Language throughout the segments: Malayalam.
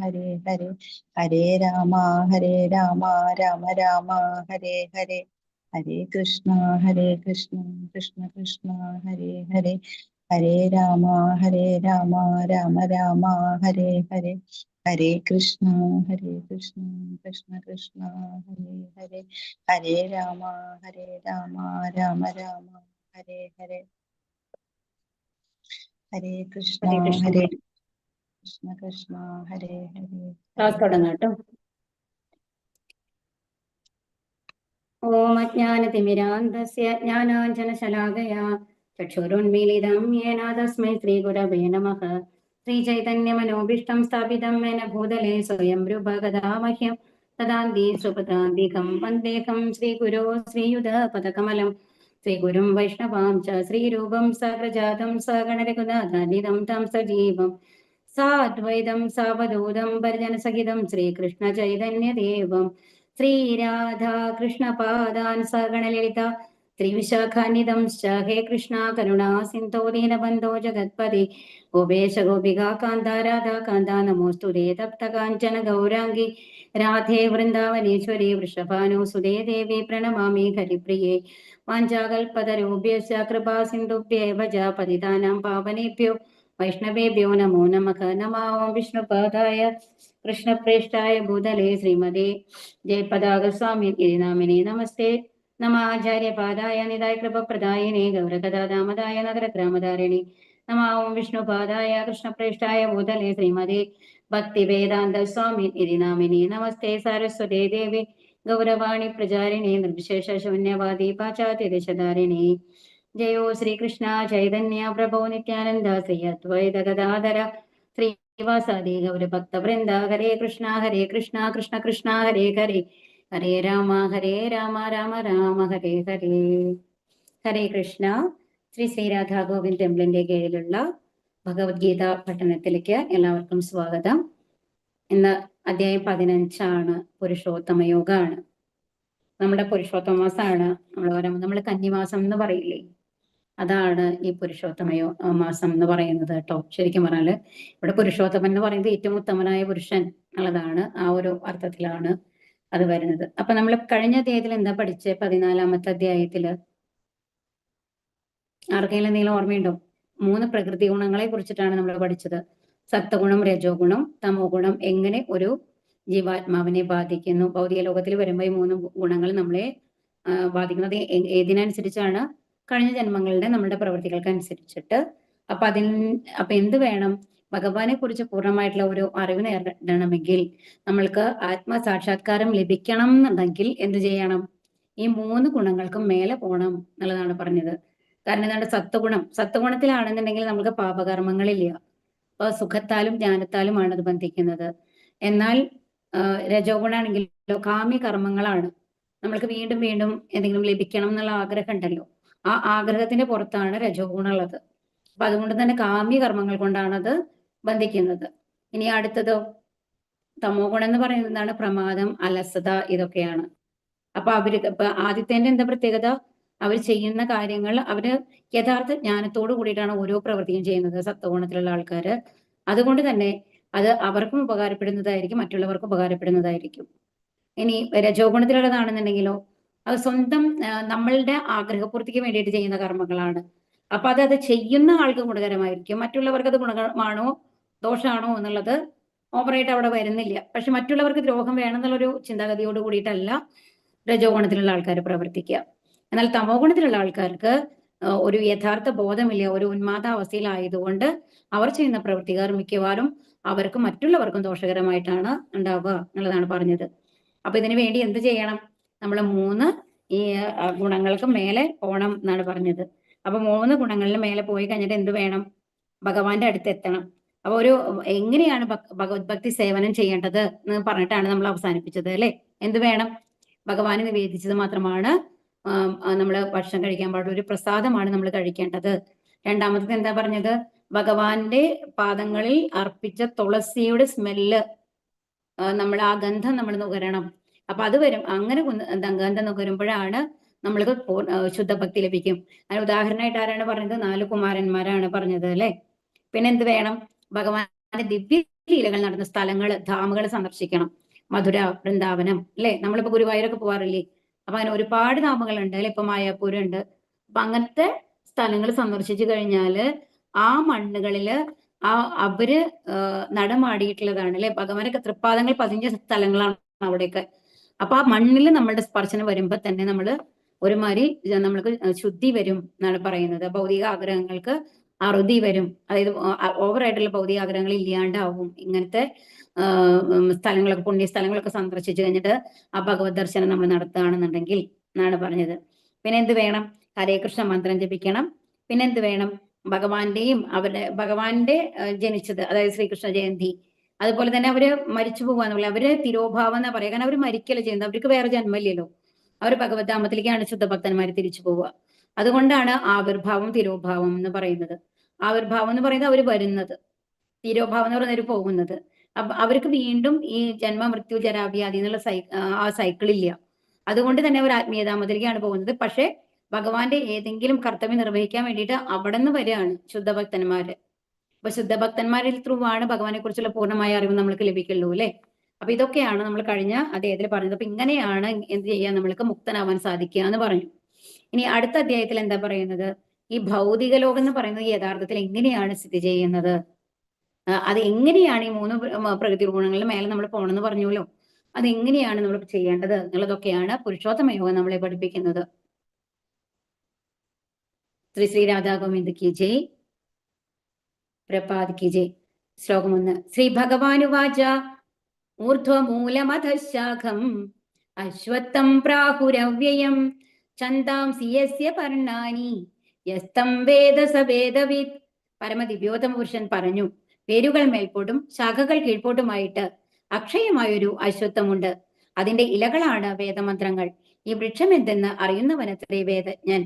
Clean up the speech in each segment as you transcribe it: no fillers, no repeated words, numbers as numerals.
ഹരേ ഹരേ. ഹരേ രാമ രാമ രാമ ഹരേ ഹരേ. ഹരേ കൃഷ്ണ കൃഷ്ണ കൃഷ്ണ ഹരേ ഹരേ. ഹരേ രാമ രാമ രാമ ഹരേ ഹരേ. ഹരേ കൃഷ്ണ കൃഷ്ണ കൃഷ്ണ ഹരേ ഹരേ. ഹരേ രാമ രാമ ഹരേ ഹരേ. ഹരേ കൃഷ്ണ കൃഷ്ണ കൃഷ്ണ ഹരേ ഹരേ. തുടങ്ങാട്ടോ. ഓം അജ്ഞാനതിമിരാന്ധസ്യ ജ്ഞാനാഞ്ജനശലാകയാ ചക്ഷുരുന്മീലിതം യേന തസ്മൈ ശ്രീഗുരവേ നമഃ. ശ്രീചൈതന്യമനോഭീഷ്ടം സ്ഥാപിതം येन ഭൂതലേ സ്വയം രൂപകഥാ മഹ്യം തദാന്തി സുപദാന്തികം വന്ദേഹം ശ്രീഗുരോ ശ്രീയുതപദകമലം. ശ്രീഗുരും വൈഷ്ണവാം ച ശ്രീരൂപം സഗ്രജാതം സഗണരഘുനാഥാനിധം തം സജീവം സാദ്വൈതം സാവധൂതം പരിജനസഹിതം ശ്രീകൃഷ്ണ ചൈതന്യദേവം ശ്രീരാധാകൃഷ്ണപാദാൻ സഗണലളിത ശ്രീവിശാഖാനിധം ഹേ കൃഷ്ണ കരുണാ സിന്ധോ ദീനബന്ധോ ജഗത്പതി ഗോപേശ ഗോപികാ കാന്ത രാധാ കാന്ത നമോസ്തുതേ തപ്ത കാഞ്ചന ഗൗരാംഗി രാധേ വൃന്ദാവനേശ്വരി വൃഷഭാനുസുതേ ദേവി പ്രണമാമി ഹരിപ്രിയേ. വാഞ്ചാകൽപതരൂഭ്യശ്ച കൃപാ സിന്ധുഭ്യേവ ച പതിതാനാം പാവനേഭ്യോ വൈഷ്ണവേഭ്യോ നമോ നമഃ. നമോ വിഷ്ണുപാദായ കൃഷ്ണപ്രേഷ്ഠായ ഭൂതലേ ശ്രീമതേ ജയപതാകസ്വാമി നാമിനെ നമസ്തേ. നമ ആചാര്യപാദായ നിതായ കൃപപ്രദായിനെ ഗൗരകഥാദാമതായ നഗരഗ്രാമധാരിണി. നമ വിഷ്ണുപാദായ കൃഷ്ണപ്രേഷ്ഠായ ഭൂതലേ ശ്രീമതേ ഭക്തിവേദാന്ത സ്വാമി നാമിനെ നമസ്തേ. സരസ്വതേ ദേവി ഗൗരവാണി പ്രചാരിണി നിർവിശേഷ ശൂന്യവാദി പാശ്ചാത്യദേശധാരിണി. ജയോ ശ്രീകൃഷ്ണ ചൈതന്യ പ്രഭോ നിത്യാനന്ദ ശ്രീ അദ്വൈത ഗദാധര ശ്രീവാസാദി ഗൗരഭക്തവൃന്ദ. ഹരേ കൃഷ്ണ കൃഷ്ണ കൃഷ്ണ ഹരേ ഹരേ. ഹരേ രാമ രാമ രാമ ഹരേ ഹരേ. ഹരേ കൃഷ്ണ. ശ്രീ ശ്രീരാധാ ഗോവിന്ദ് ടെമ്പിളിന്റെ കീഴിലുള്ള ഭഗവത്ഗീത പഠനത്തിലേക്ക് എല്ലാവർക്കും സ്വാഗതം. ഇന്ന് അധ്യായം 15 പുരുഷോത്തമ യോഗമാണ്. നമ്മുടെ പുരുഷോത്തമ മാസമാണ് നമ്മൾ കന്നിമാസം എന്ന് പറയില്ലേ, അതാണ് ഈ പുരുഷോത്തമ മാസം എന്ന് പറയുന്നത് കേട്ടോ. ശരിക്കും പറഞ്ഞാല് ഇവിടെ പുരുഷോത്തമൻ എന്ന് പറയുന്നത് ഏറ്റവും ഉത്തമനായ പുരുഷൻ എന്നുള്ളതാണ്, ആ ഒരു അർത്ഥത്തിലാണ് അത് വരുന്നത്. അപ്പൊ നമ്മൾ കഴിഞ്ഞ അധ്യായത്തിൽ എന്താ പഠിച്ചത്? 14-ാമത്തെ അധ്യായത്തില് ആർക്കെങ്കിലും എന്തെങ്കിലും ഓർമ്മയുണ്ടോ? 3 പ്രകൃതി ഗുണങ്ങളെ കുറിച്ചിട്ടാണ് നമ്മൾ പഠിച്ചത്. സത്വഗുണം, രജോ ഗുണം, തമോ ഗുണം എങ്ങനെ ഒരു ജീവാത്മാവിനെ ബാധിക്കുന്നു. ഭൗതിക ലോകത്തിൽ വരുമ്പോൾ ഈ 3 ഗുണങ്ങൾ നമ്മളെ ബാധിക്കുന്നത് ഏതിനനുസരിച്ചാണ്? കഴിഞ്ഞ ജന്മങ്ങളുടെ നമ്മുടെ പ്രവൃത്തികൾക്ക് അനുസരിച്ചിട്ട്. അപ്പൊ എന്ത് വേണം? ഭഗവാനെ കുറിച്ച് പൂർണ്ണമായിട്ടുള്ള ഒരു അറിവ് നേടണമെങ്കിൽ, നമ്മൾക്ക് ആത്മസാക്ഷാത്കാരം ലഭിക്കണം എന്നുണ്ടെങ്കിൽ എന്ത് ചെയ്യണം? ഈ 3 ഗുണങ്ങൾക്കും മേലെ പോകണം എന്നുള്ളതാണ് പറഞ്ഞത്. കാരണം എന്താണ്? സത്വഗുണത്തിലാണെന്നുണ്ടെങ്കിൽ നമുക്ക് പാപകർമ്മങ്ങളില്ല. അപ്പൊ സുഖത്താലും ജ്ഞാനത്താലുമാണ് അത് ബന്ധിക്കുന്നത്. എന്നാൽ രജോ ഗുണാണെങ്കിലോ കാമ്യ കർമ്മങ്ങളാണ്. നമ്മൾക്ക് വീണ്ടും വീണ്ടും എന്തെങ്കിലും ലഭിക്കണം എന്നുള്ള ആഗ്രഹം ഉണ്ടല്ലോ, ആ ആഗ്രഹത്തിന്റെ പുറത്താണ് രജോ ഗുണം ഉള്ളത്. അപ്പൊ അതുകൊണ്ട് തന്നെ കാമ്യ കർമ്മങ്ങൾ കൊണ്ടാണ് അത് ബന്ധിക്കുന്നത്. ഇനി അടുത്തതോ തമോ ഗുണം എന്ന് പറയുന്നത് എന്താണ്? പ്രമാദം, അലസത, ഇതൊക്കെയാണ്. അപ്പൊ ആദിത്യന്റെ എന്താ പ്രത്യേകത? അവർ ചെയ്യുന്ന കാര്യങ്ങൾ അവര് യഥാർത്ഥ ജ്ഞാനത്തോടു കൂടിയിട്ടാണ് ഓരോ പ്രവൃത്തിയും ചെയ്യുന്നത്, സത്വഗുണത്തിലുള്ള ആൾക്കാര്. അതുകൊണ്ട് തന്നെ അത് അവർക്കും ഉപകാരപ്പെടുന്നതായിരിക്കും, മറ്റുള്ളവർക്കും ഉപകാരപ്പെടുന്നതായിരിക്കും. ഇനി രജോ ഗുണത്തിലുള്ളതാണെന്നുണ്ടെങ്കിലോ അത് സ്വന്തം നമ്മളുടെ ആഗ്രഹപൂർത്തിക്ക് വേണ്ടിയിട്ട് ചെയ്യുന്ന കർമ്മങ്ങളാണ്. അപ്പൊ അത് ചെയ്യുന്ന ആൾക്ക് ഗുണകരമായിരിക്കും, മറ്റുള്ളവർക്ക് അത് ഗുണമാണോ ദോഷമാണോ എന്നുള്ളത് ഓവറായിട്ട് അവിടെ വരുന്നില്ല. പക്ഷെ മറ്റുള്ളവർക്ക് ദ്രോഹം വേണം എന്നുള്ളൊരു ചിന്താഗതിയോട് കൂടിയിട്ടല്ല രജോ ഗുണത്തിലുള്ള ആൾക്കാർ പ്രവർത്തിക്കുക. എന്നാൽ തമോ ഗുണത്തിലുള്ള ആൾക്കാർക്ക് ഒരു യഥാർത്ഥ ബോധമില്ല, ഒരു ഉന്മാദാവസ്ഥയിലായതുകൊണ്ട് അവർ ചെയ്യുന്ന പ്രവൃത്തികൾ മിക്കവാറും അവർക്കും മറ്റുള്ളവർക്കും ദോഷകരമായിട്ടാണ് ഉണ്ടാവുക എന്നുള്ളതാണ് പറഞ്ഞത്. അപ്പൊ ഇതിനു വേണ്ടി എന്ത് ചെയ്യണം? നമ്മൾ 3 ഈ ഗുണങ്ങൾക്ക് മേലെ പോകണം എന്നാണ് പറഞ്ഞത്. അപ്പൊ 3 ഗുണങ്ങളിൽ മേലെ പോയി കഴിഞ്ഞിട്ട് എന്ത് വേണം? ഭഗവാന്റെ അടുത്ത് എത്തണം. അപ്പൊ എങ്ങനെയാണ് ഭഗവത് ഭക്തി സേവനം ചെയ്യേണ്ടത് എന്ന് പറഞ്ഞിട്ടാണ് നമ്മൾ അവസാനിപ്പിച്ചത് അല്ലെ. എന്ത് വേണം? ഭഗവാന് നിവേദിച്ചത് മാത്രമാണ് നമ്മൾ ഭക്ഷണം കഴിക്കാൻ പാടുള്ള ഒരു പ്രസാദമാണ് നമ്മൾ കഴിക്കേണ്ടത്. രണ്ടാമത്തത് എന്താ പറഞ്ഞത്? ഭഗവാന്റെ പാദങ്ങളിൽ അർപ്പിച്ച തുളസിയുടെ സ്മെല്ല്, നമ്മൾ ആ ഗന്ധം നമ്മൾ നുകരണം. അപ്പൊ അത് വരും, അങ്ങനെ ഗന്ധം നുകരുമ്പോഴാണ് നമ്മൾക്ക് ശുദ്ധഭക്തി ലഭിക്കും. അതിന് ഉദാഹരണമായിട്ട് ആരാണ് പറഞ്ഞത്? 4 കുമാരന്മാരാണ് പറഞ്ഞത് അല്ലെ. പിന്നെ എന്ത് വേണം? ഭഗവാൻ ദിവ്യ ലീലകൾ നടന്ന സ്ഥലങ്ങൾ, ധാമുകൾ സന്ദർശിക്കണം. മധുര, വൃന്ദാവനം, അല്ലെ? നമ്മളിപ്പോ ഗുരുവായൂരൊക്കെ പോവാറില്ലേ? അപ്പൊ അങ്ങനെ ഒരുപാട് ധാമുകളുണ്ട് അല്ലെ? ഇപ്പൊ മായാപൂരം ഉണ്ട്. അപ്പൊ അങ്ങനത്തെ സ്ഥലങ്ങൾ സന്ദർശിച്ചു കഴിഞ്ഞാല് ആ മണ്ണുകളില് അവര് നടമാടിയിട്ടുള്ളതാണ് അല്ലെ? ഭഗവാനൊക്കെ തൃപ്പാദങ്ങൾ പതിഞ്ഞ സ്ഥലങ്ങളാണ് അവിടെയൊക്കെ. അപ്പൊ ആ മണ്ണിൽ നമ്മളുടെ സ്പർശനം വരുമ്പോ തന്നെ നമ്മള് ഒരുമാതിരി നമ്മൾക്ക് ശുദ്ധി വരും എന്നാണ് പറയുന്നത്. ഭൗതിക ആഗ്രഹങ്ങൾക്ക് അറുതി വരും. അതായത് ഓവറായിട്ടുള്ള ഭൗതിക ആഗ്രഹങ്ങൾ ഇല്ലാണ്ടാവും. ഇങ്ങനത്തെ സ്ഥലങ്ങളൊക്കെ, പുണ്യ സ്ഥലങ്ങളൊക്കെ സന്ദർശിച്ചു കഴിഞ്ഞിട്ട് ആ ഭഗവത് ദർശനം നമ്മൾ നടത്തുകയാണെന്നുണ്ടെങ്കിൽ എന്നാണ് പറഞ്ഞത്. പിന്നെ എന്ത് വേണം? ഹരേ കൃഷ്ണ മന്ത്രം ജപിക്കണം. പിന്നെ എന്ത് വേണം? ഭഗവാന്റെ ജനിച്ചത്, അതായത് ശ്രീകൃഷ്ണ ജയന്തി, അതുപോലെ തന്നെ അവര് മരിച്ചു പോവാന്നുള്ള, അവര് തിരോഭാവം എന്നാ പറയുക. കാരണം അവർ മരിക്കല ചെയ്യുന്നത്, അവർക്ക് വേറെ ജന്മമില്ലല്ലോ. അവർ ഭഗവത് ധാമത്തിലേക്കാണ് ശുദ്ധഭക്തന്മാർ തിരിച്ചു പോവുക. അതുകൊണ്ടാണ് ആവിർഭാവം തിരോഭാവം എന്ന് പറയുന്നത്. ആവിർഭാവം എന്ന് പറയുന്നത് അവർ വരുന്നത്, തിരോഭാവം എന്ന് പറയുന്നത് അവർ പോകുന്നത്. അപ്പൊ അവർക്ക് വീണ്ടും ഈ ജന്മ മൃത്യു ജരാവ്യാധി എന്നുള്ള ആ സൈക്കിൾ ഇല്ല. അതുകൊണ്ട് തന്നെ അവർ ആത്മീയധാമത്തിലേക്കാണ് പോകുന്നത്. പക്ഷെ ഭഗവാന്റെ ഏതെങ്കിലും കർത്തവ്യം നിർവഹിക്കാൻ വേണ്ടിയിട്ട് അവിടെ നിന്ന് വരികയാണ് ശുദ്ധഭക്തന്മാര്. അപ്പൊ ശുദ്ധഭക്തന്മാരിൽ ത്രൂ ആണ് ഭഗവാനെ കുറിച്ചുള്ള പൂർണ്ണമായ അറിവ് നമ്മൾക്ക് ലഭിക്കുള്ളൂ അല്ലെ? അപ്പൊ ഇതൊക്കെയാണ് നമ്മൾ കഴിഞ്ഞ അദ്ദേഹത്തിൽ പറഞ്ഞത്. അപ്പൊ ഇങ്ങനെയാണ് എന്ത് ചെയ്യാൻ നമ്മൾക്ക് മുക്തനാവാൻ സാധിക്കുക എന്ന് പറഞ്ഞു. ഇനി അടുത്ത അധ്യായത്തിൽ എന്താ പറയുന്നത്? ഈ ഭൗതിക ലോകം എന്ന് പറയുന്നത് യഥാർത്ഥത്തിൽ എങ്ങനെയാണ് സ്ഥിതി ചെയ്യുന്നത്, അത് എങ്ങനെയാണ് ഈ 3 പ്രകൃതി ഗുണങ്ങളിൽ മേലെ നമ്മൾ പോകണമെന്ന് പറഞ്ഞല്ലോ, അത് എങ്ങനെയാണ് നമ്മൾ ചെയ്യേണ്ടത് എന്നുള്ളതൊക്കെയാണ് പുരുഷോത്തമ യോഗം നമ്മളെ പഠിപ്പിക്കുന്നത്. ശ്രീ ശ്രീ രാധാ ഗോവിന്ദ് കി ജയ്, പ്രപാദ് കി ജയ്. ശ്ലോകം 1. ശ്രീ ഭഗവാനുവാച ഊർധ്വമൂലമധഃശാഖം അശ്വത്ഥം പ്രാഹുരവ്യയം ഛന്ദാംസി യസ്യ പർണാനി യസ്തം വേദ സ വേദവിത്. പരമദിവ്യോത്തമ പുരുഷൻ പറഞ്ഞു, വേരുകൾ മേൽപോട്ടും ശാഖകൾ കീഴ്പോട്ടുമായിട്ട് അക്ഷയമായൊരു അശ്വത്ഥമുണ്ട്. അതിന്റെ ഇലകളാണ് വേദമന്ത്രങ്ങൾ. ഈ വൃക്ഷം എന്തെന്ന് അറിയുന്നവനത്രേ വേദജ്ഞൻ.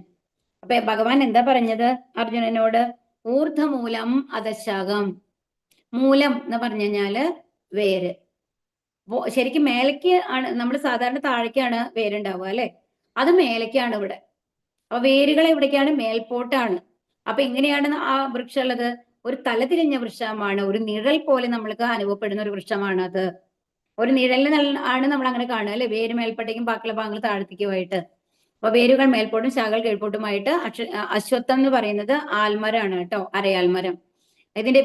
അപ്പൊ ഭഗവാൻ എന്താ പറഞ്ഞത് അർജുനനോട്? ഊർധ്വമൂലം അധഃശാഖം. മൂലം എന്ന് പറഞ്ഞു കഴിഞ്ഞാല് വേര്. ശരിക്കും മേലേക്ക് ആണ്, നമ്മൾ സാധാരണ താഴേക്കാണ് വേരുണ്ടാവുക അല്ലെ? അത് മേലേക്കാണ് ഇവിടെ. അപ്പൊ വേരുകൾ എവിടേക്കാണ്? മേൽപോട്ടാണ്. അപ്പൊ എങ്ങനെയാണ് ആ വൃക്ഷം ഉള്ളത്? ഒരു തലതിരിഞ്ഞ വൃക്ഷമാണ്, ഒരു നിഴൽ പോലെ നമ്മൾക്ക് അനുഭവപ്പെടുന്ന ഒരു വൃക്ഷമാണ് അത്. ഒരു നിഴലിന് ആണ് നമ്മൾ അങ്ങനെ കാണുക അല്ലെ? വേര് മേൽപ്പോട്ടേക്കും ബാക്കിയുള്ള ഭാഗങ്ങൾ താഴത്തേക്കുമായിട്ട്. അപ്പൊ വേരുകൾ മേൽപോട്ടും ശാഖകൾ കീഴ്പോട്ടുമായിട്ട് അശ്വത്ഥം എന്ന് പറയുന്നത് ആൽമരമാണ് കേട്ടോ, അരയാൽമരം. ഇതിന്റെ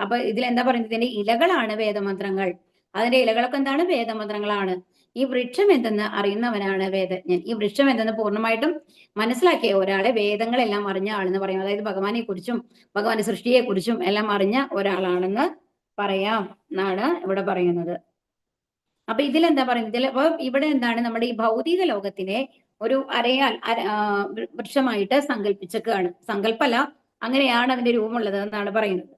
അപ്പൊ ഇതിൽ എന്താ പറയുന്നത്? ഇതിന്റെ ഇലകളാണ് വേദമന്ത്രങ്ങൾ. അതിന്റെ ഇലകളൊക്കെ എന്താണ്? വേദമന്ത്രങ്ങളാണ്. ഈ വൃക്ഷം എന്തെന്ന് അറിയുന്നവനാണ് വേദജ്ഞൻ. ഈ വൃക്ഷം എന്തെന്ന് പൂർണ്ണമായിട്ടും മനസ്സിലാക്കിയ ഒരാളെ വേദങ്ങളെല്ലാം അറിഞ്ഞ ആളെന്ന് പറയും. അതായത് ഭഗവാനെ കുറിച്ചും ഭഗവാന്റെ സൃഷ്ടിയെ കുറിച്ചും എല്ലാം അറിഞ്ഞ ഒരാളാണെന്ന് പറയാം എന്നാണ് ഇവിടെ പറയുന്നത്. അപ്പൊ ഇതിലെന്താ പറയുന്നത്? അപ്പൊ ഇവിടെ എന്താണ്? നമ്മുടെ ഈ ഭൗതിക ലോകത്തിനെ ഒരു വൃക്ഷമായിട്ട് സങ്കല്പിച്ചേക്കാണ്. സങ്കല്പല്ല, അങ്ങനെയാണ് അതിന്റെ രൂപമുള്ളത് എന്നാണ് പറയുന്നത്.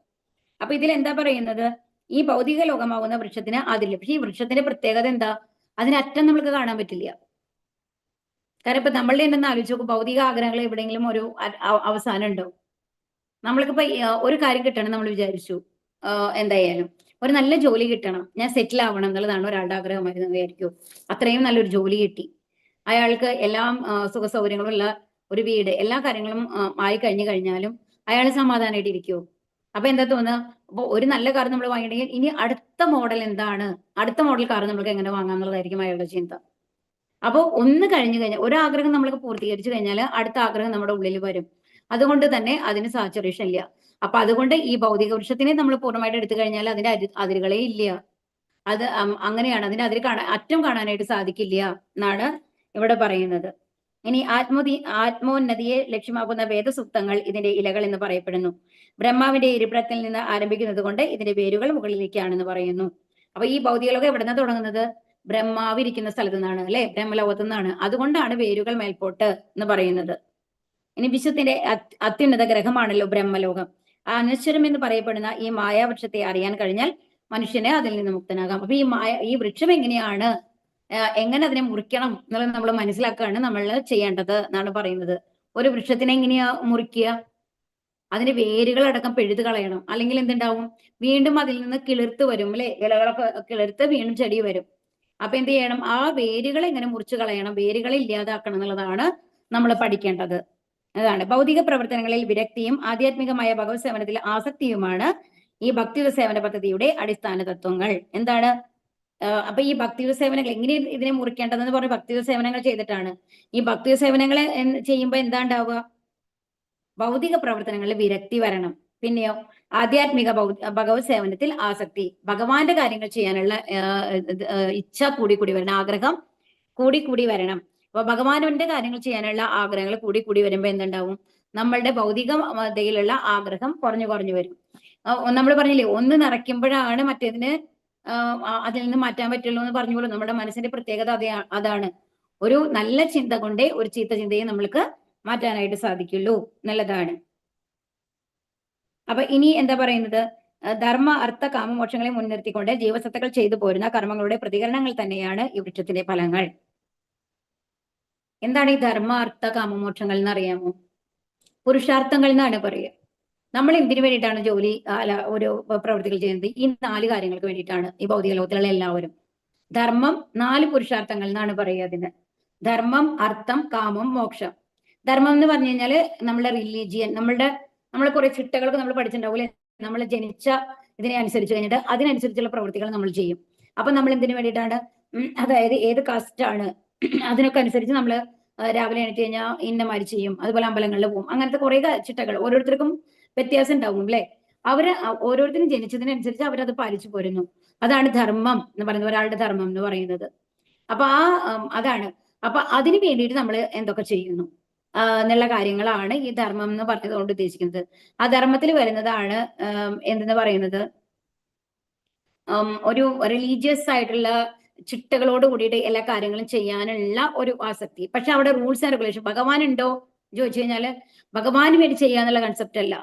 അപ്പൊ ഇതിൽ എന്താ പറയുന്നത്? ഈ ഭൗതിക ലോകമാകുന്ന വൃക്ഷത്തിന് അതില്ല. പക്ഷെ ഈ വൃക്ഷത്തിന്റെ പ്രത്യേകത എന്താ? അതിന് അറ്റം നമ്മൾക്ക് കാണാൻ പറ്റില്ല. കാരണം ഇപ്പൊ നമ്മളുടെ എന്തെന്ന് ആലോചിച്ച് നോക്കും, ഭൗതിക ആഗ്രഹങ്ങൾ എവിടെയെങ്കിലും ഒരു അവസാനം ഉണ്ടോ? നമ്മൾക്കിപ്പോ ഒരു കാര്യം കിട്ടണം നമ്മൾ വിചാരിച്ചു, എന്തായാലും ഒരു നല്ല ജോലി കിട്ടണം, ഞാൻ സെറ്റിൽ ആവണം എന്നുള്ളതാണ് ഒരാളുടെ ആഗ്രഹമായിരുന്നു വിചാരിക്കും. അത്രയും നല്ലൊരു ജോലി കിട്ടി, അയാൾക്ക് എല്ലാം സുഖ സൗകര്യങ്ങളുള്ള ഒരു വീട്, എല്ലാ കാര്യങ്ങളും ആയി കഴിഞ്ഞു കഴിഞ്ഞാലും അയാൾ സമാധാനമായിട്ട് ഇരിക്കുമോ? അപ്പൊ എന്താ തോന്നുക? അപ്പൊ ഒരു നല്ല കാർ നമ്മൾ വാങ്ങിയിട്ടുണ്ടെങ്കിൽ ഇനി അടുത്ത മോഡൽ എന്താണ്, അടുത്ത മോഡൽ കാർ നമ്മൾക്ക് എങ്ങനെ വാങ്ങാം എന്നുള്ളതായിരിക്കും അയാളുടെ ചിന്ത. അപ്പോൾ ഒന്ന് കഴിഞ്ഞു കഴിഞ്ഞാൽ, ഒരു ആഗ്രഹം നമ്മൾക്ക് പൂർത്തീകരിച്ചു കഴിഞ്ഞാൽ അടുത്ത ആഗ്രഹം നമ്മുടെ ഉള്ളിൽ വരും. അതുകൊണ്ട് തന്നെ അതിന് സാച്ചുറേഷൻ ഇല്ല. അപ്പൊ അതുകൊണ്ട് ഈ ഭൗതിക വൃക്ഷത്തിനെ നമ്മൾ പൂർണ്ണമായിട്ട് എടുത്തു കഴിഞ്ഞാൽ അതിന്റെ അതിരുകളേ ഇല്ല. അത് അങ്ങനെയാണ്, അതിന്റെ അതിര് അറ്റം കാണാനായിട്ട് സാധിക്കില്ല എന്നാണ് ഇവിടെ പറയുന്നത്. ഇനി ആത്മോന്നതിയെ ലക്ഷ്യമാക്കുന്ന വേദസൂക്തങ്ങൾ ഇതിന്റെ ഇലകൾ എന്ന് പറയപ്പെടുന്നു. ബ്രഹ്മാവിന്റെ ഇരിപ്പിടത്തിൽ നിന്ന് ആരംഭിക്കുന്നത് കൊണ്ട് ഇതിന്റെ വേരുകൾ മുകളിലേക്കാണെന്ന് പറയുന്നു. അപ്പൊ ഈ ഭൗതിക എവിടെ നിന്നാണ് തുടങ്ങുന്നത്? ബ്രഹ്മാവ് ഇരിക്കുന്ന സ്ഥലത്തു നിന്നാണ് അല്ലെ? ബ്രഹ്മലോകത്തു നിന്നാണ്. അതുകൊണ്ടാണ് വേരുകൾ മേൽപോട്ട് എന്ന് പറയുന്നത്. ഇനി വിശ്വത്തിന്റെ അത്യുന്നത ഗ്രഹമാണല്ലോ ബ്രഹ്മലോകം. ആ അനശ്വരം എന്ന് പറയപ്പെടുന്ന ഈ മായാവൃക്ഷത്തെ അറിയാൻ കഴിഞ്ഞാൽ മനുഷ്യനെ അതിൽ നിന്ന് മുക്തനാകാം. അപ്പൊ ഈ വൃക്ഷം എങ്ങനെയാണ്, എങ്ങനെ അതിനെ മുറിക്കണം എന്നുള്ളത് നമ്മൾ മനസ്സിലാക്കുകയാണ് നമ്മൾ ചെയ്യേണ്ടത് എന്നാണ് പറയുന്നത്. ഒരു വൃക്ഷത്തിനെ എങ്ങനെയാ മുറിക്കുക? അതിന്റെ വേരുകൾ അടക്കം പിഴുത് കളയണം. അല്ലെങ്കിൽ എന്തുണ്ടാവും? വീണ്ടും അതിൽ നിന്ന് കിളിർത്ത് വരും അല്ലെ? ഇലകളൊക്കെ കിളിർത്ത് വീണ്ടും ചെടി വരും. അപ്പൊ എന്ത് ചെയ്യണം? ആ വേരുകൾ എങ്ങനെ മുറിച്ചു കളയണം, വേരുകളെ ഇല്ലാതാക്കണം എന്നുള്ളതാണ് നമ്മൾ പഠിക്കേണ്ടത്. അതാണ് ഭൗതിക പ്രവർത്തനങ്ങളിൽ വിരക്തിയും ആധ്യാത്മികമായ ഭഗവത് സേവനത്തിൽ ആസക്തിയുമാണ് ഈ ഭക്തിയുത സേവന പദ്ധതിയുടെ അടിസ്ഥാന തത്വങ്ങൾ എന്താണ്? അപ്പൊ ഈ ഭക്തിയുത സേവനങ്ങൾ എങ്ങനെ ഇതിനെ മുറിക്കേണ്ടതെന്ന് പറഞ്ഞ് ഭക്തിയുത സേവനങ്ങൾ ചെയ്തിട്ടാണ്. ഈ ഭക്തിയുത സേവനങ്ങളെ ചെയ്യുമ്പോൾ എന്താ ഉണ്ടാവുക? ഭൗതിക പ്രവർത്തനങ്ങളിൽ വിരക്തി വരണം. പിന്നെയോ ആധ്യാത്മിക ഭഗവത് സേവനത്തിൽ ആസക്തി, ഭഗവാന്റെ കാര്യങ്ങൾ ചെയ്യാനുള്ള ഇച്ഛ കൂടി വരണം, ആഗ്രഹം കൂടി വരണം. അപ്പൊ ഭഗവാന്റെ കാര്യങ്ങൾ ചെയ്യാനുള്ള ആഗ്രഹങ്ങൾ കൂടി വരുമ്പോ എന്തുണ്ടാവും? നമ്മളുടെ ഭൗതികതയിലുള്ള ആഗ്രഹം കുറഞ്ഞു വരും. നമ്മൾ പറഞ്ഞില്ലേ, ഒന്ന് നിറയ്ക്കുമ്പോഴാണ് മറ്റേതിന് അതിൽ നിന്ന് മാറ്റാൻ പറ്റുള്ളൂ എന്ന് പറഞ്ഞോളൂ. നമ്മുടെ മനസ്സിന്റെ പ്രത്യേകത അതാണ്. ഒരു നല്ല ചിന്ത കൊണ്ടേ ഒരു ചീത്ത ചിന്തയെ നമ്മൾക്ക് മാറ്റാനായിട്ട് സാധിക്കുള്ളൂ എന്നുള്ളതാണ്. അപ്പൊ ഇനി എന്താ പറയുന്നത്? ധർമ്മ അർത്ഥ കാമമോക്ഷങ്ങളെ മുൻനിർത്തിക്കൊണ്ട് ജീവസത്തകൾ ചെയ്തു പോരുന്ന കർമ്മങ്ങളുടെ പ്രതികരണങ്ങൾ തന്നെയാണ് ഈ വൃക്ഷത്തിന്റെ ഫലങ്ങൾ. എന്താണ് ഈ ധർമ്മ അർത്ഥ കാമമോക്ഷങ്ങൾ എന്ന് അറിയാമോ? പുരുഷാർത്ഥങ്ങൾ എന്നാണ് പറയുക. നമ്മൾ എന്തിനു വേണ്ടിയിട്ടാണ് ജോലി ഒരു പ്രവൃത്തികൾ ചെയ്യുന്നത്? ഈ 4 കാര്യങ്ങൾക്ക് വേണ്ടിയിട്ടാണ് ഈ ഭൗതിക ലോകത്തിലുള്ള എല്ലാവരും. ധർമ്മം 4 പുരുഷാർത്ഥങ്ങൾ എന്നാണ് പറയുക അതിന്. ധർമ്മം, അർത്ഥം, കാമം, മോക്ഷം. ധർമ്മം എന്ന് പറഞ്ഞു കഴിഞ്ഞാല് നമ്മളുടെ റിലീജിയൻ, നമ്മളെ കുറെ ചിട്ടകളൊക്കെ നമ്മൾ പഠിച്ചിട്ടുണ്ടാവില്ലേ? നമ്മൾ ജനിച്ച ഇതിനെ അനുസരിച്ച് കഴിഞ്ഞിട്ട് അതിനനുസരിച്ചുള്ള പ്രവൃത്തികൾ നമ്മൾ ചെയ്യും. അപ്പൊ നമ്മൾ എന്തിനു വേണ്ടിയിട്ടാണ്? അതായത് ഏത് കാസ്റ്റ് ആണ് അതിനൊക്കെ അനുസരിച്ച് നമ്മൾ രാവിലെ എണീറ്റ് കഴിഞ്ഞാൽ ഇന്നമാതിരി ചെയ്യും, അതുപോലെ അമ്പലങ്ങളിൽ പോകും. അങ്ങനത്തെ കുറെ ചിട്ടകൾ ഓരോരുത്തർക്കും വ്യത്യാസം ഉണ്ടാവും അല്ലെ? അവര് ഓരോരുത്തരും ജനിച്ചതിനനുസരിച്ച് അവരത് പാലിച്ചു പോരുന്നു. അതാണ് ധർമ്മം എന്ന് പറയുന്നത്, ഒരാളുടെ ധർമ്മം എന്ന് പറയുന്നത്. അപ്പൊ അതാണ്. അപ്പൊ അതിനു വേണ്ടിയിട്ട് നമ്മൾ എന്തൊക്കെ ചെയ്യുന്നു എന്നുള്ള കാര്യങ്ങളാണ് ഈ ധർമ്മം എന്ന് പറഞ്ഞതുകൊണ്ട് ഉദ്ദേശിക്കുന്നത്. ആ ധർമ്മത്തിൽ വരുന്നതാണ് എന്തെന്ന് പറയുന്നത്, ഒരു റിലീജിയസ് ആയിട്ടുള്ള ചിട്ടകളോട് കൂടിയിട്ട് എല്ലാ കാര്യങ്ങളും ചെയ്യാനുള്ള ഒരു ആസക്തി. പക്ഷെ അവിടെ റൂൾസ് ആൻഡ് റെഗുലേഷൻ ഭഗവാൻ ഉണ്ടോ ചോദിച്ചു കഴിഞ്ഞാല് ഭഗവാന് വേണ്ടി ചെയ്യാന്നുള്ള കൺസെപ്റ്റ് അല്ല.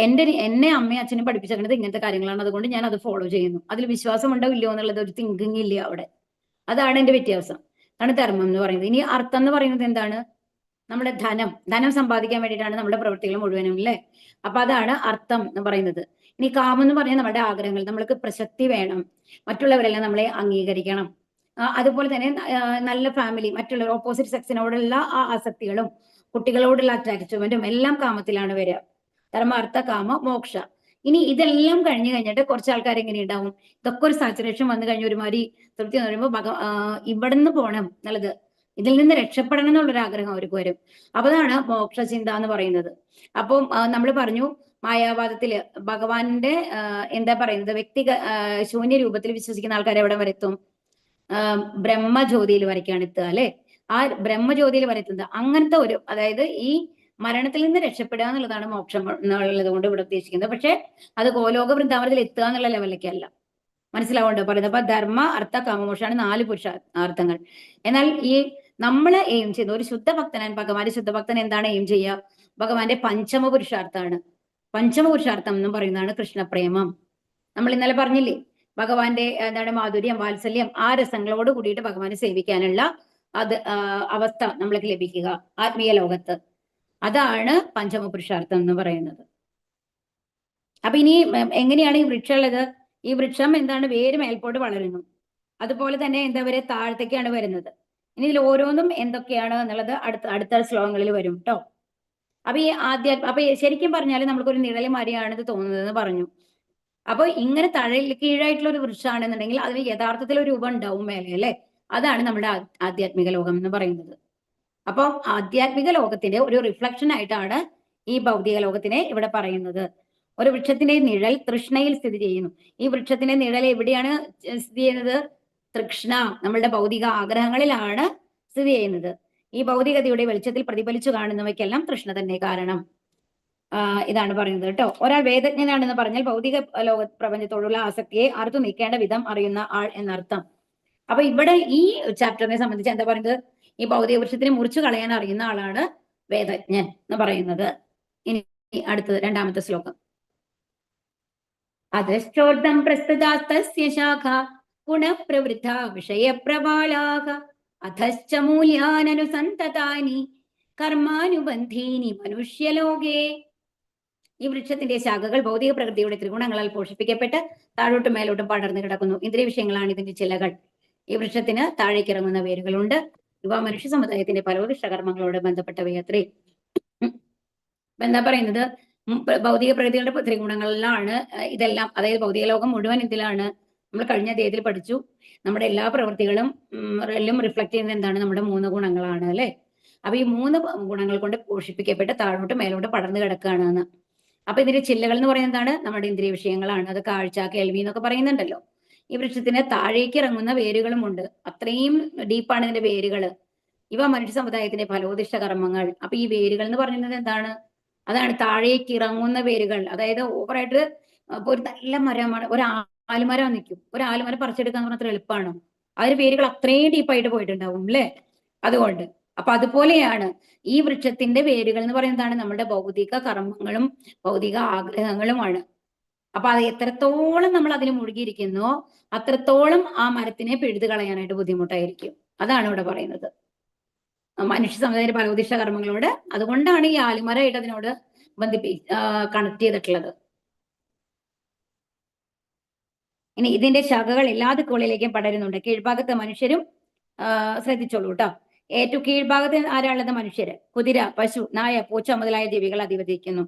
എന്നെ അമ്മയും അച്ഛനും പഠിപ്പിച്ചിരിക്കുന്നത് ഇങ്ങനത്തെ കാര്യങ്ങളാണ്, അതുകൊണ്ട് ഞാൻ അത് ഫോളോ ചെയ്യുന്നു. അതിൽ വിശ്വാസം ഉണ്ടോ ഇല്ലയോ എന്നുള്ളത് ഒരു തിങ്കിങ് ഇല്ല അവിടെ. അതാണ് എന്റെ വ്യത്യാസം. അതാണ് ധർമ്മം എന്ന് പറയുന്നത്. ഇനി അർത്ഥം എന്ന് പറയുന്നത് എന്താണ്? നമ്മുടെ ധനം സമ്പാദിക്കാൻ വേണ്ടിയിട്ടാണ് നമ്മുടെ പ്രവൃത്തികൾ മുഴുവനും അല്ലേ? അപ്പൊ അതാണ് അർത്ഥം എന്ന് പറയുന്നത്. ഇനി കാമം എന്ന് പറഞ്ഞാൽ നമ്മുടെ ആഗ്രഹങ്ങൾ, നമ്മൾക്ക് പ്രശസ്തി വേണം, മറ്റുള്ളവരെല്ലാം നമ്മളെ അംഗീകരിക്കണം, അതുപോലെ തന്നെ നല്ല ഫാമിലി, മറ്റുള്ള ഓപ്പോസിറ്റ് സെക്സിനോടുള്ള ആ ആസക്തികളും കുട്ടികളോടുള്ള അറ്റാച്ച്മെന്റും എല്ലാം കാമത്തിലാണ് വരിക. ധർമ്മ, അർത്ഥ, കാമ, മോക്ഷ. ഇനി ഇതെല്ലാം കഴിഞ്ഞു കഴിഞ്ഞിട്ട് കുറച്ച് ആൾക്കാർ എങ്ങനെ ഉണ്ടാവും? ഇതൊക്കെ ഒരു സാച്ചുറേഷൻ വന്നു കഴിഞ്ഞ ഒരുമാതിരി തൃപ്തി എന്ന് പറയുമ്പോൾ ഇവിടുന്ന് പോകണം എന്നുള്ളത്, ഇതിൽ നിന്ന് രക്ഷപ്പെടണം എന്നുള്ളൊരു ആഗ്രഹം അവർക്ക് വരും. അപ്പൊ അതാണ് മോക്ഷചിന്ത എന്ന് പറയുന്നത്. അപ്പം നമ്മൾ പറഞ്ഞു മായാവാദത്തില് ഭഗവാന്റെ എന്താ പറയുന്നത്, ശൂന്യ രൂപത്തിൽ വിശ്വസിക്കുന്ന ആൾക്കാരെ എവിടെ വരെത്തും? ബ്രഹ്മജ്യോതിയിൽ വരയ്ക്കാണ് എത്തുക അല്ലെ? ആ ബ്രഹ്മജ്യോതിയിൽ വരെത്തുന്നത് അങ്ങനത്തെ ഒരു, അതായത് ഈ മരണത്തിൽ നിന്ന് രക്ഷപ്പെടുക എന്നുള്ളതാണ് മോക്ഷം എന്നുള്ളത് കൊണ്ട് ഇവിടെ ഉദ്ദേശിക്കുന്നത്. പക്ഷെ അത് ഗോലോക വൃന്ദാവനത്തിൽ എത്തുക എന്നുള്ള ലെവലിലേക്കല്ല. മനസ്സിലാവുണ്ടോ പറയുന്നത്? അപ്പൊ ധർമ്മ, അർത്ഥ, കാമമോക്ഷമാണ് 4 പുരുഷാർത്ഥങ്ങൾ. എന്നാൽ ഈ നമ്മള് എയിം ചെയ്യുന്ന ഒരു ശുദ്ധഭക്തനാണ് ഭഗവാന്റെ ശുദ്ധഭക്തൻ എന്താണ് എയിം ചെയ്യുക? ഭഗവാന്റെ പഞ്ചമ പുരുഷാർത്ഥാണ്. പഞ്ചമ പുരുഷാർത്ഥം എന്ന് പറയുന്നതാണ് കൃഷ്ണപ്രേമം. നമ്മൾ ഇന്നലെ പറഞ്ഞില്ലേ, ഭഗവാന്റെ എന്താണ് മാധുര്യം, വാത്സല്യം, ആ രസങ്ങളോട് കൂടിയിട്ട് ഭഗവാനെ സേവിക്കാനുള്ള അവസ്ഥ നമ്മൾക്ക് ലഭിക്കുക ആത്മീയ ലോകത്ത്. അതാണ് പഞ്ചമ പുരുഷാർത്ഥം എന്ന് പറയുന്നത്. അപ്പൊ ഇനി എങ്ങനെയാണ് ഈ വൃക്ഷം ഉള്ളത്? ഈ വൃക്ഷം എന്താണ്? വേര് മേൽപോട്ട് വളരുന്നു, അതുപോലെ തന്നെ എന്താ പറയുക, താഴത്തേക്കാണ് വരുന്നത്. ഇനി ഇതിൽ ഓരോന്നും എന്തൊക്കെയാണ് എന്നുള്ളത് അടുത്ത ശ്ലോകങ്ങളിൽ വരും കേട്ടോ. അപ്പൊ ഈ അപ്പൊ ശരിക്കും പറഞ്ഞാൽ നമുക്കൊരു നിഴല് മാതിരിയാണ് ഇത് തോന്നുന്നതെന്ന് പറഞ്ഞു. അപ്പൊ ഇങ്ങനെ കീഴായിട്ടുള്ള ഒരു വൃക്ഷമാണെന്നുണ്ടെങ്കിൽ അതിന് യഥാർത്ഥത്തിൽ ഒരു രൂപം ഉണ്ടാവും മേലെ അല്ലെ? അതാണ് നമ്മുടെ ആധ്യാത്മിക ലോകം എന്ന് പറയുന്നത്. അപ്പൊ ആധ്യാത്മിക ലോകത്തിന്റെ ഒരു റിഫ്ലക്ഷൻ ആയിട്ടാണ് ഈ ഭൗതിക ലോകത്തിനെ ഇവിടെ പറയുന്നത്. ഒരു വൃക്ഷത്തിന്റെ നിഴൽ തൃഷ്ണയിൽ സ്ഥിതി ചെയ്യുന്നു. ഈ വൃക്ഷത്തിന്റെ നിഴൽ എവിടെയാണ് സ്ഥിതി ചെയ്യുന്നത്? തൃഷ്ണ, നമ്മളുടെ ഭൗതിക ആഗ്രഹങ്ങളിലാണ് സ്ഥിതി ചെയ്യുന്നത്. ഈ ഭൗതികതയുടെ വെളിച്ചത്തിൽ പ്രതിഫലിച്ചു കാണുന്നവയ്ക്കെല്ലാം തൃഷ്ണ തന്നെ കാരണം. ഇതാണ് പറയുന്നത് കേട്ടോ. ഒരാൾ വേദജ്ഞനാണെന്ന് പറഞ്ഞാൽ ഭൗതിക ലോക പ്രപഞ്ചത്തോടുള്ള ആസക്തിയെ അറുത്തു നീക്കേണ്ട വിധം അറിയുന്ന ആൾ എന്നർത്ഥം. അപ്പൊ ഇവിടെ ഈ ചാപ്റ്ററിനെ സംബന്ധിച്ച് എന്താ പറയുന്നത്? ഈ ഭൗതിക വൃക്ഷത്തിനെ മുറിച്ചു കളയാൻ അറിയുന്ന ആളാണ് വേദജ്ഞൻ എന്ന് പറയുന്നത്. ഇനി അടുത്തത് 2ാമത്തെ ശ്ലോകം. അധശ്ചോർദ്ധം പ്രസ്തുതാസ്തസ്യ ശാഖ ഗുണപ്രവൃദ്ധ വിഷയപ്രബാലാഹ അധശ്ച മൂല്യാനനുസന്തതാനി കർമാനുബന്ധീനി മനുഷ്യലോകേ. ഈ വൃക്ഷത്തിന്റെ ശാഖകൾ ഭൗതിക പ്രകൃതിയുടെ ത്രിഗുണങ്ങളാൽ പോഷിപ്പിക്കപ്പെട്ട് താഴോട്ടും മേലോട്ടും പടർന്നു കിടക്കുന്നു. ഇന്ദ്രിയ വിഷയങ്ങളാണ് ഇതിന്റെ ചിലകൾ. ഈ വൃക്ഷത്തിന് താഴേക്കിറങ്ങുന്ന വേരുകളുണ്ട്. ഇവ മനുഷ്യ സമുദായത്തിന്റെ പരോദിഷ്ട കർമ്മങ്ങളോട് ബന്ധപ്പെട്ടവയത്രേ. എന്താ പറയുന്നത്? ഭൗതിക പ്രകൃതികളുടെ ത്രിഗുണങ്ങളിലാണ് ഇതെല്ലാം. അതായത് ഭൗതിക ലോകം മുഴുവൻ ഇതിലാണ്. നമ്മൾ കഴിഞ്ഞ അധ്യായത്തിൽ പഠിച്ചു നമ്മുടെ എല്ലാ പ്രവൃത്തികളും റിഫ്ലക്ട് ചെയ്യുന്നത് എന്താണ്? നമ്മുടെ 3 ഗുണങ്ങളാണ് അല്ലെ. അപ്പൊ ഈ 3 ഗുണങ്ങൾ കൊണ്ട് പോഷിപ്പിക്കപ്പെട്ട് താഴോട്ട് മേലോട്ട് പടർന്നു കിടക്കുകയാണ് എന്ന്. അപ്പൊ ഇതിന്റെ ചില്ലകൾ എന്ന് പറയുന്നത് എന്താണ്? നമ്മുടെ ഇന്ദ്രിയ വിഷയങ്ങളാണ്. അത് കാഴ്ച, കേൾവി എന്നൊക്കെ പറയുന്നുണ്ടല്ലോ. ഈ വൃക്ഷത്തിന് താഴേക്ക് ഇറങ്ങുന്ന വേരുകളും ഉണ്ട്. അത്രയും ഡീപ്പാണ് ഇതിന്റെ വേരുകൾ. ഇവ മനുഷ്യ സമുദായത്തിന്റെ ഫലോദിഷ്ട കർമ്മങ്ങൾ. അപ്പൊ ഈ വേരുകൾ എന്ന് പറയുന്നത് എന്താണ്? അതാണ് താഴേക്ക് ഇറങ്ങുന്ന വേരുകൾ. അതായത് ഓവറായിട്ട് ഇപ്പൊ ഒരു നല്ല മരമാണ്, ഒരു ആൽമരം നിൽക്കും. ഒരു ആൽമരം പറിച്ചെടുക്കാൻ പറഞ്ഞാൽ അത്ര എളുപ്പമാണോ? അതിന് വേരുകൾ അത്രയും ഡീപ്പായിട്ട് പോയിട്ടുണ്ടാവും അല്ലേ? അതുകൊണ്ട് അപ്പൊ അതുപോലെയാണ് ഈ വൃക്ഷത്തിന്റെ വേരുകൾ എന്ന് പറയുന്നതാണ് നമ്മുടെ ഭൗതിക കർമ്മങ്ങളും ഭൗതിക ആഗ്രഹങ്ങളുമാണ്. അപ്പൊ അത് എത്രത്തോളം നമ്മൾ അതിൽ മുഴുകിയിരിക്കുന്നോ അത്രത്തോളം ആ മരത്തിനെ പിഴുതു കളയാനായിട്ട് ബുദ്ധിമുട്ടായിരിക്കും. അതാണ് ഇവിടെ പറയുന്നത്. മനുഷ്യ സമുദായ ഫലോദിഷ്ട കർമ്മങ്ങളോട്, അതുകൊണ്ടാണ് ഈ ആലിമരമായിട്ട് അതിനോട് കണക്ട് ചെയ്തിട്ടുള്ളത്. ഇനി ഇതിന്റെ ശാഖകൾ എല്ലാ ദിക്കുകളിലേക്കും പടരുന്നുണ്ട്. കീഴ്ഭാഗത്ത് മനുഷ്യരും ശ്രദ്ധിച്ചോളൂ കേട്ടോ. ഏറ്റവും കീഴ്ഭാഗത്ത് ആരാളുള്ളത്? മനുഷ്യര്. കുതിര, പശു, നായ, പൂച്ച മുതലായ ജീവികൾ അധിവസിക്കുന്നു.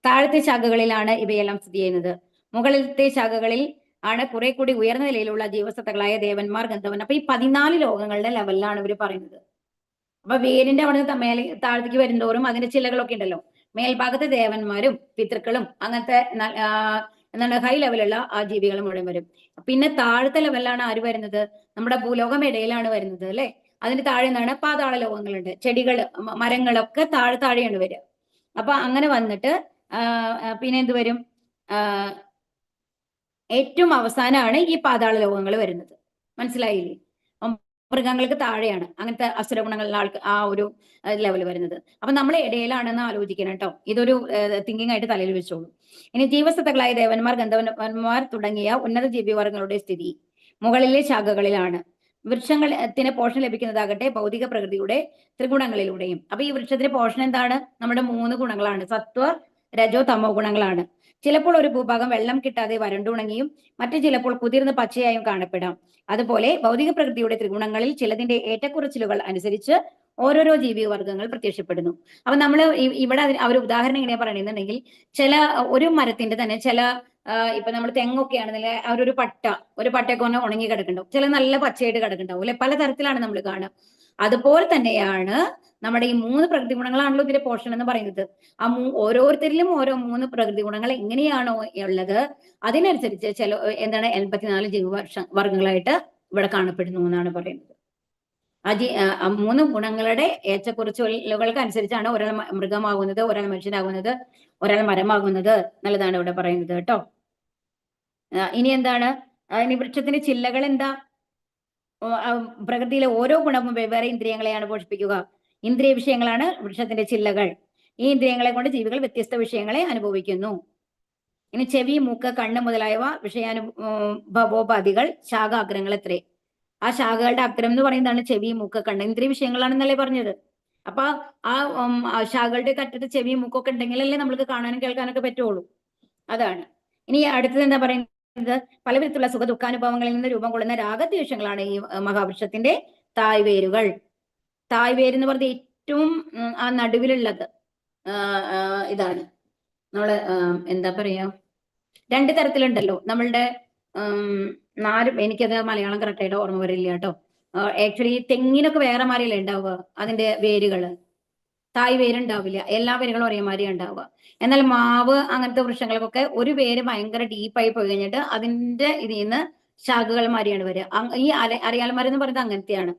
താഴത്തെ ശാഖകളിലാണ് ഇവയെല്ലാം സ്ഥിതി ചെയ്യുന്നത്. മുകളിലത്തെ ശാഖകളിൽ ആണ് കുറെ കൂടി ഉയർന്ന നിലയിലുള്ള ജീവസത്തകളായ ദേവന്മാർ, ഗന്ധവൻ. അപ്പൊ ഈ 14 ലോകങ്ങളുടെ ലെവലിലാണ് ഇവർ പറയുന്നത്. അപ്പൊ വേരിന്റെ അവിടെ മേലെ താഴത്തേക്ക് വരുന്തോറും അതിന്റെ ചില്ലകളൊക്കെ ഉണ്ടല്ലോ. മേൽഭാഗത്ത് ദേവന്മാരും പിതൃക്കളും അങ്ങനത്തെ എന്താണ് ഹൈ ലെവലുള്ള ആ ജീവികൾ മുഴുവൻ വരും. പിന്നെ താഴത്തെ ലെവലിലാണ് ആര് വരുന്നത്? നമ്മുടെ ഭൂലോകം ഇടയിലാണ് വരുന്നത് അല്ലെ. അതിന് താഴെ നിന്നാണ് പാതാള ലോകങ്ങളുണ്ട്. ചെടികൾ, മരങ്ങളൊക്കെ താഴെയാണ് വരിക. അപ്പൊ അങ്ങനെ വന്നിട്ട് പിന്നെ എന്ത് വരും? ഏറ്റവും അവസാനമാണ് ഈ പാതാള ലോകങ്ങൾ വരുന്നത്. മനസ്സിലായില്ലേ? മൃഗങ്ങൾക്ക് താഴെയാണ് അങ്ങനത്തെ അസുരഗുണങ്ങളുള്ള ആൾക്ക് ആ ഒരു ലെവൽ വരുന്നത്. അപ്പൊ നമ്മൾ ഇടയിലാണെന്ന് ആലോചിക്കണം കേട്ടോ. ഇതൊരു തിങ്കിങ് ആയിട്ട് തലയിൽ വെച്ചോളൂ. ഇനി ജീവസത്തകളായ ദേവന്മാർ, ഗന്ധർവന്മാർ തുടങ്ങിയ ഉന്നത ജീവിവർഗങ്ങളുടെ സ്ഥിതി മുകളിലെ ശാഖകളിലാണ്. വൃക്ഷത്തിന് പോഷണം ലഭിക്കുന്നതാകട്ടെ ഭൗതിക പ്രകൃതിയുടെ ത്രിഗുണങ്ങളിലൂടെയും. അപ്പൊ ഈ വൃക്ഷത്തിന്റെ പോഷണം എന്താണ്? നമ്മുടെ 3 ഗുണങ്ങളാണ്. സത്വ, രജോ, തമോ ഗുണങ്ങളാണ്. ചിലപ്പോൾ ഒരു ഭൂഭാഗം വെള്ളം കിട്ടാതെ വരണ്ടുണങ്ങിയും മറ്റു ചിലപ്പോൾ കുതിർന്ന് പച്ചയായും കാണപ്പെടാം. അതുപോലെ ഭൗതിക പ്രകൃതിയുടെ ത്രിഗുണങ്ങളിൽ ചിലതിന്റെ ഏറ്റക്കുറച്ചിലുകൾ അനുസരിച്ച് ഓരോരോ ജീവിവർഗങ്ങൾ പ്രത്യക്ഷപ്പെടുന്നു. അപ്പൊ നമ്മൾ ഇവിടെ അവർ ഉദാഹരണം എങ്ങനെയാ പറയണെന്നുണ്ടെങ്കിൽ, ചില ഒരു മരത്തിന്റെ തന്നെ ചില ഇപ്പൊ നമ്മൾ തെങ്ങൊക്കെ ആണെന്നില്ല, ഒരു പട്ടയൊക്കെ ഒന്ന് ഉണങ്ങി കിടക്കുന്നുണ്ടാവും, ചില നല്ല പച്ചയായിട്ട് കിടക്കുന്നുണ്ടാവും അല്ലെ. പലതരത്തിലാണ് നമ്മൾ കാണുക. അതുപോലെ തന്നെയാണ് നമ്മുടെ ഈ 3 പ്രകൃതി ഗുണങ്ങളാണല്ലോ ഇതിന്റെ പോഷണം എന്ന് പറയുന്നത്. ആ ഓരോരുത്തരിലും ഓരോ 3 പ്രകൃതി ഗുണങ്ങൾ എങ്ങനെയാണോ ഉള്ളത് അതിനനുസരിച്ച് ചില എന്താണ് 84 വർഗങ്ങളായിട്ട് ഇവിടെ കാണപ്പെടുന്നു എന്നാണ് പറയുന്നത്. ആ 3 ഗുണങ്ങളുടെ ഏറ്റക്കുറച്ചിലുകൾക്ക് അനുസരിച്ചാണ് ഒരാൾ മൃഗമാകുന്നത്, ഒരാൾ മനുഷ്യനാകുന്നത്, ഒരാൾ മരമാകുന്നത് നല്ലതാണ് ഇവിടെ പറയുന്നത് കേട്ടോ. ഇനി എന്താണ്? ഇനി വൃക്ഷത്തിന്റെ ചില്ലകൾ എന്താ? പ്രകൃതിയിലെ ഓരോ ഗുണവും വെവ്വേറെ ഇന്ദ്രിയങ്ങളെയാണ് പോഷിപ്പിക്കുക. ഇന്ദ്രിയ വിഷയങ്ങളാണ് വൃക്ഷത്തിന്റെ ചില്ലകൾ. ഈ ഇന്ദ്രിയങ്ങളെ കൊണ്ട് ജീവികൾ വ്യത്യസ്ത വിഷയങ്ങളെ അനുഭവിക്കുന്നു. ഇനി ചെവി, മൂക്ക്, കണ്ണ് മുതലായവ വിഷയാനുഭവോപാധികൾ ശാഖാഗ്രഹങ്ങൾ എത്രേ. ആ ശാഖകളുടെ അഗ്രം എന്ന് പറയുന്നതാണ് ചെവി, മൂക്ക്, കണ്ണ്. ഇന്ദ്രിയ വിഷയങ്ങളാണെന്നല്ലേ പറഞ്ഞത്. അപ്പൊ ആ ശാഖകളുടെ അറ്റത്ത് ചെവി, മൂക്കൊക്കെ ഉണ്ടെങ്കിലല്ലേ നമ്മൾക്ക് കാണാനും കേൾക്കാനൊക്കെ പറ്റുള്ളൂ. അതാണ്. ഇനി അടുത്തത് എന്താ പറയുന്നത്? പല വിധത്തിലുള്ള സുഖ ദുഃഖാനുഭവങ്ങളിൽ നിന്ന് രൂപം കൊള്ളുന്ന രാഗദ്വേഷങ്ങളാണ് ഈ മഹാവൃക്ഷത്തിന്റെ തായ്വേരുകൾ. തായ്വേര് എന്ന് പറഞ്ഞത് ഏറ്റവും ആ നടുവിലുള്ളത് ഇതാണ്. നമ്മള് എന്താ പറയാ, 2 തരത്തിലുണ്ടല്ലോ നമ്മളുടെ. എനിക്കത് മലയാളം കറക്റ്റായിട്ട് ഓർമ്മ വരില്ല കേട്ടോ. ആക്ച്വലി തെങ്ങിനൊക്കെ വേറെ മാതിരിയല്ലേ ഉണ്ടാവുക അതിന്റെ വേരുകള്. തായ് വേരുണ്ടാവില്ല, എല്ലാ വേരുകളും ഒരേമാതിരി ഉണ്ടാവുക. എന്നാൽ മാവ് അങ്ങനത്തെ വൃക്ഷങ്ങൾക്കൊക്കെ ഒരു വേര് ഭയങ്കര ഡീപ്പായി പോയി കഴിഞ്ഞിട്ട് അതിന്റെ ഇതിൽ നിന്ന് ശാഖകൾ മാതിരിയാണ് വരിക. ഈ അരയാൽമരം എന്ന് പറയുന്നത് അങ്ങനത്തെയാണ്.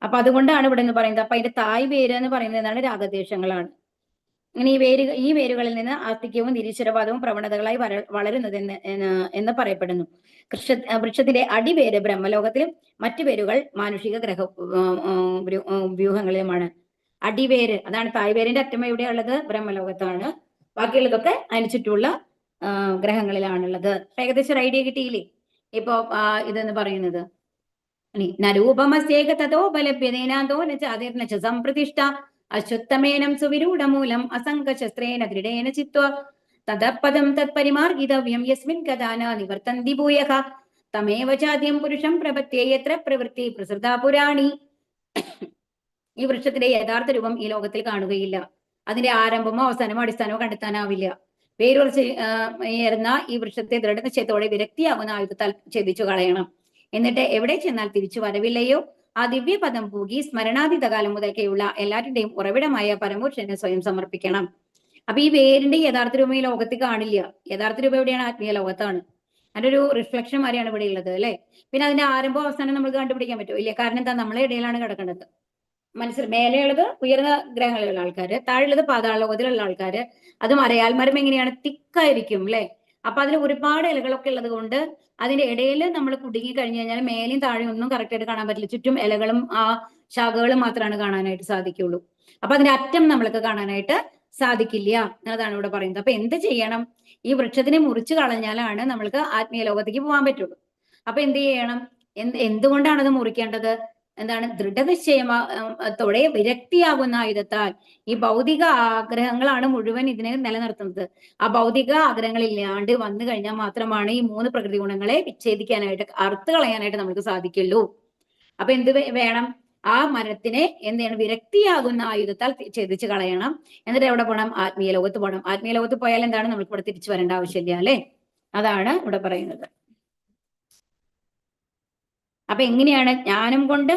അപ്പൊ അതുകൊണ്ടാണ് ഇവിടെ എന്ന് പറയുന്നത്. അപ്പൊ അതിന്റെ തായ് വേര് എന്ന് പറയുന്നത് എന്താണ്? രാഗദ്വേഷങ്ങളാണ്. ഇങ്ങനെ ഈ വേരുകളിൽ നിന്ന് ആസ്തിക്യവും നിരീശ്വരവാദവും പ്രവണതകളായി വളരുന്നത് എന്ന് പറയപ്പെടുന്നു. വൃക്ഷത്തിന്റെ അടിവേര് ബ്രഹ്മലോകത്തിലും മറ്റു വേരുകൾ മാനുഷിക വ്യൂഹങ്ങളിലുമാണ്. അടിവേര് അതാണ് തായ്വേരിന്റെ അറ്റം എവിടെയുള്ളത്? ബ്രഹ്മലോകത്താണ്. ബാക്കിയുള്ളതൊക്കെ അതിന് ചുറ്റുമുള്ള ഗ്രഹങ്ങളിലാണുള്ളത്. ഏകദേശം ഒരു ഐഡിയ കിട്ടിയില്ലേ ഇപ്പൊ ഇതെന്ന് പറയുന്നത്? നരൂപമസ്യേക തതോ ബലഭ്യതേനാന്തോ നചാതിർന ച സംപ്രതിഷ്ഠ അശ്വത്ഥമേനം സുവിരൂഢമൂലം അസംഗശസ്ത്രേണ ദൃഢേന ചിത്വ തദപദം തത്പരിമാർഗിതവ്യം യസ്മിൻ ഗതാന നിവർത്തന്തി ഭൂയഃ തമേവ ചാദ്യം പുരുഷം പ്രപത്യേ യത്ര പ്രവൃത്തി പ്രസൃതാ പുരാണി. ഈ വൃക്ഷത്തിന്റെ യഥാർത്ഥ രൂപം ഈ ലോകത്തിൽ കാണുകയില്ല. അതിന്റെ ആരംഭമോ അവസാനമോ അടിസ്ഥാനമോ കണ്ടെത്താനാവില്ല. വേരുറച്ചുയർന്ന ഈ വൃക്ഷത്തെ ദൃഢനിശ്ചയത്തോടെ വിരക്തിയാകുന്ന ആയുധത്താൽ ഛേദിച്ചു കളയണം. എന്നിട്ട് എവിടെ ചെന്നാൽ തിരിച്ചു വരവില്ലയോ ആ ദിവ്യപദം പൂകി സ്മരണാതീതകാലം മുതൽക്കേയുള്ള എല്ലാറ്റിന്റെയും ഉറവിടമായ പരമോക്ഷനെ സ്വയം സമർപ്പിക്കണം. അപ്പൊ ഈ വേരിന്റെ യഥാർത്ഥ രൂപം ഈ ലോകത്തിൽ കാണില്ല. യഥാർത്ഥ രൂപം എവിടെയാണ്? ആത്മീയ ലോകത്താണ്. അതിന്റെ ഒരു റിഫ്ലക്ഷൻ മാറിയാണ് ഇവിടെ ഉള്ളത് അല്ലെ. പിന്നെ അതിന്റെ ആരംഭം അവസാനം നമുക്ക് കണ്ടുപിടിക്കാൻ പറ്റുമോ? ഇല്ല. കാരണം എന്താ? നമ്മളെ ഇടയിലാണ് കിടക്കുന്നത്. മേലെയുള്ളത് ഉയർന്ന ഗ്രഹങ്ങളിലുള്ള ആൾക്കാര്, താഴെയുള്ളത് പാതാള ലോകത്തിലുള്ള ആൾക്കാര്. അതും അരയാൽ മരം എങ്ങനെയാണ്? തിക്കായിരിക്കും അല്ലെ. അപ്പൊ അതിൽ ഒരുപാട് ഇലകളൊക്കെ ഉള്ളത് കൊണ്ട് അതിന്റെ ഇടയിൽ നമ്മൾ കുടുങ്ങി കഴിഞ്ഞു കഴിഞ്ഞാൽ മേലെയും താഴെയും ഒന്നും കറക്റ്റ് ആയിട്ട് കാണാൻ പറ്റില്ല. ചുറ്റും ഇലകളും ആ ശാഖകളും മാത്രമാണ് കാണാനായിട്ട് സാധിക്കുള്ളൂ. അപ്പൊ അതിന്റെ അറ്റം നമ്മൾക്ക് കാണാനായിട്ട് സാധിക്കില്ല എന്നതാണ് ഇവിടെ പറയുന്നത്. അപ്പൊ എന്ത് ചെയ്യണം? ഈ വൃക്ഷത്തിനെ മുറിച്ചു കളഞ്ഞാലാണ് നമ്മൾക്ക് ആത്മീയ ലോകത്തേക്ക് പോകാൻ പറ്റുള്ളൂ. അപ്പൊ എന്ത് ചെയ്യണം? എന്തുകൊണ്ടാണ് അത് മുറിക്കേണ്ടത്? എന്താണ്? ദൃഢനിശ്ചയത്തോടെ വിരക്തിയാകുന്ന ആയുധത്താൽ. ഈ ഭൗതിക ആഗ്രഹങ്ങളാണ് മുഴുവൻ ഇതിനെ നിലനിർത്തുന്നത്. ആ ഭൗതിക ആഗ്രഹങ്ങൾ ഇല്ലാണ്ട് വന്നു കഴിഞ്ഞാൽ മാത്രമാണ് ഈ 3 പ്രകൃതി ഗുണങ്ങളെ വിച്ഛേദിക്കാനായിട്ട്, അറുത്ത് കളയാനായിട്ട് നമുക്ക് സാധിക്കുള്ളൂ. അപ്പൊ എന്ത് വേണം? ആ മരത്തിനെ എന്താണ്? വിരക്തിയാകുന്ന ആയുധത്താൽ ഛേദിച്ച് കളയണം. എന്നിട്ട് എവിടെ പോകണം? ആത്മീയ ലോകത്ത് പോകണം. ആത്മീയ ലോകത്ത് പോയാൽ എന്താണ്? നമുക്ക് ഇവിടെ തിരിച്ചു വരേണ്ട ആവശ്യമില്ല അല്ലെ. അതാണ് ഇവിടെ പറയുന്നത്. അപ്പൊ എങ്ങനെയാണ് ജ്ഞാനം കൊണ്ട്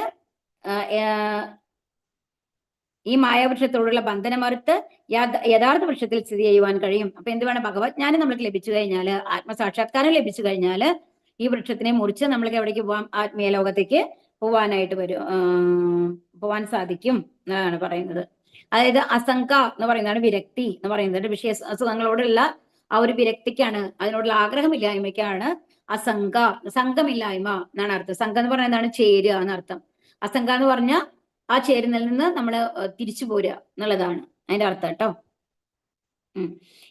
ഈ മായാവൃക്ഷത്തോടുള്ള ബന്ധനമറുത്ത് യഥാർത്ഥ വൃക്ഷത്തിൽ സ്ഥിതി ചെയ്യുവാൻ കഴിയും. അപ്പൊ എന്ത് വേണം? ഭഗവത്ജ്ഞാനം നമുക്ക് ലഭിച്ചു കഴിഞ്ഞാൽ, ആത്മസാക്ഷാത്കാരം ലഭിച്ചു കഴിഞ്ഞാൽ ഈ വൃക്ഷത്തിനെ മുറിച്ച് നമ്മൾക്ക് എവിടേക്ക് പോവാം? ആത്മീയ ലോകത്തേക്ക് പോവാനായിട്ട് പോവാൻ സാധിക്കും എന്നാണ് പറയുന്നത്. അതായത് അസംക എന്ന് പറയുന്നതാണ് വിരക്തി എന്ന് പറയുന്നത്. വിഷയ സുഖങ്ങളോടുള്ള ആ ഒരു വിരക്തിക്കാണ്, അതിനോടുള്ള ആഗ്രഹമില്ലായ്മയ്ക്കാണ് അസംക. സംഘമില്ലായ്മ എന്നാണ് അർത്ഥം. സംഘം എന്ന് പറഞ്ഞാൽ എന്താണ്? ചേരുക എന്നർത്ഥം. അസംക എന്ന് പറഞ്ഞാൽ ആ ചേരുന്നതിൽ നിന്ന് നമ്മൾ തിരിച്ചു പോരുക എന്നുള്ളതാണ് അതിന്റെ അർത്ഥം കേട്ടോ.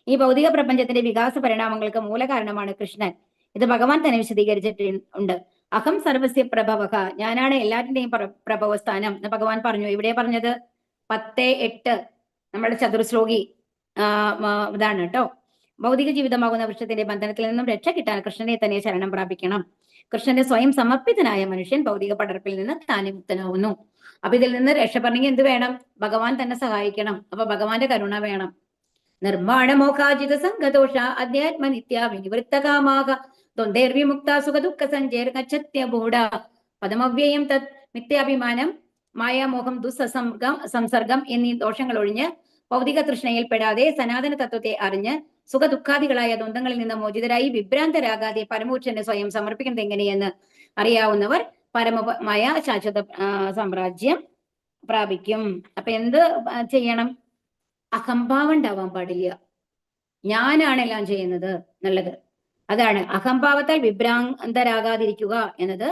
ഈ ഭൗതിക പ്രപഞ്ചത്തിന്റെ വികാസ പരിണാമങ്ങൾക്ക് മൂലകാരണമാണ് കൃഷ്ണൻ. ഇത് ഭഗവാൻ തന്നെ വിശദീകരിച്ചിട്ടുണ്ട്. അഹം സർവസ്യ പ്രഭവക, ഞാനാണ് എല്ലാറ്റിന്റെയും പ്രഭവസ്ഥാനം എന്ന് ഭഗവാൻ പറഞ്ഞു. ഇവിടെ പറഞ്ഞത് 10:8 നമ്മുടെ ചതുർശ്ലോകി ഇതാണ് കേട്ടോ. ഭൗതിക ജീവിതമാകുന്ന വൃക്ഷത്തിന്റെ ബന്ധനത്തിൽ നിന്നും രക്ഷ കിട്ടാൻ കൃഷ്ണനെ തന്നെ ശരണം പ്രാപിക്കണം. കൃഷ്ണന്റെ സ്വയം സമർപ്പിതനായ മനുഷ്യൻ ഭൗതിക പടർപ്പിൽ നിന്ന് താനെ മുക്തനാവുന്നു. അപ്പൊ ഇതിൽ നിന്ന് രക്ഷപ്പെടണമെങ്കിൽ എന്ത് വേണം? ഭഗവാൻ തന്നെ സഹായിക്കണം. അപ്പൊ ഭഗവാന്റെ കരുണ വേണം. നിർമ്മാണ മോഹാജിത സംഘദോഷ അധ്യാത്മ നിത്യ വിനിവൃത്തകാമാക ദ്വന്ദ്വിമുക്ത സുഖ ദുഃഖ സഞ്ചേർ ഗച്ഛത്യബൂഢ പദമവ്യയം തത് മിഥ്യാഭിമാനം മായാമോഹം സംസർഗം എന്നീ ദോഷങ്ങൾ ഒഴിഞ്ഞ് ഭൗതിക തൃഷ്ണയിൽ പെടാതെ സനാതന തത്വത്തെ അറിഞ്ഞ് സുഖ ദുഃഖാദികളായ ദ്വന്ദ്ങ്ങളിൽ നിന്ന് മോചിതരായി വിഭ്രാന്തരാകാതെ പരമോക്ഷന് സ്വയം സമർപ്പിക്കുന്നത് എങ്ങനെയെന്ന് അറിയാവുന്നവർ പരമമായ ശാശ്വത സാമ്രാജ്യം പ്രാപിക്കും. അപ്പൊ എന്ത് ചെയ്യണം? അഹംഭാവം ഉണ്ടാവാൻ പാടില്ല. ഞാനാണ് എല്ലാം ചെയ്യുന്നത് എന്നുള്ളത്. അതാണ് അഹംഭാവത്താൽ വിഭ്രാന്തരാകാതിരിക്കുക എന്നത്.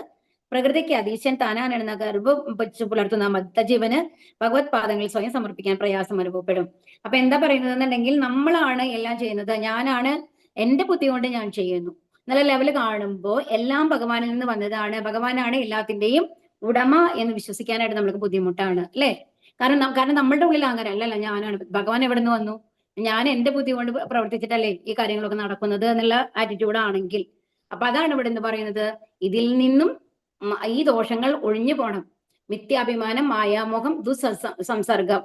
പ്രകൃതിക്ക് അതീശൻ താനാണെന്ന ഗർഭം വെച്ചു പുലർത്തുന്ന മദ്ദജീവന് ഭഗവത് പാദങ്ങളിൽ സ്വയം സമർപ്പിക്കാൻ പ്രയാസം അനുഭവപ്പെടും. അപ്പൊ എന്താ പറയുന്നത് എന്നുണ്ടെങ്കിൽ, നമ്മളാണ് എല്ലാം ചെയ്യുന്നത്, ഞാനാണ്, എന്റെ ബുദ്ധി കൊണ്ട് ഞാൻ ചെയ്യുന്നു എന്നുള്ള ലെവല് കാണുമ്പോൾ എല്ലാം ഭഗവാനിൽ നിന്ന് വന്നതാണ്, ഭഗവാനാണ് എല്ലാത്തിന്റെയും ഉടമ എന്ന് വിശ്വസിക്കാനായിട്ട് നമുക്ക് ബുദ്ധിമുട്ടാണ് അല്ലെ. കാരണം നമ്മളുടെ ഉള്ളിൽ അങ്ങനെ അല്ലല്ല, ഞാനാണ്, ഭഗവാൻ എവിടെ നിന്ന് വന്നു, ഞാൻ എന്റെ ബുദ്ധി കൊണ്ട് പ്രവർത്തിച്ചിട്ടല്ലേ ഈ കാര്യങ്ങളൊക്കെ നടക്കുന്നത് എന്നുള്ള ആറ്റിറ്റ്യൂഡ് ആണെങ്കിൽ, അപ്പൊ അതാണ് ഇവിടെ എന്ന് പറയുന്നത്. ഇതിൽ നിന്നും ഈ ദോഷങ്ങൾ ഒഴിഞ്ഞു പോണം. മിഥ്യാഭിമാനം, മായാമോഹം, സംസർഗം,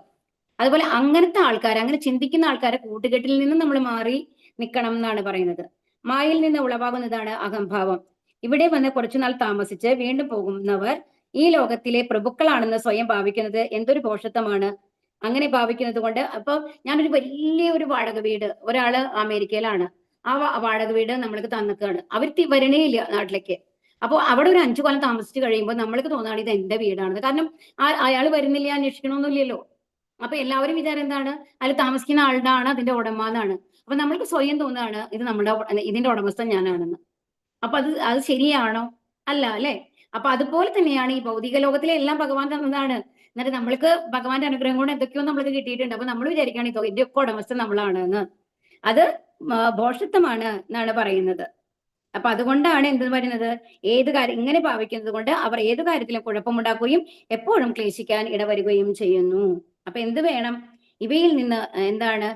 അതുപോലെ അങ്ങനത്തെ ആൾക്കാർ, അങ്ങനെ ചിന്തിക്കുന്ന ആൾക്കാരെ കൂട്ടുകെട്ടിൽ നിന്നും നമ്മൾ മാറി നിൽക്കണം എന്നാണ് പറയുന്നത്. മായയിൽ നിന്ന് ഉളവാകുന്നതാണ് അഹംഭാവം. ഇവിടെ വന്ന് കുറച്ചുനാൾ താമസിച്ച് വീണ്ടും പോകുന്നവർ ഈ ലോകത്തിലെ പ്രഭുക്കളാണെന്ന് സ്വയം ഭാവിക്കുന്നത് എന്തൊരു ഭോഷത്വമാണ്. അങ്ങനെ ഭാവിക്കുന്നത് കൊണ്ട്, അപ്പൊ ഞാനൊരു വലിയൊരു വാടക വീട്, ഒരാള് അമേരിക്കയിലാണ്, ആ വാടക വീട് നമ്മൾക്ക് തന്നിക്കാണ്, അവർ വരണേ ഇല്ല നാട്ടിലേക്ക്. അപ്പോൾ അവിടെ ഒരു 5 കൊല്ലം താമസിച്ച് കഴിയുമ്പോൾ നമ്മൾക്ക് തോന്നുകയാണ് ഇത് എന്റെ വീടാണെന്ന്. കാരണം അയാൾ വരുന്നില്ല, അന്വേഷിക്കണമെന്നില്ലല്ലോ. അപ്പൊ എല്ലാവരും വിചാരം എന്താണ്? അതിൽ താമസിക്കുന്ന ആളുടെ ആണ് അതിന്റെ ഉടമ എന്നാണ്. അപ്പൊ നമ്മൾക്ക് സ്വയം തോന്നുകയാണ് ഇത് ഇതിന്റെ ഉടമസ്ഥൻ ഞാനാണെന്ന്. അപ്പൊ അത് ശരിയാണോ? അല്ല അല്ലെ. അപ്പൊ അതുപോലെ തന്നെയാണ് ഈ ഭൗതിക ലോകത്തിലെ എല്ലാം ഭഗവാൻ തന്നതാണ്. എന്നിട്ട് നമ്മൾക്ക് ഭഗവാന്റെ അനുഗ്രഹം കൊണ്ട് എന്തൊക്കെയോ നമ്മൾക്ക് കിട്ടിയിട്ടുണ്ട്. അപ്പൊ നമ്മൾ വിചാരിക്കുകയാണ് ഇതിന്റെ ഒക്കെ ഉടമസ്ഥൻ നമ്മളാണ് എന്ന്. അത് ഭോഷത്വമാണ് എന്നാണ് പറയുന്നത്. അപ്പൊ അതുകൊണ്ടാണ് എന്ത് പറയുന്നത്, ഏത് കാര്യം ഇങ്ങനെ ഭാവിക്കുന്നത് കൊണ്ട് അവർ ഏത് കാര്യത്തിലും കുഴപ്പമുണ്ടാക്കുകയും എപ്പോഴും ക്ലേശിക്കാൻ ഇടവരുകയും ചെയ്യുന്നു. അപ്പൊ എന്ത് വേണം? ഇവയിൽ നിന്ന് എന്താണ്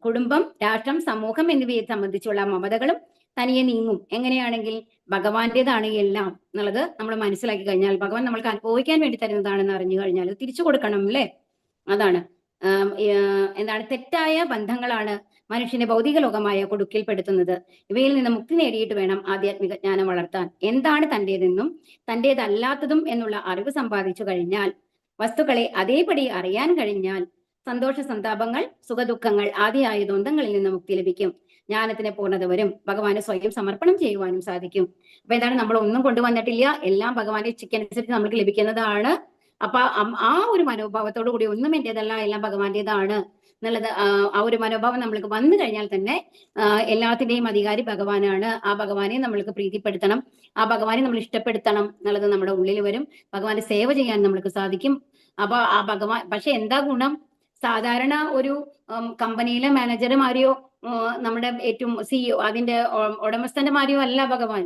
കുടുംബം, രാഷ്ട്രം, സമൂഹം എന്നിവയെ സംബന്ധിച്ചുള്ള മമതകളും തനിയെ നീങ്ങും. എങ്ങനെയാണെങ്കിൽ ഭഗവാന്റേതാണ് എല്ലാം എന്നുള്ളത് നമ്മൾ മനസ്സിലാക്കി കഴിഞ്ഞാൽ, ഭഗവാൻ നമ്മൾക്ക് അനുഭവിക്കാൻ വേണ്ടി തരുന്നതാണെന്ന് അറിഞ്ഞു കഴിഞ്ഞാൽ തിരിച്ചു കൊടുക്കണം അല്ലേ. അതാണ് എന്താണ് തെറ്റായ ബന്ധങ്ങളാണ് മനുഷ്യനെ ഭൗതിക ലോകമായ കൊടുക്കിൽപ്പെടുത്തുന്നത്. ഇവയിൽ നിന്ന് മുക്തി നേടിയിട്ട് വേണം ആധ്യാത്മിക ജ്ഞാനം വളർത്താൻ. എന്താണ് തന്റേതെന്നും തന്റേതല്ലാത്തതും എന്നുള്ള അറിവ് സമ്പാദിച്ചു കഴിഞ്ഞാൽ, വസ്തുക്കളെ അതേപടി അറിയാൻ കഴിഞ്ഞാൽ, സന്തോഷ സന്താപങ്ങൾ, സുഖദുഃഖങ്ങൾ ആദിയായ ദ്വന്ദ്ങ്ങളിൽ നിന്ന് മുക്തി ലഭിക്കും. ജ്ഞാനത്തിന് പൂർണ്ണത വരും. ഭഗവാന് സ്വയം സമർപ്പണം ചെയ്യുവാനും സാധിക്കും. അപ്പൊ എന്താണ്, നമ്മൾ ഒന്നും കൊണ്ടുവന്നിട്ടില്ല, എല്ലാം ഭഗവാന്റെ ഇച്ഛയ്ക്കനുസരിച്ച് നമുക്ക് ലഭിക്കുന്നതാണ്. അപ്പൊ ആ ഒരു മനോഭാവത്തോടു കൂടി ഒന്നും എന്റേതല്ല, എല്ലാം ഭഗവാന്റേതാണ് എന്നുള്ളത്, ആ ഒരു മനോഭാവം നമ്മൾക്ക് വന്നു കഴിഞ്ഞാൽ തന്നെ എല്ലാത്തിന്റെയും അധികാരി ഭഗവാനാണ്. ആ ഭഗവാനെ നമ്മൾക്ക് പ്രീതിപ്പെടുത്തണം, ആ ഭഗവാനെ നമ്മൾ ഇഷ്ടപ്പെടുത്തണം എന്നുള്ളത് നമ്മുടെ ഉള്ളിൽ വരും. ഭഗവാന്റെ സേവ ചെയ്യാൻ നമ്മൾക്ക് സാധിക്കും. അപ്പൊ ആ ഭഗവാൻ, പക്ഷെ എന്താ ഗുണം? സാധാരണ ഒരു കമ്പനിയിലെ മാനേജർമാരെയോ നമ്മുടെ ഏറ്റവും സിഇഒ അതിന്റെ ഉടമസ്ഥന്മാരെയോ അല്ല ഭഗവാൻ.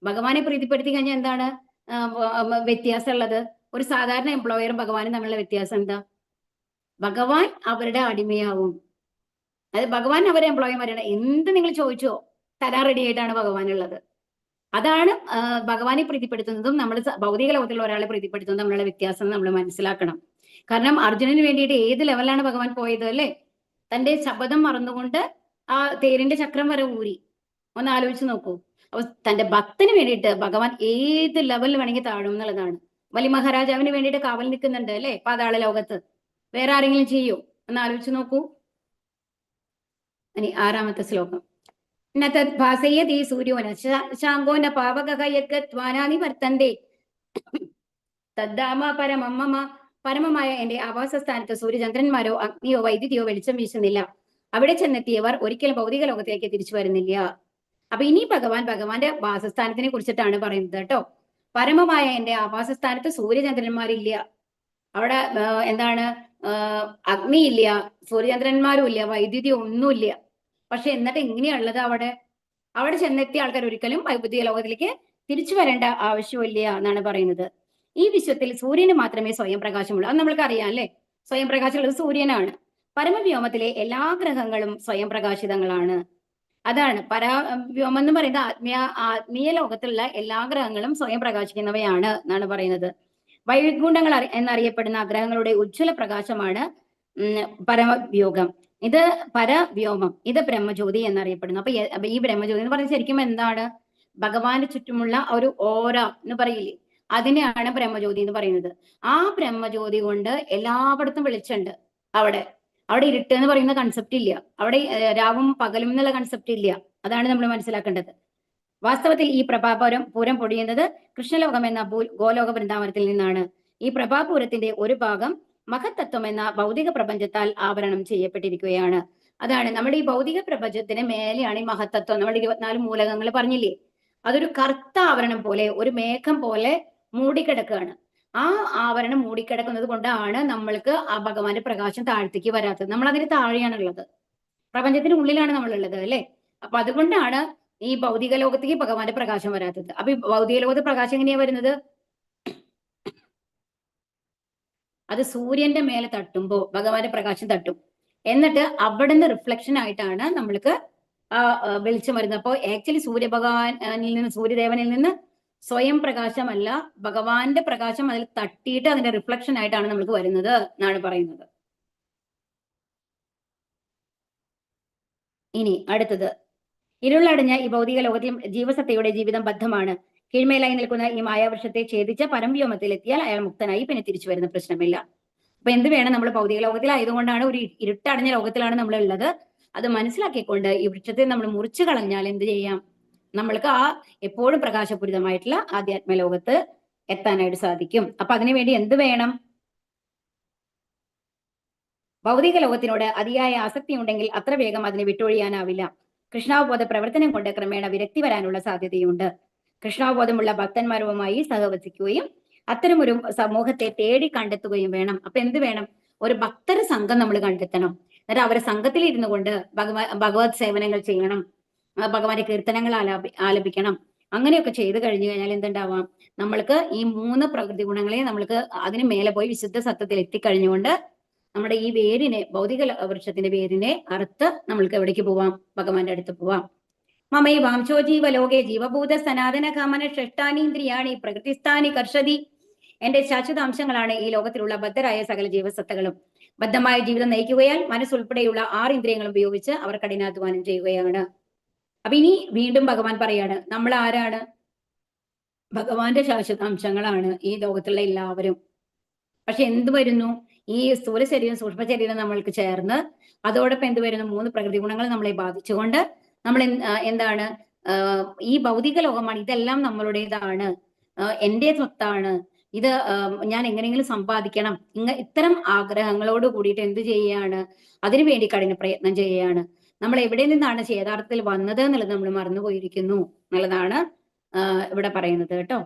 ഭഗവാനെ പ്രീതിപ്പെടുത്തി കഴിഞ്ഞാൽ എന്താണ് വ്യത്യാസം ഉള്ളത്? ഒരു സാധാരണ എംപ്ലോയറും ഭഗവാനും തമ്മിലുള്ള വ്യത്യാസം എന്താ? ഭഗവാൻ അവരുടെ അടിമയാവും. അത് ഭഗവാൻ അവരെ എംപ്ലോയിമാരാണ്. എന്ത് നിങ്ങൾ ചോദിച്ചോ തരാൻ റെഡി ആയിട്ടാണ് ഭഗവാൻ ഉള്ളത്. അതാണ് ഭഗവാനെ പ്രീതിപ്പെടുത്തുന്നതും നമ്മൾ ഭൗതിക ലോകത്തിലുള്ള ഒരാളെ പ്രീതിപ്പെടുത്തുന്നതും തമ്മിലുള്ള വ്യത്യാസം നമ്മൾ മനസ്സിലാക്കണം. കാരണം അർജുനന് വേണ്ടിയിട്ട് ഏത് ലെവലാണ് ഭഗവാൻ പോയത് അല്ലേ? തന്റെ ശബ്ദം മറന്നുകൊണ്ട് ആ തേരിന്റെ ചക്രം വരെ ഊരി. ഒന്ന് ആലോചിച്ച് നോക്കൂ. അപ്പൊ തന്റെ ഭക്തന് വേണ്ടിയിട്ട് ഭഗവാൻ ഏത് ലെവലിൽ വേണമെങ്കിൽ താഴും എന്നുള്ളതാണ്. വലി മഹാരാജാവിന് വേണ്ടിയിട്ട് കാവൽ നിൽക്കുന്നുണ്ട് അല്ലെ പാതാള ലോകത്ത്. വേറെ ആരെങ്കിലും ചെയ്യൂ? ഒന്ന് ആലോചിച്ച് നോക്കൂ. ഇനി 6ാമത്തെ ശ്ലോകം. ഭാസയതി സൂര്യോന ശാങ്കോന പാവകയത്വാനാനി വർത്തന്തേ തദ്ദാമ പരമമ്മ. പരമമായ എന്റെ ആവാസസ്ഥാനത്ത് സൂര്യചന്ദ്രന്മാരോ അഗ്നിയോ വൈദ്യുതിയോ വെളിച്ചം വീശുന്നില്ല. അവിടെ ചെന്നെത്തിയവർ ഒരിക്കലും ഭൗതിക ലോകത്തിലേക്ക് തിരിച്ചു വരുന്നില്ല. അപ്പൊ ഇനി ഭഗവാന്റെ വാസസ്ഥാനത്തിനെ കുറിച്ചിട്ടാണ് പറയുന്നത് കേട്ടോ. പരമമായ എന്റെ ആവാസസ്ഥാനത്ത് സൂര്യചന്ദ്രന്മാരില്ല. അവിടെ എന്താണ്, അഗ്നിയില്ല, സൂര്യചന്ദ്രന്മാരും ഇല്ല, വൈദ്യുതി ഒന്നുമില്ല. പക്ഷെ എന്നിട്ട് എങ്ങനെയുള്ളത് അവിടെ ചെന്നെത്തിയ ആൾക്കാർ ഒരിക്കലും ഭൗതിക ലോകത്തിലേക്ക് തിരിച്ചു വരേണ്ട ആവശ്യമില്ല എന്നാണ് പറയുന്നത്. ഈ വിശ്വത്തിൽ സൂര്യന് മാത്രമേ സ്വയം പ്രകാശമുള്ളൂ. അത് നമ്മൾക്ക് അറിയാം അല്ലെ? സ്വയം പ്രകാശമുള്ളത് സൂര്യനാണ്. പരമവ്യോമത്തിലെ എല്ലാ ഗ്രഹങ്ങളും സ്വയം പ്രകാശിതങ്ങളാണ്. അതാണ് പരവ്യോമം എന്ന് പറയുന്നത്. ആത്മീയ ലോകത്തിലുള്ള എല്ലാ ഗ്രഹങ്ങളും സ്വയം പ്രകാശിക്കുന്നവയാണ് എന്നാണ് പറയുന്നത്. വൈകുണ്ഠങ്ങൾ എന്നറിയപ്പെടുന്ന ഗ്രഹങ്ങളുടെ ഉജ്ജ്വല പ്രകാശമാണ് പരമവ്യോമം. ഇത് ബ്രഹ്മജ്യോതി എന്നറിയപ്പെടുന്നു. അപ്പൊ ഈ ബ്രഹ്മജ്യോതി എന്ന് പറയുന്നത് ശരിക്കും എന്താണ്? ഭഗവാന്റെ ചുറ്റുമുള്ള ഒരു ഓറ എന്ന് പറയില്ലേ, അതിനെയാണ് ബ്രഹ്മജ്യോതി എന്ന് പറയുന്നത്. ആ ബ്രഹ്മജ്യോതി കൊണ്ട് എല്ലായിടത്തും വെളിച്ചുണ്ട്. അവിടെ ഇരുട്ട് എന്ന് പറയുന്ന കൺസെപ്റ്റ് ഇല്ല. അവിടെ രാവും പകലും എന്നുള്ള കൺസെപ്റ്റ് ഇല്ല. അതാണ് നമ്മൾ മനസ്സിലാക്കേണ്ടത്. വാസ്തവത്തിൽ ഈ പൂരം പൊടിയുന്നത് കൃഷ്ണലോകം എന്ന ഗോലോക വൃന്ദാവനത്തിൽ നിന്നാണ്. ഈ പ്രഭാപൂരത്തിന്റെ ഒരു ഭാഗം മഹത്തത്വം എന്ന ഭൗതിക പ്രപഞ്ചത്താൽ ആവരണം ചെയ്യപ്പെട്ടിരിക്കുകയാണ്. അതാണ് നമ്മുടെ ഈ ഭൗതിക പ്രപഞ്ചത്തിന് മേലെയാണ് ഈ മഹത്തത്വം. നമ്മുടെ 24 മൂലകങ്ങൾ പറഞ്ഞില്ലേ, അതൊരു കറുത്ത ആവരണം പോലെ, ഒരു മേഘം പോലെ മൂടിക്കിടക്കുകയാണ്. ആ ആവരണം മൂടിക്കിടക്കുന്നത് കൊണ്ടാണ് നമ്മൾക്ക് ആ ഭഗവാന്റെ പ്രകാശം താഴത്തേക്ക് വരാത്തത്. നമ്മൾ അതിന് താഴെയാണുള്ളത്, പ്രപഞ്ചത്തിന് ഉള്ളിലാണ് നമ്മളുള്ളത് അല്ലെ? അപ്പൊ അതുകൊണ്ടാണ് ഈ ഭൗതിക ലോകത്തേക്ക് ഭഗവാന്റെ പ്രകാശം വരാത്തത്. അപ്പൊ ഈ ഭൗതിക ലോകത്ത് പ്രകാശം എങ്ങനെയാ വരുന്നത്? അത് സൂര്യന്റെ മേലെ തട്ടുമ്പോ ഭഗവാന്റെ പ്രകാശം തട്ടും. എന്നിട്ട് അവിടുന്ന് റിഫ്ലക്ഷൻ ആയിട്ടാണ് നമ്മൾക്ക് വെളിച്ചം വരുന്നത്. അപ്പോൾ ആക്ച്വലി സൂര്യദേവനിൽ നിന്ന് സ്വയം പ്രകാശമല്ല, ഭഗവാന്റെ പ്രകാശം അതിൽ തട്ടിയിട്ട് അതിന്റെ റിഫ്ലക്ഷൻ ആയിട്ടാണ് നമ്മൾക്ക് വരുന്നത് എന്നാണ് പറയുന്നത്. ഇനി അടുത്തത്, ഇരുളടഞ്ഞ ഈ ഭൗതിക ലോകത്തിൽ ജീവസത്തയുടെ ജീവിതം ബദ്ധമാണ്. കീഴ്മേലായി നിൽക്കുന്ന ഈ മായാവൃക്ഷത്തെ ഛേദിച്ച പരംവ്യോമത്തിലെത്തിയാൽ അയാൾ മുക്തനായി പിന്നെ തിരിച്ചു വരുന്ന പ്രശ്നമില്ല. അപ്പൊ എന്ത് വേണം? നമ്മൾ ഭൗതിക ലോകത്തിലായതുകൊണ്ടാണ്, ഒരു ഇരുട്ടടഞ്ഞ ലോകത്തിലാണ് നമ്മൾ ഉള്ളത്. അത് മനസ്സിലാക്കിക്കൊണ്ട് ഈ വൃക്ഷത്തെ നമ്മൾ മുറിച്ചു കളഞ്ഞാൽ എന്ത് ചെയ്യാം? നമ്മൾക്ക് ആ എപ്പോഴും പ്രകാശപൂരിതമായിട്ടുള്ള ആധ്യാത്മ ലോകത്ത് എത്താനായിട്ട് സാധിക്കും. അപ്പൊ അതിനുവേണ്ടി എന്ത് വേണം? ഭൗതിക ലോകത്തിനോട് അതിയായ ആസക്തി ഉണ്ടെങ്കിൽ അത്ര വേഗം അതിനെ വിട്ടൊഴിയാനാവില്ല. കൃഷ്ണാവബോധ പ്രവർത്തനം കൊണ്ട് ക്രമേണ വിരക്തി വരാനുള്ള സാധ്യതയുണ്ട്. കൃഷ്ണാവബോധമുള്ള ഭക്തന്മാരുമായി സഹവസിക്കുകയും അത്തരമൊരു സമൂഹത്തെ തേടി കണ്ടെത്തുകയും വേണം. അപ്പൊ എന്ത് വേണം? ഒരു ഭക്തര സംഘം നമ്മൾ കണ്ടെത്തണം. എന്നിട്ട് അവരെ സംഘത്തിൽ ഇരുന്നു കൊണ്ട് ഭഗവത് സേവനങ്ങൾ ചെയ്യണം, ഭഗവാന്റെ കീർത്തനങ്ങൾ ആലപിക്കണം. അങ്ങനെയൊക്കെ ചെയ്തു കഴിഞ്ഞു കഴിഞ്ഞാൽ എന്തുണ്ടാവാം? നമ്മൾക്ക് ഈ 3 പ്രകൃതി ഗുണങ്ങളെ നമ്മൾക്ക് അതിന് മേലെ പോയി വിശുദ്ധ സത്യത്തിൽ എത്തിക്കഴിഞ്ഞുകൊണ്ട് നമ്മുടെ ഈ വേരിനെ, ഭൗതിക വൃക്ഷത്തിന്റെ വേരിനെ അറുത്ത് നമ്മൾക്ക് എവിടേക്ക് പോവാം? ഭഗവാന്റെ അടുത്ത് പോവാം. മമൈ വാംശോ ജീവലോകെ ജീവഭൂത സനാതന കാമന ഷഷ്ടാനീന്ദ്രിയാണി പ്രകൃതിസ്ഥാനി കർഷതി. എന്റെ ശാശ്വത അംശങ്ങളാണ് ഈ ലോകത്തിലുള്ള ബദ്ധരായ സകല ജീവസത്തകളും. ബദ്ധമായ ജീവിതം നയിക്കുകയാൽ മനസ്സുൾപ്പെടെയുള്ള 6 ഇന്ദ്രിയങ്ങളും ഉപയോഗിച്ച് അവർ കഠിനാധ്വാനം ചെയ്യുകയാണ്. അപ്പൊ ഇനി വീണ്ടും ഭഗവാൻ പറയാണ്, നമ്മൾ ആരാണ്? ഭഗവാന്റെ ശാശ്വതാംശങ്ങളാണ് ഈ ലോകത്തുള്ള എല്ലാവരും. പക്ഷെ എന്ത് വരുന്നു? ഈ സ്ഥൂല ശരീരം സൂക്ഷ്മ ശരീരം നമ്മൾക്ക് ചേർന്ന് അതോടൊപ്പം എന്ത് വരുന്നു? 3 പ്രകൃതി ഗുണങ്ങൾ നമ്മളെ ബാധിച്ചുകൊണ്ട് നമ്മൾ എന്താണ് ഈ ഭൗതിക ലോകമാണ്, ഇതെല്ലാം നമ്മളുടേതാണ്, എന്റെ സ്വത്താണ്, ഇത് ഞാൻ എങ്ങനെയെങ്കിലും സമ്പാദിക്കണം, ഇത്തരം ആഗ്രഹങ്ങളോട് കൂടിയിട്ട് എന്ത് ചെയ്യുകയാണ്? അതിനുവേണ്ടി കഠിന പ്രയത്നം ചെയ്യുകയാണ്. നമ്മൾ എവിടെ നിന്നാണ് യഥാർത്ഥത്തിൽ വന്നത് എന്നുള്ളത് നമ്മൾ മറന്നുപോയിരിക്കുന്നു എന്നുള്ളതാണ് ഇവിടെ പറയുന്നത് കേട്ടോ.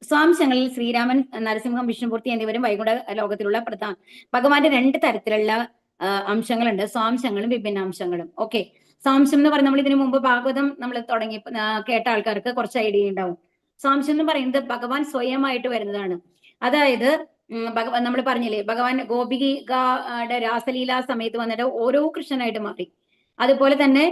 സ്വാംശങ്ങളിൽ ശ്രീരാമൻ, നരസിംഹം, വിഷ്ണുമൂർത്തി എന്നിവരും വൈകുണ്ഠ ലോകത്തിലുള്ള ഭഗവാന്റെ 2 തരത്തിലുള്ള അംശങ്ങളുണ്ട്, സ്വാംശങ്ങളും വിഭിന്നാംശങ്ങളും. ഓക്കെ, സ്വാംശം എന്ന് പറഞ്ഞാൽ നമ്മൾ ഇതിനു മുമ്പ് ഭാഗവതം നമ്മൾ തുടങ്ങി കേട്ട ആൾക്കാർക്ക് കുറച്ച് ഐഡിയ ഉണ്ടാവും. സ്വാംശം എന്ന് പറയുന്നത് ഭഗവാൻ സ്വയമായിട്ട് വരുന്നതാണ്. അതായത് ഭഗവാൻ നമ്മൾ പറഞ്ഞില്ലേ, ഭഗവാൻ ഗോപികയുടെ രാസലീല സമയത്ത് വന്നിട്ട് ഓരോ കൃഷ്ണനായിട്ട് മാറി. അതുപോലെ തന്നെ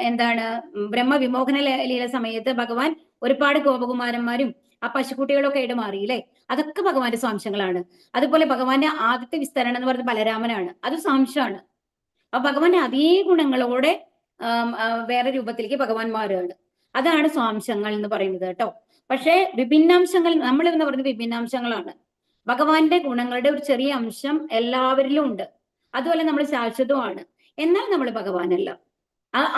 എന്താണ് ബ്രഹ്മവിമോഹന ലീല സമയത്ത് ഭഗവാൻ ഒരുപാട് ഗോപകുമാരന്മാരും ആ പശുക്കുട്ടികളൊക്കെ ആയിട്ട് മാറിയില്ലേ, അതൊക്കെ ഭഗവാന്റെ സ്വാംശങ്ങളാണ്. അതുപോലെ ഭഗവാന്റെ ആദ്യത്തെ വിസ്തരണം എന്ന് പറയുന്നത് ബലരാമനാണ്, അത് സ്വാംശമാണ്. അപ്പൊ ഭഗവാന്റെ അതേ ഗുണങ്ങളോടെ വേറെ രൂപത്തിലേക്ക് ഭഗവാൻ മാറുകയാണ്. അതാണ് സ്വാംശങ്ങൾ എന്ന് പറയുന്നത് കേട്ടോ. പക്ഷേ വിഭിന്നാംശങ്ങൾ നമ്മൾ എന്ന് പറയുന്നത് വിഭിന്നാംശങ്ങളാണ്. ഭഗവാന്റെ ഗുണങ്ങളുടെ ഒരു ചെറിയ അംശം എല്ലാവരിലും ഉണ്ട്. അതുപോലെ നമ്മൾ ശാശ്വതമാണ്, എന്നാൽ നമ്മൾ ഭഗവാനല്ല.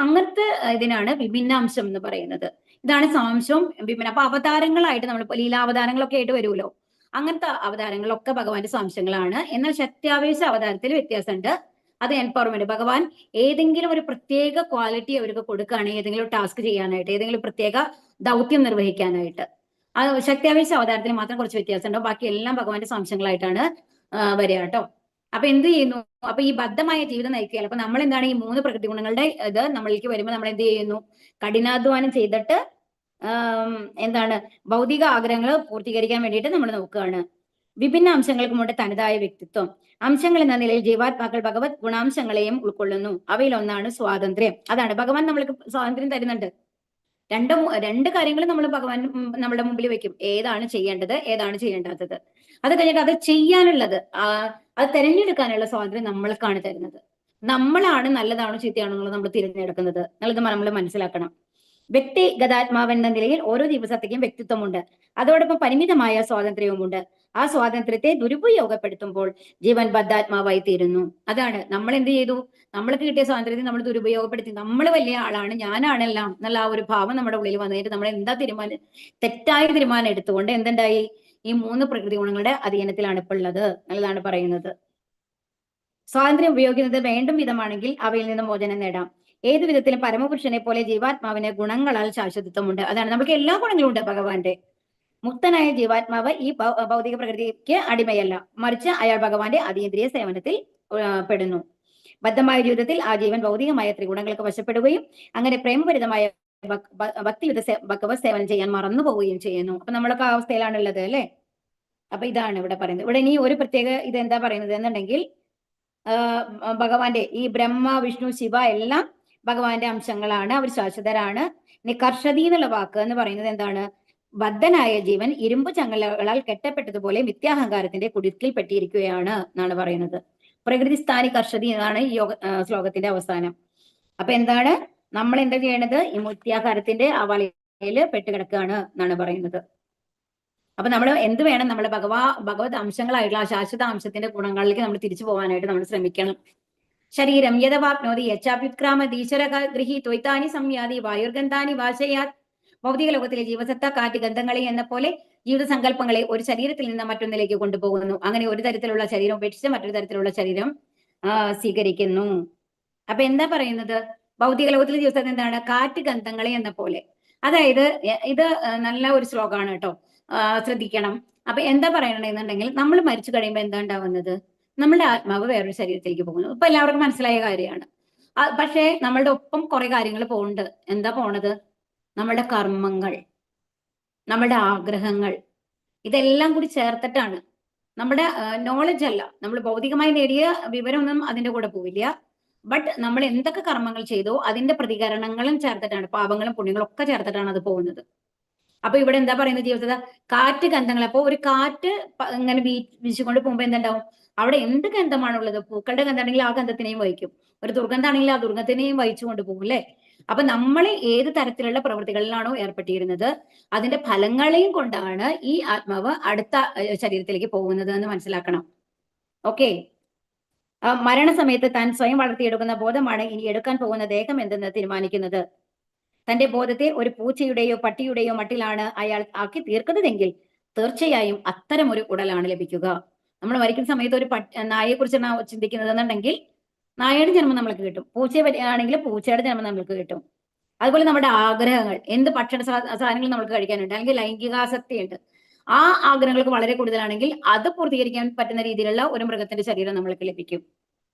അങ്ങനത്തെ ഇതിനാണ് വിഭിന്നാംശം എന്ന് പറയുന്നത്. ഇതാണ് സ്വാംശവും വിഭിന്ന. അപ്പൊ അവതാരങ്ങളായിട്ട് നമ്മൾ ലീലാവതാരങ്ങളൊക്കെ ആയിട്ട് വരുമല്ലോ, അങ്ങനത്തെ അവതാരങ്ങളൊക്കെ ഭഗവാന്റെ സ്വാംശങ്ങളാണ്. എന്നാൽ ശക്തിയാവേശ അവതാരത്തിൽ വ്യത്യാസമുണ്ട്. അത് എംപവർമെന്റ്. ഭഗവാൻ ഏതെങ്കിലും ഒരു പ്രത്യേക ക്വാളിറ്റി അവർക്ക് കൊടുക്കുകയാണ്, ഏതെങ്കിലും ടാസ്ക് ചെയ്യാനായിട്ട്, ഏതെങ്കിലും പ്രത്യേക ദൗത്യം നിർവഹിക്കാനായിട്ട്. ആ ശക്തിയാവേശ അവതാരത്തിൽ മാത്രം കുറച്ച് വ്യത്യാസമുണ്ടോ, ബാക്കി എല്ലാം ഭഗവാന്റെ സ്വാംശങ്ങളായിട്ടാണ് വരിക കേട്ടോ. അപ്പൊ എന്ത് ചെയ്യുന്നു? അപ്പൊ ഈ ബദ്ധമായ ജീവിതം നയിക്കുകയാണ്. അപ്പൊ നമ്മൾ എന്താണ് ഈ 3 പ്രകൃതി ഗുണങ്ങളുടെ ഇത് നമ്മളിലേക്ക് വരുമ്പോൾ നമ്മൾ എന്ത് ചെയ്യുന്നു? കഠിനാധ്വാനം ചെയ്തിട്ട് എന്താണ് ഭൗതിക ആഗ്രഹങ്ങൾ പൂർത്തീകരിക്കാൻ വേണ്ടിയിട്ട് നമ്മൾ നോക്കുകയാണ്. വിഭിന്ന അംശങ്ങൾക്ക് മുമ്പ് തനതായ വ്യക്തിത്വം. അംശങ്ങൾ എന്ന നിലയിൽ ജീവാത്മാക്കൾ ഭഗവത് ഗുണാംശങ്ങളെയും ഉൾക്കൊള്ളുന്നു. അവയിൽ ഒന്നാണ് സ്വാതന്ത്ര്യം. അതാണ് ഭഗവാൻ നമ്മൾക്ക് സ്വാതന്ത്ര്യം തരുന്നുണ്ട്. രണ്ട് കാര്യങ്ങൾ നമ്മൾ ഭഗവാൻ നമ്മുടെ മുമ്പിൽ വെക്കും, ഏതാണ് ചെയ്യേണ്ടത്, ഏതാണ് ചെയ്യേണ്ടാത്തത്. അത് കഴിഞ്ഞിട്ട് അത് ചെയ്യാനുള്ളത്, അത് തിരഞ്ഞെടുക്കാനുള്ള സ്വാതന്ത്ര്യം നമ്മൾക്കാണ് തരുന്നത്. നമ്മളാണ് നല്ലതാണോ ചീത്തയാണോ എന്നുള്ളത് നമ്മൾ തിരഞ്ഞെടുക്കുന്നത് എന്നുള്ളത് നമ്മൾ മനസ്സിലാക്കണം. വ്യക്തിഗതാത്മാവെന്ന നിലയിൽ ഓരോ ദിവസത്തേക്കും വ്യക്തിത്വമുണ്ട്, അതോടൊപ്പം പരിമിതമായ സ്വാതന്ത്ര്യവുമുണ്ട്. ആ സ്വാതന്ത്ര്യത്തെ ദുരുപയോഗപ്പെടുത്തുമ്പോൾ ജീവൻ ബദ്ധാത്മാവായി തീരുന്നു. അതാണ് നമ്മൾ എന്ത് ചെയ്തു? നമ്മൾക്ക് കിട്ടിയ സ്വാതന്ത്ര്യത്തെ നമ്മൾ ദുരുപയോഗപ്പെടുത്തി, നമ്മൾ വലിയ ആളാണ്, ഞാനാണെല്ലാം എന്നുള്ള ആ ഒരു ഭാവം നമ്മുടെ ഉള്ളിൽ വന്നിട്ട് നമ്മൾ എന്താ തെറ്റായ തീരുമാനം എടുത്തുകൊണ്ട് എന്തുണ്ടായി? ഈ 3 പ്രകൃതി ഗുണങ്ങളുടെ അധീനത്തിലാണ് ഇപ്പോൾ ഉള്ളത് എന്നുള്ളതാണ് പറയുന്നത്. സ്വാതന്ത്ര്യം ഉപയോഗിക്കുന്നത് വേണ്ടും വിധമാണെങ്കിൽ അവയിൽ നിന്ന് മോചനം നേടാം. ഏതു വിധത്തിലും പരമപുരുഷനെ പോലെ ജീവാത്മാവിന് ഗുണങ്ങളാൽ ശാശ്വതത്വമുണ്ട്. അതാണ്, നമുക്ക് എല്ലാ ഗുണങ്ങളും ഉണ്ട് ഭഗവാന്റെ. മുക്തനായ ജീവാത്മാവ് ഈ ഭൗതിക പ്രകൃതിക്ക് അടിമയല്ല, മറിച്ച് അയാൾ ഭഗവാന്റെ അതീന്ദ്രിയ സേവനത്തിൽ പെടുന്നു. ബദ്ധമായ ജീവിതത്തിൽ ആ ജീവൻ ഭൗതികമായ ത്രിഗുണങ്ങൾക്ക് വശപ്പെടുകയും അങ്ങനെ പ്രേമപരിതമായ ഭക്തിയുത ഭഗവത് സേവനം ചെയ്യാൻ മറന്നു പോവുകയും ചെയ്യുന്നു. അപ്പൊ നമ്മളൊക്കെ ആ അവസ്ഥയിലാണുള്ളത് അല്ലെ. അപ്പൊ ഇതാണ് ഇവിടെ പറയുന്നത്. ഇവിടെ ഇനി ഒരു പ്രത്യേക ഇത് എന്താ പറയുന്നത് എന്നുണ്ടെങ്കിൽ, ഭഗവാന്റെ ഈ ബ്രഹ്മ വിഷ്ണു ശിവ എല്ലാം ഭഗവാന്റെ അംശങ്ങളാണ്, അവർ ശാശ്വതരാണ്. ഇനി കർഷതി എന്നുള്ള വാക്ക് എന്ന് പറയുന്നത് എന്താണ്? ബദ്ധനായ ജീവൻ ഇരുമ്പ് ചങ്ങലകളാൽ കെട്ടപ്പെട്ടതുപോലെ മിഥ്യാഹങ്കാരത്തിന്റെ കുടുക്കിൽ പെട്ടിരിക്കുകയാണ് എന്നാണ് പറയുന്നത്. പ്രകൃതി സ്ഥാനി കർഷതി എന്നാണ് ഈ ശ്ലോകത്തിന്റെ അവസാനം. അപ്പൊ എന്താണ് നമ്മൾ എന്താ ചെയ്യണത്? ഈ മിഥ്യാഹങ്കാരത്തിന്റെ ആ വലയിൽ പെട്ടുകിടക്കുകയാണ് എന്നാണ് പറയുന്നത്. അപ്പൊ നമ്മൾ എന്ത് വേണം? നമ്മുടെ ഭഗവത് അംശങ്ങളായിട്ടുള്ള ആ ശാശ്വത അംശത്തിന്റെ ഗുണങ്ങളിലേക്ക് നമ്മൾ തിരിച്ചു പോകാനായിട്ട് നമ്മൾ ശ്രമിക്കണം. ശരീരം യഥവാപ്നോതി യച്ചാപ്യുത്ക്രാമതീശ്വര ഗൃഹി ത്വൈതാനി സംയാതി വായുർഗന്ധാനി വാശയാത്. ഭൗതിക ലോകത്തിലെ ജീവസത്ത, കാറ്റ്, ഗന്ധങ്ങളെ എന്ന പോലെ ജീവിത സങ്കല്പങ്ങളെ ഒരു ശരീരത്തിൽ നിന്ന് മറ്റൊന്നിലേക്ക് കൊണ്ടുപോകുന്നു. അങ്ങനെ ഒരു തരത്തിലുള്ള ശരീരം ഉപേക്ഷിച്ച് മറ്റൊരു തരത്തിലുള്ള ശരീരം സ്വീകരിക്കുന്നു. അപ്പൊ എന്താ പറയുന്നത്? ഭൗതിക ലോകത്തിലെ ജീവിതത്തിൽ എന്താണ്? കാറ്റ്, ഗന്ധങ്ങളെ എന്ന പോലെ. അതായത് ഇത് നല്ല ഒരു ശ്ലോകമാണ് കേട്ടോ, ശ്രദ്ധിക്കണം. അപ്പൊ എന്താ പറയണെന്നുണ്ടെങ്കിൽ, നമ്മൾ മരിച്ചു കഴിയുമ്പോൾ എന്താ ഉണ്ടാവുന്നത്? നമ്മുടെ ആത്മാവ് വേറൊരു ശരീരത്തിലേക്ക് പോകുന്നു. ഇപ്പൊ എല്ലാവർക്കും മനസ്സിലായ കാര്യമാണ്. പക്ഷേ നമ്മളുടെ ഒപ്പം കുറെ കാര്യങ്ങൾ പോകുന്നുണ്ട്. എന്താ പോണത്? നമ്മുടെ കർമ്മങ്ങൾ, നമ്മുടെ ആഗ്രഹങ്ങൾ, ഇതെല്ലാം കൂടി ചേർത്തിട്ടാണ്. നമ്മുടെ നോളജ് അല്ല, നമ്മൾ ഭൗതികമായി നേടിയ വിവരമൊന്നും അതിന്റെ കൂടെ പോവില്ല. ബട്ട് നമ്മൾ എന്തൊക്കെ കർമ്മങ്ങൾ ചെയ്തോ അതിന്റെ പ്രതികരണങ്ങളും ചേർത്തിട്ടാണ്, പാപങ്ങളും പുണ്യങ്ങളും ഒക്കെ ചേർത്തിട്ടാണ് അത് പോകുന്നത്. അപ്പൊ ഇവിടെ എന്താ പറയുന്നത്? ജീവിതത്തിൽ കാറ്റ്, ഗന്ധങ്ങൾ. അപ്പൊ ഒരു കാറ്റ് ഇങ്ങനെ വീശിക്കൊണ്ട് പോകുമ്പോ എന്തുണ്ടാവും? അവിടെ എന്ത് ഗന്ധമാണുള്ളത്, പൂക്കളുടെ ഗന്ധമാണെങ്കിൽ ആ ഗന്ധത്തിനെയും വഹിക്കും, ഒരു ദുർഗന്ധാണെങ്കിൽ ആ ദുർഗത്തിനെയും വഹിച്ചു കൊണ്ടുപോകും അല്ലെ. അപ്പൊ നമ്മൾ ഏത് തരത്തിലുള്ള പ്രവൃത്തികളിലാണോ ഏർപ്പെട്ടിരുന്നത് അതിന്റെ ഫലങ്ങളെയും കൊണ്ടാണ് ഈ ആത്മാവ് അടുത്ത ശരീരത്തിലേക്ക് പോകുന്നത് എന്ന് മനസ്സിലാക്കണം. ഓക്കെ. മരണസമയത്ത് താൻ സ്വയം വളർത്തിയെടുക്കുന്ന ബോധമാണ് ഇനി എടുക്കാൻ പോകുന്ന ദേഹം എന്തെന്ന് തീരുമാനിക്കുന്നത്. തന്റെ ബോധത്തെ ഒരു പൂച്ചയുടെയോ പട്ടിയുടെയോ മട്ടിലാണ് അയാൾ ആക്കി തീർക്കുന്നതെങ്കിൽ തീർച്ചയായും അത്തരം ഒരു ഉടലാണ് ലഭിക്കുക. നമ്മൾ മരിക്കുന്ന സമയത്ത് ഒരു നായയെ കുറിച്ചാണ് ചിന്തിക്കുന്നതെന്നുണ്ടെങ്കിൽ നായയുടെ ജന്മം നമ്മൾക്ക് കിട്ടും, പൂച്ചയെ ആണെങ്കിൽ പൂച്ചയുടെ ജന്മം നമ്മൾക്ക് കിട്ടും. അതുപോലെ നമ്മുടെ ആഗ്രഹങ്ങൾ, എന്ത് ഭക്ഷണ സാധനങ്ങൾ നമുക്ക് കഴിക്കാനുണ്ട്, അല്ലെങ്കിൽ ലൈംഗികാസക്തി ഉണ്ട്, ആ ആഗ്രഹങ്ങൾക്ക് വളരെ കൂടുതലാണെങ്കിൽ അത് പൂർത്തീകരിക്കാൻ പറ്റുന്ന രീതിയിലുള്ള ഒരു മൃഗത്തിന്റെ ശരീരം നമ്മൾക്ക് ലഭിക്കും.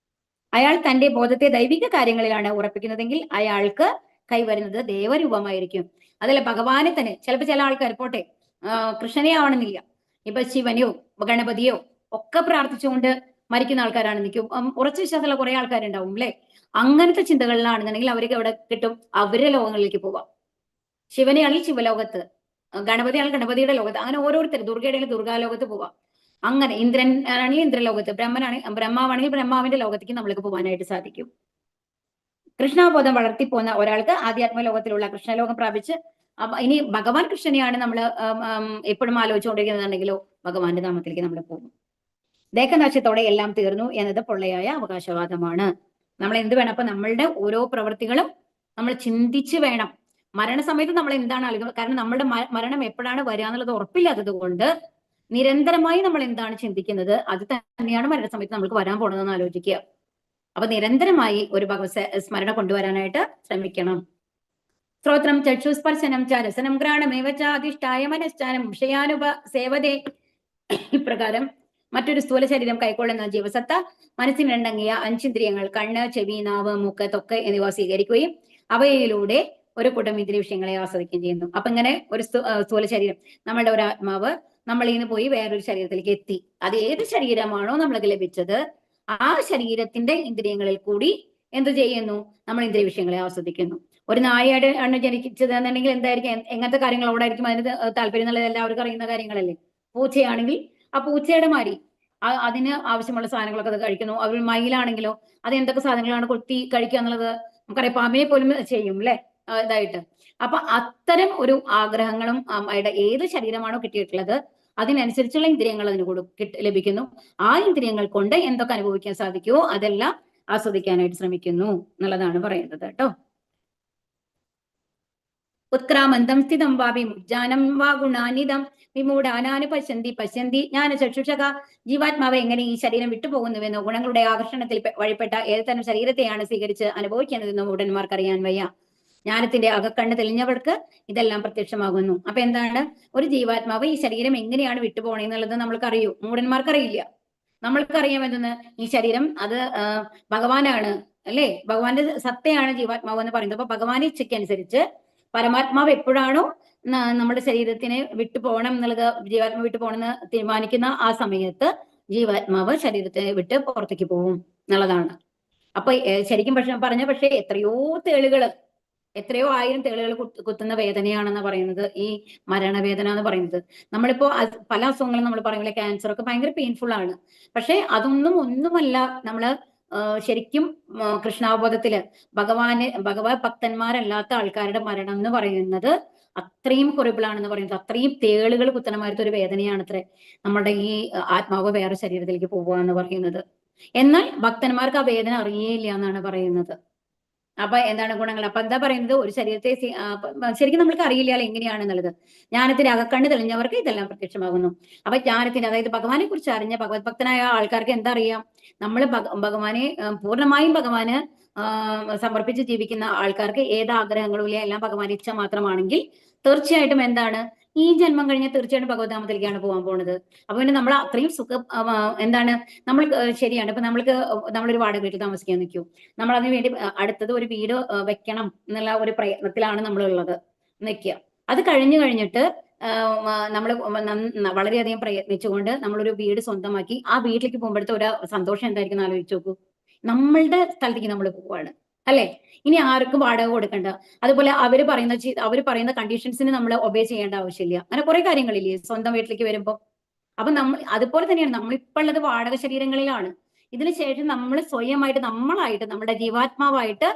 അയാൾ തന്റെ ബോധത്തെ ദൈവിക കാര്യങ്ങളിലാണ് ഉറപ്പിക്കുന്നതെങ്കിൽ അയാൾക്ക് കൈവരുന്നത് ദേവരൂപമായിരിക്കും. അതല്ല ഭഗവാനെ തന്നെ, ചിലപ്പോൾ ചില ആൾക്കാർ പോട്ടെ കൃഷ്ണനെ ആവണമെന്നില്ല, ഇപ്പൊ ശിവനെയോ ഗണപതിയോ ഒക്കെ പ്രാർത്ഥിച്ചുകൊണ്ട് മരിക്കുന്ന ആൾക്കാരാണ് നിൽക്കും. ഉറച്ച വിശ്വാസമുള്ള കുറെ ആൾക്കാരുണ്ടാവും അല്ലെ. അങ്ങനത്തെ ചിന്തകളിലാണെന്നുണ്ടെങ്കിൽ അവർക്ക് എവിടെ കിട്ടും, അവരുടെ ലോകങ്ങളിലേക്ക് പോവാം. ശിവനെയാണെങ്കിൽ ശിവലോകത്ത്, ഗണപതിയാണെങ്കിൽ ഗണപതിയുടെ ലോകത്ത്, അങ്ങനെ ഓരോരുത്തർ, ദുർഗയുടെ ദുർഗാലോകത്ത് പോവാം. അങ്ങനെ ഇന്ദ്രൻ ആണെങ്കിൽ ഇന്ദ്രലോകത്ത്, ബ്രഹ്മാവാണെങ്കിൽ ബ്രഹ്മാവിന്റെ ലോകത്തേക്ക് നമ്മൾക്ക് പോകാനായിട്ട് സാധിക്കും. കൃഷ്ണബോധം വളർത്തിപ്പോന്ന ഒരാൾക്ക് ആധ്യാത്മ ലോകത്തിലുള്ള കൃഷ്ണലോകം പ്രാപിച്ച് ഇനി ഭഗവാൻ കൃഷ്ണനെയാണ് നമ്മൾ എപ്പോഴും ആലോചിച്ചുകൊണ്ടിരിക്കുന്നുണ്ടെങ്കിലോ ഭഗവാന്റെ നാമത്തിലേക്ക് നമ്മൾ പോകും. ദേഹനാശത്തോടെ എല്ലാം തീർന്നു എന്നത് പൊള്ളയായ അവകാശവാദമാണ്. നമ്മൾ എന്ത് വേണം, അപ്പൊ നമ്മളുടെ ഓരോ പ്രവൃത്തികളും നമ്മൾ ചിന്തിച്ച് വേണം. മരണസമയത്ത് നമ്മൾ എന്താണ് ആലോചിക്കുന്നത്, കാരണം നമ്മുടെ മരണം എപ്പോഴാണ് വരിക എന്നുള്ളത് ഉറപ്പില്ലാത്തത് കൊണ്ട് നിരന്തരമായി നമ്മൾ എന്താണ് ചിന്തിക്കുന്നത് അത് തന്നെയാണ് മരണസമയത്ത് നമ്മൾക്ക് വരാൻ പോണതെന്ന് ആലോചിക്കുക. അപ്പൊ നിരന്തരമായി ഒരു ഭഗവത് സ്മരണ കൊണ്ടുവരാനായിട്ട് ശ്രമിക്കണം. സ്ത്രോത്രം ചക്ഷുസ്പർശനം ച രസനം ഘ്രാണമേവ ച അധിഷ്ഠായ മനശ്ചാനം വിഷയാനുപസേവതേ. ഇപ്രകാരം മറ്റൊരു സ്ഥൂല ശരീരം കൈക്കൊള്ളുന്ന ജീവസത്ത മനസ്സിനുണ്ടങ്ങിയ അഞ്ചിന്ദ്രിയങ്ങൾ കണ്ണ്, ചെവി, നാവ്, മൂക്ക്, ത്വക്ക് എന്നിവ സ്വീകരിക്കുകയും അവയിലൂടെ ഒരു കൂട്ടം ഇന്ദ്രിയ വിഷയങ്ങളെ ആസ്വദിക്കുകയും ചെയ്യുന്നു. അപ്പൊ ഇങ്ങനെ ഒരു സ്ഥൂല ശരീരം, നമ്മളുടെ ഒരു ആത്മാവ് നമ്മളിൽ നിന്ന് പോയി വേറൊരു ശരീരത്തിലേക്ക് എത്തി. അത് ഏത് ശരീരമാണോ നമ്മൾക്ക് ലഭിച്ചത് ആ ശരീരത്തിന്റെ ഇന്ദ്രിയങ്ങളിൽ കൂടി എന്ത് ചെയ്യുന്നു, നമ്മൾ ഇന്ദ്രിയ വിഷയങ്ങളെ ആസ്വദിക്കുന്നു. ഒരു നായയുടെ ആണ് ജനിച്ചത് എന്നുണ്ടെങ്കിൽ എന്തായിരിക്കും, എങ്ങനത്തെ കാര്യങ്ങളോടായിരിക്കും അതിന് താല്പര്യം എന്നുള്ളത് എല്ലാവർക്കും അറിയുന്ന കാര്യങ്ങളല്ലേ. പൂച്ചയാണെങ്കിൽ ആ പൂച്ചയുടെ മാതിരി അതിന് ആവശ്യമുള്ള സാധനങ്ങളൊക്കെ അത് കഴിക്കുന്നു. അവർ മയിലാണെങ്കിലോ അത് എന്തൊക്കെ സാധനങ്ങളാണ് കൊത്തി കഴിക്കുക എന്നുള്ളത് നമുക്കറിയാം, പാമ്പിനെ പോലും ചെയ്യും അല്ലെ ഇതായിട്ട്. അപ്പൊ അത്തരം ഒരു ആഗ്രഹങ്ങളും ഏത് ശരീരമാണോ കിട്ടിയിട്ടുള്ളത് അതിനനുസരിച്ചുള്ള ഇന്ദ്രിയങ്ങൾ അതിന് ലഭിക്കുന്നു. ആ ഇന്ദ്രിയങ്ങൾ കൊണ്ട് എന്തൊക്കെ അനുഭവിക്കാൻ സാധിക്കുമോ അതെല്ലാം ആസ്വദിക്കാനായിട്ട് ശ്രമിക്കുന്നു എന്നുള്ളതാണ് പറയുന്നത് കേട്ടോ. ഉത്ക്രാമന്തം സ്ഥിതം വാ വിമുജ്ജാനം വാ ഗുണാനിതം വിമൂഢാനാന് പശ്യന്തി ജ്ഞാന ചക്ഷുഷക. ജീവാത്മാവ് എങ്ങനെ ഈ ശരീരം വിട്ടുപോകുന്നുവെന്നോ ഗുണങ്ങളുടെ ആകർഷണത്തിൽ വഴിപ്പെട്ട ഏതുതരം ശരീരത്തെയാണ് സ്വീകരിച്ച് അനുഭവിക്കുന്നതെന്നോ മൂഢന്മാർക്ക് അറിയാൻ വയ്യ. ജ്ഞാനത്തിന്റെ അകക്കണ്ണ് തെളിഞ്ഞവർക്ക് ഇതെല്ലാം പ്രത്യക്ഷമാകുന്നു. അപ്പൊ എന്താണ്, ഒരു ജീവാത്മാവ് ഈ ശരീരം എങ്ങനെയാണ് വിട്ടുപോകണെന്നുള്ളത് നമ്മൾക്കറിയൂ, മൂഢന്മാർക്കറിയില്ല. നമ്മൾക്കറിയാം എന്തെന്ന്, ഈ ശരീരം അത് ഭഗവാനാണ് അല്ലെ, ഭഗവാന്റെ സത്തയാണ് ജീവാത്മാവ് എന്ന് പറയുന്നത്. അപ്പൊ ഭഗവാന്റെ ഇച്ഛയ്ക്കനുസരിച്ച് പരമാത്മാവ് എപ്പോഴാണോ നമ്മുടെ ശരീരത്തിനെ വിട്ടു പോകണം എന്നുള്ളത്, ജീവാത്മാവ് വിട്ടു പോകണമെന്ന് തീരുമാനിക്കുന്ന ആ സമയത്ത് ജീവാത്മാവ് ശരീരത്തെ വിട്ട് പുറത്തേക്ക് പോകും എന്നുള്ളതാണ്. അപ്പൊ ശരിക്കും പക്ഷേ എത്രയോ ആയിരം തേളുകൾ കുത്തുന്ന വേദനയാണെന്ന് പറയുന്നത് ഈ മരണവേദന എന്ന് പറയുന്നത്. നമ്മളിപ്പോ പല അസുഖങ്ങളും നമ്മൾ പറയുമ്പോൾ ക്യാൻസർ ഒക്കെ ഭയങ്കര പെയിൻഫുൾ ആണ്. പക്ഷെ ഒന്നുമല്ല നമ്മള് ശരിക്കും കൃഷ്ണാവബോധത്തില് ഭഗവത് ഭക്തന്മാരല്ലാത്ത ആൾക്കാരുടെ മരണം എന്ന് പറയുന്നത് അത്രയും ഹൊറിബിൾ ആണെന്ന് പറയുന്നത്. അത്രയും തേളുകൾ കുത്തണമായിട്ട് ഒരു വേദനയാണത്രേ നമ്മുടെ ഈ ആത്മാവ് വേറെ ശരീരത്തിലേക്ക് പോവുക എന്ന് പറയുന്നത്. എന്നാൽ ഭക്തന്മാർക്ക് ആ വേദന അറിയേയില്ല എന്നാണ് പറയുന്നത്. അപ്പൊ എന്താണ് ഗുണങ്ങൾ, അപ്പൊ എന്താ പറയുന്നത്, ഒരു ശരീരത്തെ ശരിക്കും നമ്മൾക്ക് അറിയില്ല എങ്ങനെയാണെന്നുള്ളത്. ജ്ഞാനത്തിന്റെ അകക്കണ്ണ് തെളിഞ്ഞവർക്ക് ഇതെല്ലാം പ്രത്യക്ഷമാകുന്നു. അപ്പൊ ജ്ഞാനത്തിന്റെ, അതായത് ഭഗവാനെ കുറിച്ച് അറിഞ്ഞ ഭഗവത് ഭക്തനായ ആൾക്കാർക്ക് എന്താ അറിയാം, നമ്മൾ ഭഗവാനെ പൂർണ്ണമായും ഭഗവാന് സമർപ്പിച്ച് ജീവിക്കുന്ന ആൾക്കാർക്ക് ഏത് ആഗ്രഹങ്ങളും ഇല്ല, എല്ലാം ഭഗവാൻ ഇച്ഛ മാത്രമാണെങ്കിൽ തീർച്ചയായിട്ടും എന്താണ്, ഈ ജന്മം കഴിഞ്ഞാൽ തീർച്ചയായിട്ടും ഭഗവത്ധാമത്തിലേക്കാണ് പോകാൻ പോകുന്നത്. അപ്പൊ പിന്നെ നമ്മൾ അത്രയും എന്താണ് നമ്മൾ ശരിയാണ്. ഇപ്പൊ നമ്മളൊരു വാടക വീട്ടിൽ താമസിക്കാൻ നിൽക്കൂ, നമ്മൾ അതിന് വേണ്ടി അടുത്തത് ഒരു വീട് വെക്കണം എന്നുള്ള ഒരു പ്രയത്നത്തിലാണ് നമ്മളുള്ളത് നിൽക്കുക. അത് കഴിഞ്ഞിട്ട് നമ്മൾ വളരെയധികം പ്രയത്നിച്ചുകൊണ്ട് നമ്മളൊരു വീട് സ്വന്തമാക്കി ആ വീട്ടിലേക്ക് പോകുമ്പോഴത്തെ ഒരു സന്തോഷം എന്തായിരിക്കും ആലോചിച്ച് നോക്കൂ. നമ്മളുടെ സ്ഥലത്തേക്ക് നമ്മൾ പോവാണ് അല്ലെ, ഇനി ആർക്കും വാടക കൊടുക്കണ്ട. അതുപോലെ അവർ പറയുന്ന കണ്ടീഷൻസിന് നമ്മൾ ഒബേ ചെയ്യേണ്ട ആവശ്യമില്ല. അങ്ങനെ കുറെ കാര്യങ്ങളില്ലേ സ്വന്തം വീട്ടിലേക്ക് വരുമ്പോൾ. അപ്പൊ നമ്മൾ അതുപോലെ തന്നെയാണ് നമ്മളിപ്പോൾ ഉള്ളത് വാടക ശരീരങ്ങളിലാണ്. ഇതിനു ശേഷം നമ്മൾ സ്വയമായിട്ട് നമ്മളായിട്ട് നമ്മുടെ ജീവാത്മാവായിട്ട്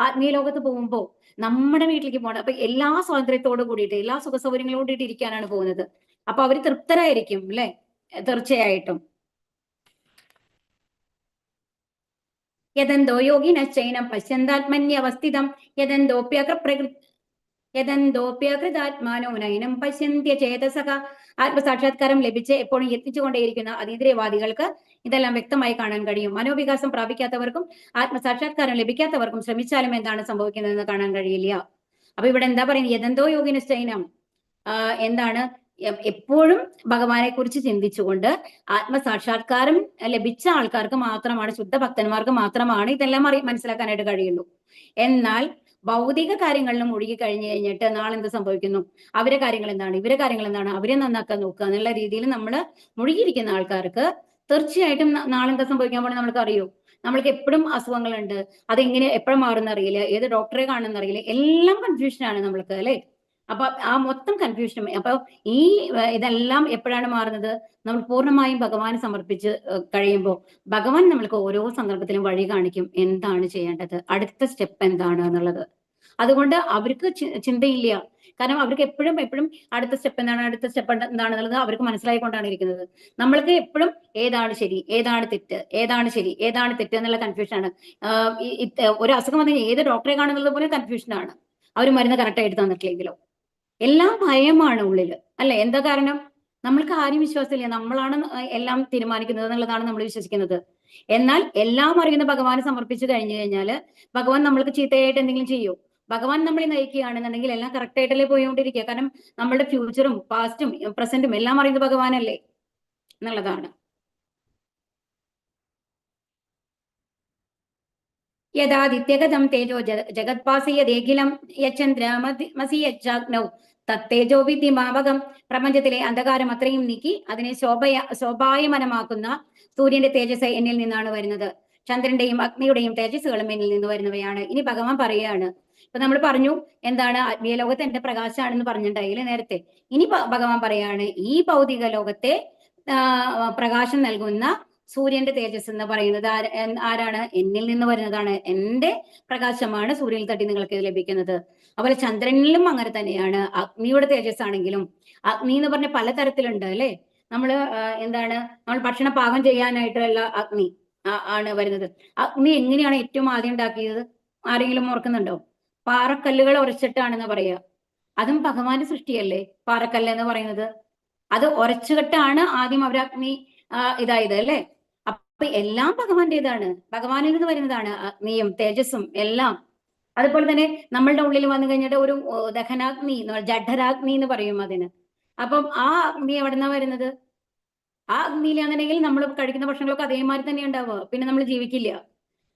ആത്മീയ ലോകത്ത് പോകുമ്പോൾ നമ്മുടെ വീട്ടിലേക്ക് പോകണം. അപ്പൊ എല്ലാ സ്വാതന്ത്ര്യത്തോടു കൂടിയിട്ട് എല്ലാ സുഖ സൗകര്യങ്ങളോട് കൂടിയിട്ട് ഇരിക്കാനാണ് പോകുന്നത്. അപ്പൊ അവര് തൃപ്തരായിരിക്കും അല്ലെ? തീർച്ചയായിട്ടും. യദന്തോ യോഗിനശ്ചൈനം പശ്യന്താത്മന്യവസ്ഥിതം യദന്തോപ്യകൃതാത്മാനോ നൈനം പശ്യന്ത്യ ചേതസക. ആത്മസാക്ഷാത്കാരം ലഭിച്ച് എപ്പോഴും യത്നിച്ചുകൊണ്ടേയിരിക്കുന്ന അതീന്ദ്രിയവാദികൾക്ക് ഇതെല്ലാം വ്യക്തമായി കാണാൻ കഴിയും. മനോവികാസം പ്രാപിക്കാത്തവർക്കും ആത്മസാക്ഷാത്കാരം ലഭിക്കാത്തവർക്കും ശ്രമിച്ചാലും എന്താണ് സംഭവിക്കുന്നതെന്ന് കാണാൻ കഴിയില്ല. അപ്പൊ ഇവിടെ എന്താ പറയുന്നത്? യദന്തോ യോഗിനശ്ചൈനം എന്താണ്? എപ്പോഴും ഭഗവാനെ കുറിച്ച് ചിന്തിച്ചുകൊണ്ട് ആത്മസാക്ഷാത്കാരം ലഭിച്ച ആൾക്കാർക്ക് മാത്രമാണ്, ശുദ്ധ ഭക്തന്മാർക്ക് മാത്രമാണ് ഇതെല്ലാം മനസ്സിലാക്കാനായിട്ട് കഴിയുള്ളൂ. എന്നാൽ ഭൗതിക കാര്യങ്ങളിലും മുഴുകി കഴിഞ്ഞു കഴിഞ്ഞിട്ട് നാളെ എന്ത് സംഭവിക്കുന്നു? അവരെ കാര്യങ്ങൾ എന്താണ്, ഇവരെ കാര്യങ്ങൾ എന്താണ്, അവരെ നന്നാക്കാൻ നോക്കുക എന്നുള്ള രീതിയിൽ നമ്മൾ മുഴുകിയിരിക്കുന്ന ആൾക്കാർക്ക് തീർച്ചയായിട്ടും നാളെ എന്താ സംഭവിക്കാൻ പോകണം നമ്മൾക്ക് അറിയൂ. നമ്മൾക്ക് എപ്പോഴും അസുഖങ്ങളുണ്ട്, അതെങ്ങനെ എപ്പോഴും മാറുന്ന അറിയില്ല, ഏത് ഡോക്ടറെ കാണുന്ന അറിയില്ല, എല്ലാം കൺഫ്യൂഷനാണ് നമ്മൾക്ക് അല്ലെ? അപ്പൊ ആ മൊത്തം കൺഫ്യൂഷനും. അപ്പൊ ഈ ഇതെല്ലാം എപ്പോഴാണ് മാറുന്നത്? നമ്മൾ പൂർണ്ണമായും ഭഗവാന് സമർപ്പിച്ച് കഴിയുമ്പോൾ ഭഗവാൻ നമ്മൾക്ക് ഓരോ സന്ദർഭത്തിലും വഴി കാണിക്കും എന്താണ് ചെയ്യേണ്ടത്, അടുത്ത സ്റ്റെപ്പ് എന്താണ് എന്നുള്ളത്. അതുകൊണ്ട് അവർക്ക് ചിന്തയില്ല. കാരണം അവർക്ക് എപ്പോഴും അടുത്ത സ്റ്റെപ്പ് എന്താണെന്നുള്ളത് അവർക്ക് മനസ്സിലായിക്കൊണ്ടാണ് ഇരിക്കുന്നത്. നമ്മൾക്ക് എപ്പോഴും ഏതാണ് ശരി, ഏതാണ് തെറ്റ്, ഏതാണ് ശരി, ഏതാണ് തെറ്റ് എന്നുള്ള കൺഫ്യൂഷനാണ്. ഒരു അസുഖം വന്നു കഴിഞ്ഞാൽ ഏത് ഡോക്ടറെ കാണുന്നത് പോലെ കൺഫ്യൂഷനാണ്. അവർ മരുന്ന് കറക്റ്റായിട്ട് തന്നിട്ടില്ലെങ്കിലോ എല്ലാം ഭയമാണ് ഉള്ളില് അല്ലെ? എന്താ കാരണം? നമ്മൾക്ക് ആരും വിശ്വാസമില്ല, നമ്മളാണ് എല്ലാം തീരുമാനിക്കുന്നത് എന്നുള്ളതാണ് നമ്മൾ വിശ്വസിക്കുന്നത്. എന്നാൽ എല്ലാം അറിയുന്ന ഭഗവാന് സമർപ്പിച്ചു കഴിഞ്ഞു കഴിഞ്ഞാല് ഭഗവാൻ നമ്മൾക്ക് ചീത്തയായിട്ട് എന്തെങ്കിലും ചെയ്യൂ? ഭഗവാൻ നമ്മളെ നയിക്കുകയാണെന്നുണ്ടെങ്കിൽ എല്ലാം കറക്റ്റ് ആയിട്ടല്ലേ പോയിക്കൊണ്ടിരിക്കുക. കാരണം നമ്മളുടെ ഫ്യൂച്ചറും പാസ്റ്റും പ്രസന്റും എല്ലാം അറിയുന്നത് ഭഗവാനല്ലേ എന്നുള്ളതാണ്. യഥാദിത്യഗതം തേജോ ജഗത്പാസയദേഖിലം യചന്ദ്രമസി യജ്ഞൗ തത്തേജോ വിദ്യമാവകം. പ്രപഞ്ചത്തിലെ അന്ധകാരം അത്രയും നീക്കി അതിനെ ശോഭായമാനമാക്കുന്ന സൂര്യന്റെ തേജസ് എന്നിൽ നിന്നാണ് വരുന്നത്. ചന്ദ്രന്റെയും അഗ്നിയുടെയും തേജസ്സുകളും എന്നിൽ നിന്ന് വരുന്നവയാണ്. ഇനി ഭഗവാൻ പറയുകയാണ്. ഇപ്പൊ നമ്മൾ പറഞ്ഞു എന്താണ്? ആത്മീയ ലോകത്ത് എന്റെ പ്രകാശമാണെന്ന് പറഞ്ഞിട്ടുണ്ടായില്ലേ നേരത്തെ. ഇനി ഭഗവാൻ പറയാണ് ഈ ഭൗതിക ലോകത്തെ പ്രകാശം നൽകുന്ന സൂര്യന്റെ തേജസ് എന്ന് പറയുന്നത് ആരാണ്? എന്നിൽ നിന്ന് വരുന്നതാണ്. എന്റെ പ്രകാശമാണ് സൂര്യനിൽ തട്ടി നിങ്ങൾക്ക് ലഭിക്കുന്നത്. അതുപോലെ ചന്ദ്രനിലും അങ്ങനെ തന്നെയാണ്. അഗ്നിയുടെ തേജസ് ആണെങ്കിലും, അഗ്നി എന്ന് പറഞ്ഞ പലതരത്തിലുണ്ട് അല്ലെ? നമ്മള് എന്താണ്, നമ്മൾ ഭക്ഷണം പാകം ചെയ്യാനായിട്ടുള്ള അഗ്നി ആണ് വരുന്നത്. അഗ്നി എങ്ങനെയാണ് ഏറ്റവും ആദ്യം ഉണ്ടാക്കിയത്? ആരെങ്കിലും ഓർക്കുന്നുണ്ടോ? പാറക്കല്ലുകൾ ഉരച്ചിട്ടാണെന്ന് പറയുക. അതും ഭഗവാന്റെ സൃഷ്ടിയല്ലേ പാറക്കല്ല് എന്ന് പറയുന്നത്? അത് ഉരച്ചുകെട്ടാണ് ആദ്യം അവർ അഗ്നി ഇതായത് അല്ലെ? അപ്പൊ എല്ലാം ഭഗവാന്റേതാണ്, ഭഗവാനിൽ നിന്ന് വരുന്നതാണ് അഗ്നിയും തേജസ്സും എല്ലാം. അതുപോലെ തന്നെ നമ്മളുടെ ഉള്ളിൽ വന്നു കഴിഞ്ഞിട്ട് ഒരു ദഹനാഗ്നി, ജഠരാഗ്നി എന്ന് പറയും അതിന്. അപ്പം ആ അഗ്നി എവിടെന്നാ വരുന്നത്? ആ അഗ്നിയിലാണെന്നുണ്ടെങ്കിൽ നമ്മൾ കഴിക്കുന്ന ഭക്ഷണങ്ങളൊക്കെ അതേമാതിരി തന്നെ ഉണ്ടാവുക, പിന്നെ നമ്മൾ ജീവിക്കില്ല.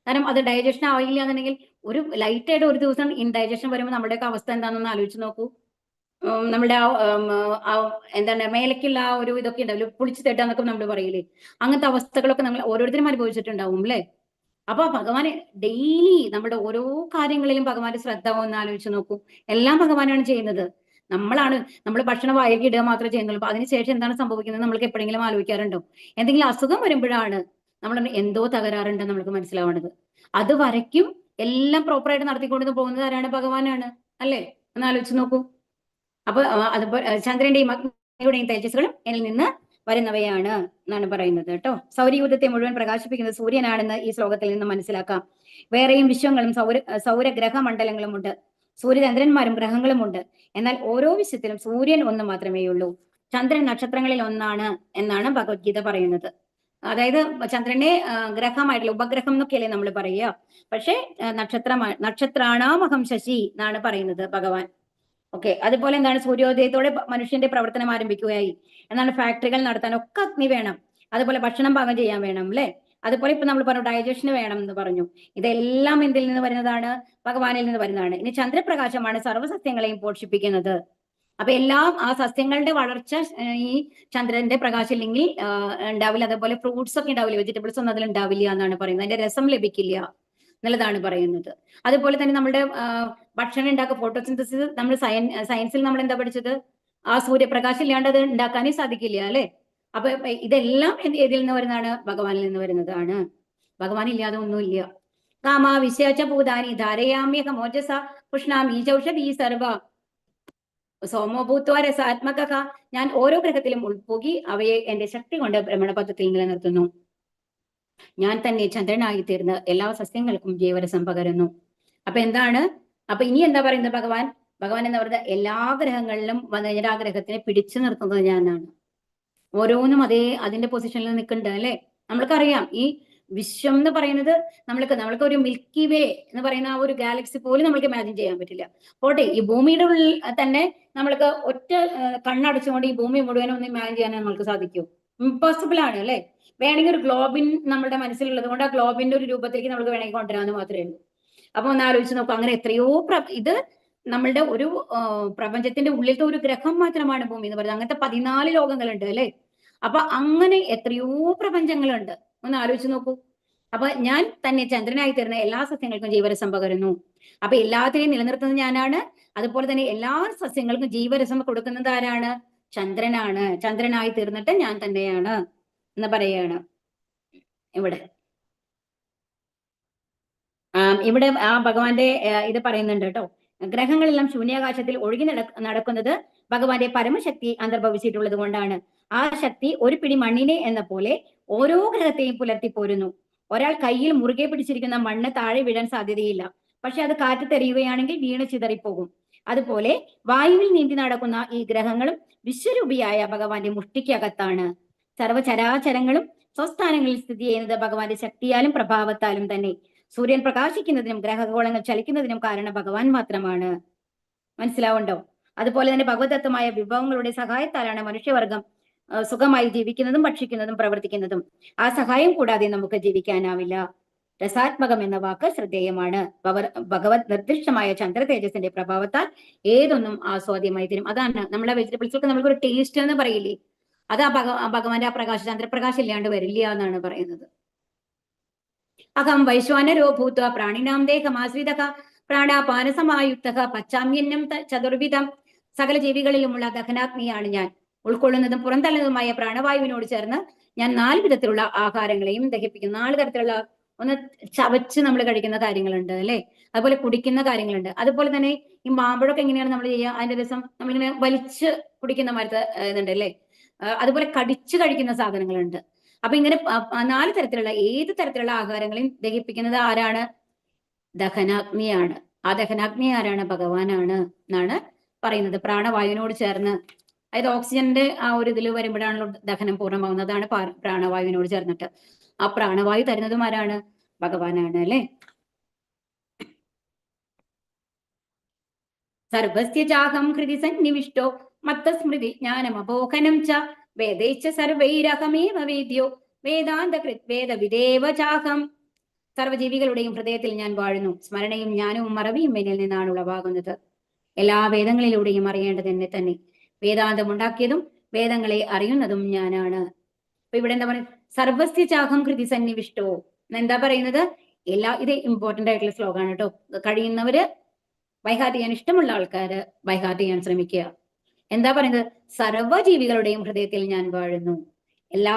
കാരണം അത് ഡൈജഷൻ ആവില്ല എന്നുണ്ടെങ്കിൽ ഒരു ലൈറ്റായിട്ട് ഒരു ദിവസം ഇൻഡൈജഷൻ വരുമ്പോൾ നമ്മുടെയൊക്കെ അവസ്ഥ എന്താണെന്ന് ആലോചിച്ച് നോക്കൂ. നമ്മുടെ എന്താണ് മേലക്കുള്ള ആ ഒരു ഇതൊക്കെ ഉണ്ടാവില്ല, പുളിച്ചു തേട്ടാന്നൊക്കെ നമ്മൾ പറയില്ലേ, അങ്ങനത്തെ അവസ്ഥകളൊക്കെ നമ്മൾ ഓരോരുത്തരും അനുഭവിച്ചിട്ടുണ്ടാവും അല്ലെ? അപ്പൊ ഭഗവാന് ഡെയിലി നമ്മുടെ ഓരോ കാര്യങ്ങളിലും ഭഗവാന്റെ ശ്രദ്ധ ഒന്ന് ആലോചിച്ച് നോക്കൂ. എല്ലാം ഭഗവാനാണ് ചെയ്യുന്നത്. നമ്മൾ ഭക്ഷണം വായിലേക്ക് ഇടുക മാത്രമേ ചെയ്യുന്നുള്ളൂ. അപ്പൊ അതിനുശേഷം എന്താണ് സംഭവിക്കുന്നത് നമ്മൾക്ക് എപ്പോഴെങ്കിലും ആലോചിക്കാറുണ്ടോ? എന്തെങ്കിലും അസുഖം വരുമ്പോഴാണ് നമ്മൾ എന്തോ തകരാറുണ്ടെന്ന് നമ്മൾക്ക് മനസ്സിലാവുന്നത്. അത് വരയ്ക്കും എല്ലാം പ്രോപ്പറായിട്ട് നടത്തിക്കൊണ്ട് പോകുന്നത് ആരാണ്? ഭഗവാനാണ് അല്ലേ? ഒന്ന് ആലോചിച്ച് നോക്കൂ. അപ്പൊ അതുപോലെ ചന്ദ്രന്റെയും അഗ്നിയുടെയും തേജസ്സുകളും എന്നിൽ നിന്ന് വരുന്നവയാണ് എന്നാണ് പറയുന്നത് കേട്ടോ. സൗരയൂഥത്തെ മുഴുവൻ പ്രകാശിപ്പിക്കുന്നത് സൂര്യനാണെന്ന് ഈ ശ്ലോകത്തിൽ നിന്ന് മനസ്സിലാക്കാം. വേറെയും വിശ്വങ്ങളും സൗരഗ്രഹ മണ്ഡലങ്ങളും ഉണ്ട്. സൂര്യചന്ദ്രന്മാരും ഗ്രഹങ്ങളും ഉണ്ട്. എന്നാൽ ഓരോ വിശ്വത്തിലും സൂര്യൻ ഒന്ന് മാത്രമേ ഉള്ളൂ. ചന്ദ്രൻ നക്ഷത്രങ്ങളിൽ ഒന്നാണ് എന്നാണ് ഭഗവത്ഗീത പറയുന്നത്. അതായത് ചന്ദ്രനെ ഗ്രഹമായിട്ടുള്ള ഉപഗ്രഹം എന്നൊക്കെയല്ലേ നമ്മൾ പറയുക. പക്ഷെ നക്ഷത്രാണാമഹം ശശി എന്നാണ് പറയുന്നത് ഭഗവാൻ. ഓക്കെ. അതുപോലെ എന്താണ്? സൂര്യോദയത്തോടെ മനുഷ്യന്റെ പ്രവർത്തനം ആരംഭിക്കുകയായി എന്നാണ്. ഫാക്ടറികൾ നടത്താനൊക്കെ അഗ്നി വേണം. അതുപോലെ ഭക്ഷണം പാകം ചെയ്യാൻ വേണം അല്ലെ? അതുപോലെ ഇപ്പൊ നമ്മൾ പറഞ്ഞു ഡൈജഷന് വേണം എന്ന് പറഞ്ഞു. ഇതെല്ലാം എന്തിൽ നിന്ന് വരുന്നതാണ്? ഭഗവാനിൽ നിന്ന് വരുന്നതാണ്. ഇനി ചന്ദ്രപ്രകാശമാണ് സർവ്വസസ്യങ്ങളെയും പോഷിപ്പിക്കുന്നത്. അപ്പൊ എല്ലാം ആ സസ്യങ്ങളുടെ വളർച്ച ഈ ചന്ദ്രന്റെ പ്രകാശം ഇല്ലെങ്കിൽ ഉണ്ടാവില്ല. അതുപോലെ ഫ്രൂട്ട്സ് ഒക്കെ ഉണ്ടാവില്ല, വെജിറ്റബിൾസ് ഒന്നും അതിൽ ഉണ്ടാവില്ല എന്നാണ് പറയുന്നത്. അതിന്റെ രസം ലഭിക്കില്ല എന്നുള്ളതാണ് പറയുന്നത്. അതുപോലെ തന്നെ നമ്മുടെ ഭക്ഷണം ഉണ്ടാക്കുക, ഫോട്ടോസിന്തസിസ്, നമ്മൾ സയൻസിൽ നമ്മൾ എന്താ പഠിച്ചത്? ആ സൂര്യപ്രകാശം ഇല്ലാണ്ട് അത് ഉണ്ടാക്കാനേ സാധിക്കില്ല അല്ലെ? അപ്പൊ ഇതെല്ലാം ഏതിൽ നിന്ന് വരുന്നതാണ്? ഭഗവാനിൽ നിന്ന് വരുന്നതാണ്. ഭഗവാൻ ഇല്ലാതെ ഒന്നുമില്ല. കാമാ വിശേഷ ഭൂതാനി ധാരയാമ്യഹമോജസ പുഷ്ണാമി ചൗഷധീ സർവ സോമോഭൂത്വ രസാത്മക. ഞാൻ ഓരോ ഗ്രഹത്തിലും ഉൾപ്പോകി അവയെ എന്റെ ശക്തി കൊണ്ട് ഭ്രമണപഥത്തിൽ നിലനിർത്തുന്നു. ഞാൻ തന്നെ ചന്ദ്രനായി തീർന്ന് എല്ലാ സസ്യങ്ങൾക്കും ജീവരസം പകരുന്നു. അപ്പൊ എന്താണ്? അപ്പൊ ഇനി എന്താ പറയുന്നത് ഭഗവാൻ? ഭഗവാൻ എന്താ പറയുന്നത്? എല്ലാ ഗ്രഹങ്ങളിലും വനജരാഗ്രഹത്തിനെ പിടിച്ചു നിർത്തുന്നത് ഞാനാണ്. ഓരോന്നും അതിന്റെ പൊസിഷനിൽ നിൽക്കുന്നുണ്ട് അല്ലെ? നമ്മൾക്കറിയാം ഈ വിശ്വം എന്ന് പറയുന്നത് നമ്മൾക്ക് ഒരു മിൽക്കി വേ എന്ന് പറയുന്ന ആ ഒരു ഗാലക്സി പോലും നമ്മൾക്ക് ഇമാജിൻ ചെയ്യാൻ പറ്റില്ല. പോട്ടെ, ഈ ഭൂമിയുടെ ഉള്ളിൽ തന്നെ നമ്മൾക്ക് ഒറ്റ കണ്ണടച്ചുകൊണ്ട് ഈ ഭൂമി മുഴുവൻ ഒന്ന് ഇമാജിൻ ചെയ്യാൻ നമ്മൾക്ക് സാധിക്കും? ഇമ്പോസിബിൾ ആണ് അല്ലെ? വേണമെങ്കിൽ ഒരു ഗ്ലോബിൻ നമ്മുടെ മനസ്സിലുള്ളത് കൊണ്ട് ആ ഗ്ലോബിന്റെ ഒരു രൂപത്തിലേക്ക് നമുക്ക് വേണമെങ്കിൽ കൊണ്ടുവരാമെന്ന് മാത്രമേ ഉള്ളൂ. അപ്പൊ ഒന്ന് ആലോചിച്ച് നോക്കും, അങ്ങനെ എത്രയോ ഇത് നമ്മളുടെ ഒരു പ്രപഞ്ചത്തിന്റെ ഉള്ളിലത്തെ ഒരു ഗ്രഹം മാത്രമാണ് ഭൂമി എന്ന് പറയുന്നത്. അങ്ങനത്തെ 14 ലോകങ്ങളുണ്ട് അല്ലെ? അപ്പൊ അങ്ങനെ എത്രയോ പ്രപഞ്ചങ്ങളുണ്ട്. ഒന്ന് ആലോചിച്ച് നോക്കൂ. അപ്പൊ ഞാൻ തന്നെ ചന്ദ്രനായി തീർന്ന എല്ലാ സസ്യങ്ങൾക്കും ജീവരസം പകരുന്നു. അപ്പൊ എല്ലാത്തിനെയും നിലനിർത്തുന്നത് ഞാനാണ്. അതുപോലെ തന്നെ എല്ലാ സസ്യങ്ങൾക്കും ജീവരസം കൊടുക്കുന്നത് ആരാണ്? ചന്ദ്രനാണ്. ചന്ദ്രനായി തീർന്നിട്ട് ഞാൻ തന്നെയാണ് എന്ന് പറയാണ് ഇവിടെ. ഇവിടെ ആ ഭഗവാന്റെ ഇത് പറയുന്നുണ്ട് കേട്ടോ. ഗ്രഹങ്ങളെല്ലാം ശൂന്യാകാശത്തിൽ ഒഴുകി നടക്കുന്നത് ഭഗവാന്റെ പരമശക്തി അന്തർഭവിച്ചിട്ടുള്ളത് കൊണ്ടാണ്. ആ ശക്തി ഒരു പിടി മണ്ണിനെ എന്ന പോലെ ഓരോ ഗ്രഹത്തെയും പുലർത്തി പോരുന്നു. ഒരാൾ കയ്യിൽ മുറുകെ പിടിച്ചിരിക്കുന്ന മണ്ണ് താഴെ വീഴാൻ സാധ്യതയില്ല. പക്ഷെ അത് കാറ്റത്തെറിയുകയാണെങ്കിൽ വീണ് ചിതറിപ്പോകും. അതുപോലെ വായുവിൽ നീന്തി നടക്കുന്ന ഈ ഗ്രഹങ്ങളും വിശ്വരൂപിയായ ഭഗവാന്റെ മുഷ്ടിക്കകത്താണ്. സർവ്വചരാചരങ്ങളും സ്വസ്ഥാനങ്ങളിൽ സ്ഥിതി ചെയ്യുന്നത് ഭഗവാന്റെ ശക്തിയാലും പ്രഭാവത്താലും തന്നെ. സൂര്യൻ പ്രകാശിക്കുന്നതിനും ഗ്രഹഗോളങ്ങൾ ചലിക്കുന്നതിനും കാരണം ഭഗവാൻ മാത്രമാണ്. മനസ്സിലാവുണ്ടോ? അതുപോലെ തന്നെ ഭഗവതത്വമായ വിഭവങ്ങളുടെ സഹായത്താലാണ് മനുഷ്യവർഗം സുഖമായി ജീവിക്കുന്നതും ഭക്ഷിക്കുന്നതും പ്രവർത്തിക്കുന്നതും. ആ സഹായം കൂടാതെ നമുക്ക് ജീവിക്കാനാവില്ല. രസാത്മകം എന്ന വാക്ക് ശ്രദ്ധേയമാണ്. ഭഗവത് നിർദ്ദിഷ്ടമായ ചന്ദ്ര തേജസ്സിന്റെ പ്രഭാവത്താൽ ഏതൊന്നും ആസ്വാദ്യമായി തരും. അതാണ് നമ്മളെ വെജിറ്റബിൾസൊക്കെ നമുക്കൊരു ടേസ്റ്റ് എന്ന് പറയില്ലേ, അത് ഭഗവാന്റെ ആ പ്രകാശം, ചന്ദ്രപ്രകാശം ഇല്ലാണ്ട് വരില്ല എന്നാണ് പറയുന്നത്. അഹം വൈശ്വാനരോ ഭൂത്വ പ്രാണിനാം ദേഹമാശ്രിതഃ പ്രാണാപാനസമായുക്തഃ പച്ചാമ്യന്നം ചതുർവിധം. സകല ജീവികളിലുമുള്ള ദഹനാഗ്നിയാണ് ഞാൻ. ഉൾക്കൊള്ളുന്നതും പുറന്തള്ളുന്നതുമായ പ്രാണവായുവിനോട് ചേർന്ന് ഞാൻ 4 വിധത്തിലുള്ള ആഹാരങ്ങളെയും ദഹിപ്പിക്കുന്നു. 4 തരത്തിലുള്ള, ഒന്ന് ചവച്ച് നമ്മൾ കഴിക്കുന്ന കാര്യങ്ങളുണ്ട് അല്ലെ? അതുപോലെ കുടിക്കുന്ന കാര്യങ്ങളുണ്ട്. അതുപോലെ തന്നെ ഈ മാമ്പഴമൊക്കെ എങ്ങനെയാണ് നമ്മൾ ചെയ്യുക? അതിന്റെ രസം നമ്മളിങ്ങനെ വലിച്ച് കുടിക്കുന്ന മാറ്റ ഇതുണ്ട് അല്ലെ? അതുപോലെ കടിച്ചു കഴിക്കുന്ന സാധനങ്ങളുണ്ട്. അപ്പൊ ഇങ്ങനെ 4 തരത്തിലുള്ള, ഏത് തരത്തിലുള്ള ആഹാരങ്ങളെയും ദഹിപ്പിക്കുന്നത് ആരാണ്? ദഹനാഗ്നിയാണ്. ആ ദഹനാഗ്നി ആരാണ്? ഭഗവാനാണ് എന്നാണ് പറയുന്നത്. പ്രാണവായുവിനോട് ചേർന്ന്, അതായത് ഓക്സിജന്റെ ആ ഒരു ഇതിൽ വരുമ്പോഴാണല്ലോ ദഹനം പൂർണ്ണമാവുന്നത്. അതാണ് പ്രാണവായുവിനോട് ചേർന്നിട്ട്. ആ പ്രാണവായു തരുന്നതും ആരാണ്? ഭഗവാനാണ് അല്ലെ? സർവസ്യ ചാഹം ഹൃദി സന്നിവിഷ്ടോ മത്തസ്മൃതി ജ്ഞാനമപോഹനം ച വേദൈശ്ച സർവൈരഹമേവ വേദ്യോ വേദാന്തകൃത് വേദവിദേവ ചാഹം. സർവ്വജീവികളുടെയും ഹൃദയത്തിൽ ഞാൻ വാഴുന്നു. സ്മരണയും ജ്ഞാനവും മറവിയും എന്നിൽ നിന്നാണ് ഉളവാകുന്നത്. എല്ലാ വേദങ്ങളിലൂടെയും അറിയേണ്ടത് എന്നെ തന്നെ. വേദാന്തം ഉണ്ടാക്കിയതും വേദങ്ങളെ അറിയുന്നതും ഞാനാണ്. അപ്പൊ ഇവിടെ എന്താ പറയുക? സർവസ്യ ചാഹം ഹൃദി സന്നിവിഷ്ടോ. എന്താ പറയുന്നത്? ഇത് ഇമ്പോർട്ടന്റ് ആയിട്ടുള്ള ശ്ലോകമാണ് കേട്ടോ. കഴിയുന്നവര് ബൈഹാർട്ട് ചെയ്യാൻ ഇഷ്ടമുള്ള ആൾക്കാര് ബൈഹാർട്ട് ചെയ്യാൻ ശ്രമിക്കുക. എന്താ പറയുന്നത്? സർവ്വജീവികളുടെയും ഹൃദയത്തിൽ ഞാൻ വാഴുന്നു. എല്ലാ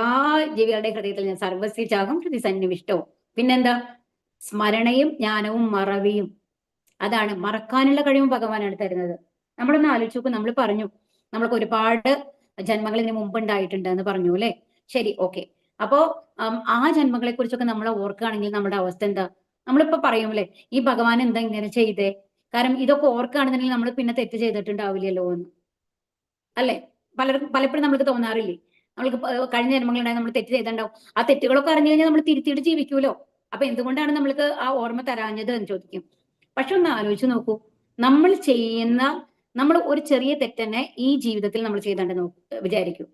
ജീവികളുടെയും ഹൃദയത്തിൽ ഞാൻ സർവസ്യ ചാഹം ഹൃദി സന്നിവിഷ്ടോ. പിന്നെന്താ? സ്മരണയും ജ്ഞാനവും മറവിയും. അതാണ്, മറക്കാനുള്ള കഴിവും ഭഗവാനാണ് തരുന്നത്. നമ്മളൊന്ന് ആലോചിച്ച് നോക്കും. നമ്മൾ പറഞ്ഞു നമ്മൾക്ക് ഒരുപാട് ജന്മങ്ങൾ ഇതിന് മുമ്പ് ഉണ്ടായിട്ടുണ്ട് എന്ന് പറഞ്ഞു അല്ലെ? ശരി, ഓക്കെ. അപ്പോ ആ ജന്മങ്ങളെ കുറിച്ചൊക്കെ നമ്മൾ ഓർക്കുകയാണെങ്കിൽ നമ്മുടെ അവസ്ഥ എന്താ? നമ്മളിപ്പോ പറയും അല്ലെ, ഈ ഭഗവാൻ എന്താ ഇങ്ങനെ ചെയ്തേ? കാരണം ഇതൊക്കെ ഓർക്കുകയാണെന്നുണ്ടെങ്കിൽ നമ്മൾ പിന്നെ തെറ്റ് ചെയ്തിട്ടുണ്ടാവില്ലല്ലോ എന്ന് അല്ലെ? പലപ്പോഴും നമുക്ക് തോന്നാറില്ലേ, നമ്മൾക്ക് കഴിഞ്ഞ ജന്മങ്ങളുണ്ടായി നമ്മൾ തെറ്റ് ചെയ്തിട്ടുണ്ടാവും. ആ തെറ്റുകളൊക്കെ അറിഞ്ഞു കഴിഞ്ഞാൽ നമ്മൾ തിരുത്തിയിട്ട് ജീവിക്കുമല്ലോ. അപ്പൊ എന്തുകൊണ്ടാണ് നമ്മൾക്ക് ആ ഓർമ്മ തരാഞ്ഞത് എന്ന് ചോദിക്കും. പക്ഷെ ഒന്ന് ആലോചിച്ച് നോക്കൂ, നമ്മൾ ഒരു ചെറിയ തെറ്റന്നെ ഈ ജീവിതത്തിൽ നമ്മൾ ചെയ്തേണ്ടെന്ന് വിചാരിക്കും.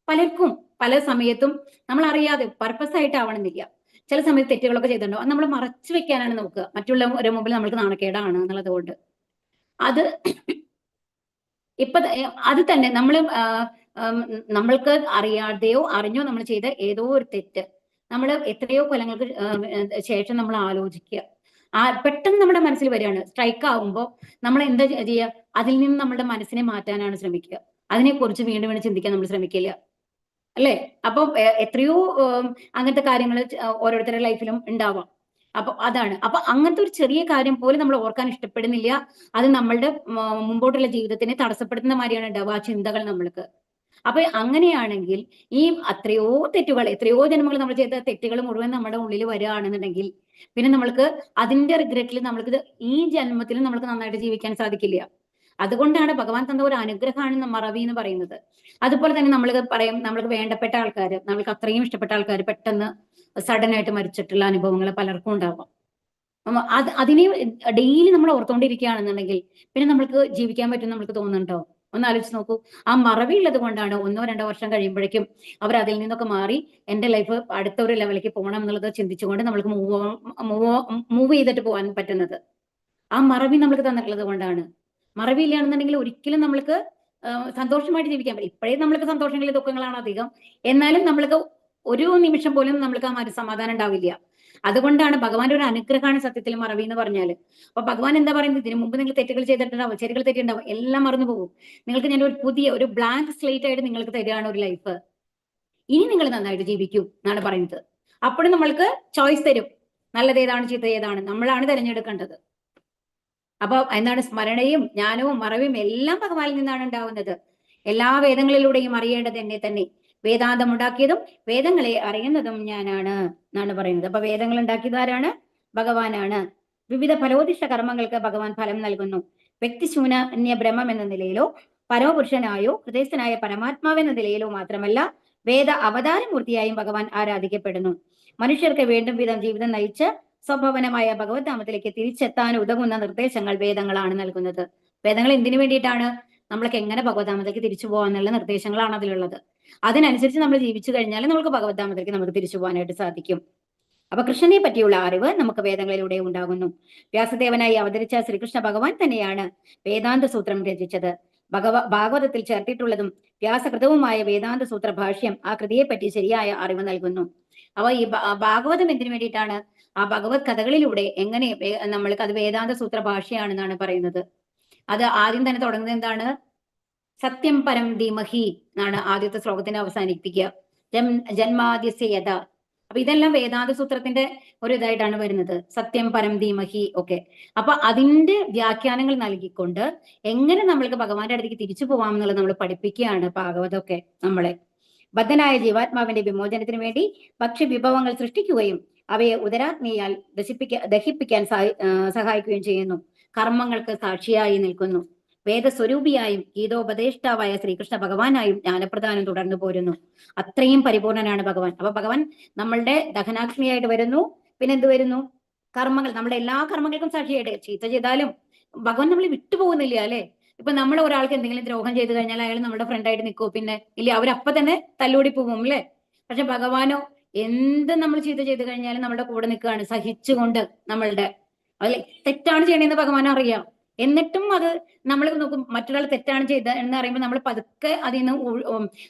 പലർക്കും പല സമയത്തും നമ്മൾ അറിയാതെ പർപ്പസ് ആയിട്ട് ആവണമെന്നില്ല, ചില സമയത്ത് തെറ്റുകളൊക്കെ ചെയ്തിട്ടുണ്ടോ അത് നമ്മൾ മറച്ചു വെക്കാനാണ് നോക്കുക. മറ്റുള്ളവരുടെ മുമ്പിൽ നമ്മൾക്ക് നാണക്കേടാണ് എന്നുള്ളത് കൊണ്ട്. അത് അത് തന്നെ നമ്മൾക്ക് അറിയാതെയോ അറിഞ്ഞോ നമ്മൾ ചെയ്ത ഏതോ ഒരു തെറ്റ് നമ്മൾ എത്രയോ കൊല്ലങ്ങൾക്ക് ശേഷം നമ്മൾ ആലോചിക്കുക. പെട്ടെന്ന് നമ്മുടെ മനസ്സിൽ വരികയാണ്, സ്ട്രൈക്ക് ആകുമ്പോൾ നമ്മൾ എന്താ ചെയ്യുക? അതിൽ നിന്ന് നമ്മുടെ മനസ്സിനെ മാറ്റാനാണ് ശ്രമിക്കുക. അതിനെക്കുറിച്ച് വീണ്ടും വീണ്ടും ചിന്തിക്കാൻ നമ്മൾ ശ്രമിക്കില്ല. അല്ലെ? അപ്പൊ എത്രയോ അങ്ങനത്തെ കാര്യങ്ങൾ ഓരോരുത്തരുടെ ലൈഫിലും ഉണ്ടാവാം. അപ്പൊ അതാണ്. അപ്പൊ അങ്ങനത്തെ ഒരു ചെറിയ കാര്യം പോലും നമ്മൾ ഓർക്കാൻ ഇഷ്ടപ്പെടുന്നില്ല. അത് നമ്മളുടെ മുമ്പോട്ടുള്ള ജീവിതത്തിനെ തടസ്സപ്പെടുത്തുന്ന മാതിരിയാണ് ഉണ്ടാവുക ആ ചിന്തകൾ നമ്മൾക്ക്. അപ്പൊ അങ്ങനെയാണെങ്കിൽ ഈ അത്രയോ തെറ്റുകൾ, എത്രയോ ജന്മങ്ങൾ നമ്മൾ ചെയ്ത തെറ്റുകൾ മുഴുവൻ നമ്മുടെ ഉള്ളിൽ വരികയാണെന്നുണ്ടെങ്കിൽ പിന്നെ നമ്മൾക്ക് അതിന്റെ റിഗ്രറ്റിൽ നമ്മൾക്ക് ഈ ജന്മത്തിൽ നമ്മൾക്ക് നന്നായിട്ട് ജീവിക്കാൻ സാധിക്കില്ല. അതുകൊണ്ടാണ് ഭഗവാൻ തന്ന ഒരു അനുഗ്രഹമാണ് മറവി എന്ന് പറയുന്നത്. അതുപോലെ തന്നെ നമ്മൾ പറയും, നമ്മൾക്ക് വേണ്ടപ്പെട്ട ആൾക്കാർ, നമ്മൾക്ക് അത്രയും ഇഷ്ടപ്പെട്ട ആൾക്കാർ പെട്ടെന്ന് സഡൻ ആയിട്ട് മരിച്ചിട്ടുള്ള അനുഭവങ്ങൾ പലർക്കും ഉണ്ടാവാം. അതിനെ ഡെയിലി നമ്മൾ ഓർത്തുകൊണ്ടിരിക്കുകയാണെന്നുണ്ടെങ്കിൽ പിന്നെ നമ്മൾക്ക് ജീവിക്കാൻ പറ്റും നമ്മൾക്ക് തോന്നുന്നുണ്ടോ? ഒന്ന് ആലോചിച്ച് നോക്കൂ. ആ മറവി ഉള്ളത് കൊണ്ടാണ് 1 2 വർഷം കഴിയുമ്പോഴേക്കും അവർ അതിൽ നിന്നൊക്കെ മാറി എന്റെ ലൈഫ് അടുത്ത ഒരു ലെവലിലേക്ക് പോകണം എന്നുള്ളത് ചിന്തിച്ചുകൊണ്ട് നമ്മൾക്ക് മൂവ് ചെയ്തിട്ട് പോകാൻ പറ്റുന്നത്. ആ മറവി നമ്മൾക്ക് തന്നിട്ടുള്ളത് കൊണ്ടാണ്. മറവി ഇല്ലാണെന്നുണ്ടെങ്കിൽ ഒരിക്കലും നമ്മൾക്ക് സന്തോഷമായിട്ട് ജീവിക്കാൻ പറ്റില്ല. ഇപ്പോഴേ നമ്മൾക്ക് സന്തോഷങ്ങളിൽ ദുഃഖങ്ങളാണ് അധികം. എന്നാലും നമ്മൾക്ക് ഒരു നിമിഷം പോലും നമ്മൾക്ക് ആ മനസ്സമാധാനം ഉണ്ടാവില്ല. അതുകൊണ്ടാണ് ഭഗവാന്റെ ഒരു അനുഗ്രഹമാണ് സത്യത്തിൽ മറവി എന്ന് പറഞ്ഞാല്. അപ്പൊ ഭഗവാൻ എന്താ പറയുന്നത്? ഇതിനു മുമ്പ് നിങ്ങൾ തെറ്റുകൾ ചെയ്തിട്ടുണ്ടാവും, ശരികൾ തെറ്റിണ്ടാവും, എല്ലാം മറന്നു പോകും. നിങ്ങൾക്ക് ഞാൻ ഒരു പുതിയ ഒരു ബ്ലാങ്ക് സ്ലേറ്റ് ആയിട്ട് നിങ്ങൾക്ക് തരികയാണ് ഒരു ലൈഫ്. ഇനി നിങ്ങൾ നന്നായിട്ട് ജീവിക്കൂ എന്നാണ് പറയുന്നത്. അപ്പോഴും നമ്മൾക്ക് ചോയ്സ് തരും. നല്ലത് ഏതാണ്, ചീത്ത ഏതാണ്, നമ്മളാണ് തിരഞ്ഞെടുക്കേണ്ടത്. അപ്പൊ എന്താണ്? സ്മരണയും ജ്ഞാനവും മറവിയും എല്ലാം ഭഗവാനിൽ നിന്നാണ് ഉണ്ടാവുന്നത്. എല്ലാ വേദങ്ങളിലൂടെയും അറിയേണ്ടത് എന്നെ തന്നെ. വേദാന്തം ഉണ്ടാക്കിയതും വേദങ്ങളെ അറിയുന്നതും ഞാനാണ് എന്നാണ് പറയുന്നത്. അപ്പൊ വേദങ്ങൾ ഉണ്ടാക്കിയത് ആരാണ്? ഭഗവാനാണ്. വിവിധ ഫലോദിഷ്ട കർമ്മങ്ങൾക്ക് ഭഗവാൻ ഫലം നൽകുന്നു. വ്യക്തിശൂന്യ ബ്രഹ്മം എന്ന നിലയിലോ പരമപുരുഷനായോ ഹൃദയസ്ഥനായ പരമാത്മാവെന്ന നിലയിലോ മാത്രമല്ല, വേദ അവതാരമൂർത്തിയായും ഭഗവാൻ ആരാധിക്കപ്പെടുന്നു. മനുഷ്യർക്ക് വേണ്ടും വിധം ജീവിതം നയിച്ച് സ്വഭവനമായ ഭഗവത് ധാമത്തിലേക്ക് തിരിച്ചെത്താൻ ഉതകുന്ന നിർദ്ദേശങ്ങൾ വേദങ്ങളാണ് നൽകുന്നത്. വേദങ്ങൾ എന്തിനു വേണ്ടിയിട്ടാണ്? നമ്മൾക്ക് എങ്ങനെ ഭഗവത്ധാമത്തിലേക്ക് തിരിച്ചു പോകാന്നുള്ള നിർദ്ദേശങ്ങളാണ് അതിലുള്ളത്. അതിനനുസരിച്ച് നമ്മൾ ജീവിച്ചു കഴിഞ്ഞാൽ നമുക്ക് ഭഗവത്ധാമത്തിലേക്ക് നമുക്ക് തിരിച്ചു പോകാനായിട്ട് സാധിക്കും. അപ്പൊ കൃഷ്ണനെ പറ്റിയുള്ള അറിവ് നമുക്ക് വേദങ്ങളിലൂടെ ഉണ്ടാകുന്നു. വ്യാസദേവനായി അവതരിച്ച ശ്രീകൃഷ്ണ ഭഗവാൻ തന്നെയാണ് വേദാന്ത സൂത്രം രചിച്ചത്. ഭാഗവതത്തിൽ ചേർത്തിട്ടുള്ളതും വ്യാസകൃതവുമായ വേദാന്ത സൂത്ര ഭാഷ്യം ആ കൃതിയെപ്പറ്റി ശരിയായ അറിവ് നൽകുന്നു. അപ്പൊ ഈ ഭാഗവതം എന്തിനു വേണ്ടിയിട്ടാണ്? ആ ഭഗവത് കഥകളിലൂടെ എങ്ങനെ നമ്മൾക്ക് അത് വേദാന്ത സൂത്ര ഭാഷയാണെന്നാണ് പറയുന്നത്. അത് ആദ്യം തന്നെ തുടങ്ങുന്നത് എന്താണ്? സത്യം പരം ധീമഹി എന്നാണ് ആദ്യത്തെ ശ്ലോകത്തിന് അവസാനിപ്പിക്കുക. ജന്മാദ്യസ്യ യഥ. അപ്പൊ ഇതെല്ലാം വേദാന്ത സൂത്രത്തിന്റെ ഒരു ഇതായിട്ടാണ് വരുന്നത്. സത്യം പരം ധീമഹി ഒക്കെ. അപ്പൊ അതിന്റെ വ്യാഖ്യാനങ്ങൾ നൽകിക്കൊണ്ട് എങ്ങനെ നമ്മൾക്ക് ഭഗവാന്റെ അടുത്തേക്ക് തിരിച്ചു പോവാം എന്നുള്ളത് നമ്മൾ പഠിപ്പിക്കുകയാണ് ഭാഗവതമൊക്കെ നമ്മളെ. ബദ്ധനായ ജീവാത്മാവിന്റെ വിമോചനത്തിന് വേണ്ടി ഭക്ഷ്യവിഭവങ്ങൾ സൃഷ്ടിക്കുകയും അവയെ ഉദരാഗ്നിയാൽ ദഹിപ്പിക്കാൻ സഹായിക്കുകയും ചെയ്യുന്നു. കർമ്മങ്ങൾക്ക് സാക്ഷിയായി നിൽക്കുന്നു. വേദസ്വരൂപിയായും ഗീതോപദേഷ്ടാവായ ശ്രീകൃഷ്ണ ഭഗവാനായും ജ്ഞാനപ്രദാനം തുടർന്നു പോരുന്നു. അത്രയും പരിപൂർണനാണ് ഭഗവാൻ. അപ്പൊ ഭഗവാൻ നമ്മളുടെ ദഹനാഗ്നിയായിട്ട് വരുന്നു. പിന്നെ എന്ത് വരുന്നു? കർമ്മങ്ങൾ, നമ്മുടെ എല്ലാ കർമ്മങ്ങൾക്കും സാക്ഷിയായിട്ട്. ചീത്ത ചെയ്താലും ഭഗവാൻ നമ്മൾ വിട്ടുപോകുന്നില്ല അല്ലെ? ഇപ്പൊ നമ്മൾ ഒരാൾക്ക് എന്തെങ്കിലും ദ്രോഹം ചെയ്തു കഴിഞ്ഞാൽ അയാൾ നമ്മുടെ ഫ്രണ്ടായിട്ട് നിൽക്കുമോ? പിന്നെ ഇല്ല, അവരപ്പൊ തന്നെ തല്ലുകൂടി പോകും അല്ലെ? പക്ഷെ ഭഗവാനോ എന്ത് നമ്മൾ ചെയ്തു കഴിഞ്ഞാലും നമ്മുടെ കൂടെ നിൽക്കുകയാണ് സഹിച്ചുകൊണ്ട്. നമ്മളുടെ അല്ലെ തെറ്റാണ് ചെയ്യണമെന്ന് ഭഗവാൻ അറിയാം. എന്നിട്ടും അത് നമ്മൾ നോക്കും, മറ്റൊരാൾ തെറ്റാണ് ചെയ്ത എന്ന് പറയുമ്പോൾ നമ്മൾ പതുക്കെ അതിൽ നിന്ന്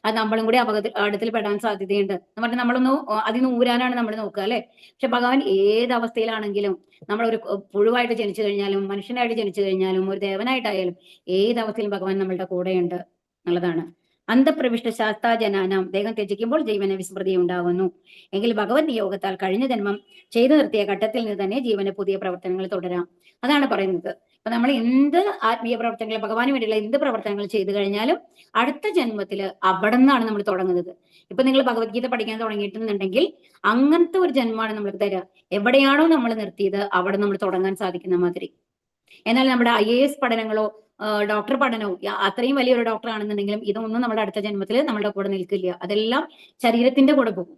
അത് നമ്മളും കൂടി അപകടത്തിൽ പെടാൻ സാധ്യതയുണ്ട് എന്ന് പറഞ്ഞാൽ നമ്മളൊന്ന് അതിൽ നിന്ന് ഊരാനാണ് നമ്മൾ നോക്കുക അല്ലെ? പക്ഷെ ഭഗവാൻ ഏത് അവസ്ഥയിലാണെങ്കിലും, നമ്മളൊരു പുഴുവായിട്ട് ജനിച്ചു കഴിഞ്ഞാലും മനുഷ്യനായിട്ട് ജനിച്ചു കഴിഞ്ഞാലും ഒരു ദേവനായിട്ടായാലും ഏത് അവസ്ഥയിലും ഭഗവാൻ നമ്മളുടെ കൂടെയുണ്ട് എന്നുള്ളതാണ്. അന്തപ്രവിഷ്ട ശാസ്താജനാനാം ദേഹം ത്യജിക്കുമ്പോൾ ജീവന വിസ്മൃതി ഉണ്ടാകുന്നു. എങ്കിൽ ഭഗവത് നിയോഗത്താൽ കഴിഞ്ഞ ജന്മം ചെയ്തു നിർത്തിയ ഘട്ടത്തിൽ നിന്ന് തന്നെ ജീവന് പുതിയ പ്രവർത്തനങ്ങൾ തുടരാം. അതാണ് പറയുന്നത്. അപ്പൊ നമ്മൾ എന്ത് ആത്മീയ പ്രവർത്തനങ്ങൾ, ഭഗവാന് വേണ്ടിയുള്ള എന്ത് പ്രവർത്തനങ്ങൾ ചെയ്തു കഴിഞ്ഞാലും അടുത്ത ജന്മത്തിൽ അവിടെ നിന്നാണ് നമ്മൾ തുടങ്ങുന്നത്. ഇപ്പൊ നിങ്ങൾ ഭഗവത്ഗീത പഠിക്കാൻ തുടങ്ങിയിട്ടുണ്ടെങ്കിൽ അങ്ങനത്തെ ഒരു ജന്മമാണ് നമ്മൾക്ക് തരിക. എവിടെയാണോ നമ്മൾ നിർത്തിയത് അവിടെ നമ്മൾ തുടങ്ങാൻ സാധിക്കുന്ന മാതിരി. എന്നാൽ നമ്മുടെ IAS പഠനങ്ങളോ ഡോക്ടർ പഠനവും അത്രയും വലിയൊരു ഡോക്ടർ ആണെന്നുണ്ടെങ്കിലും ഇതൊന്നും നമ്മുടെ അടുത്ത ജന്മത്തിൽ നമ്മുടെ കൂടെ നിൽക്കില്ല. അതെല്ലാം ശരീരത്തിന്റെ കൂടെ പോകും.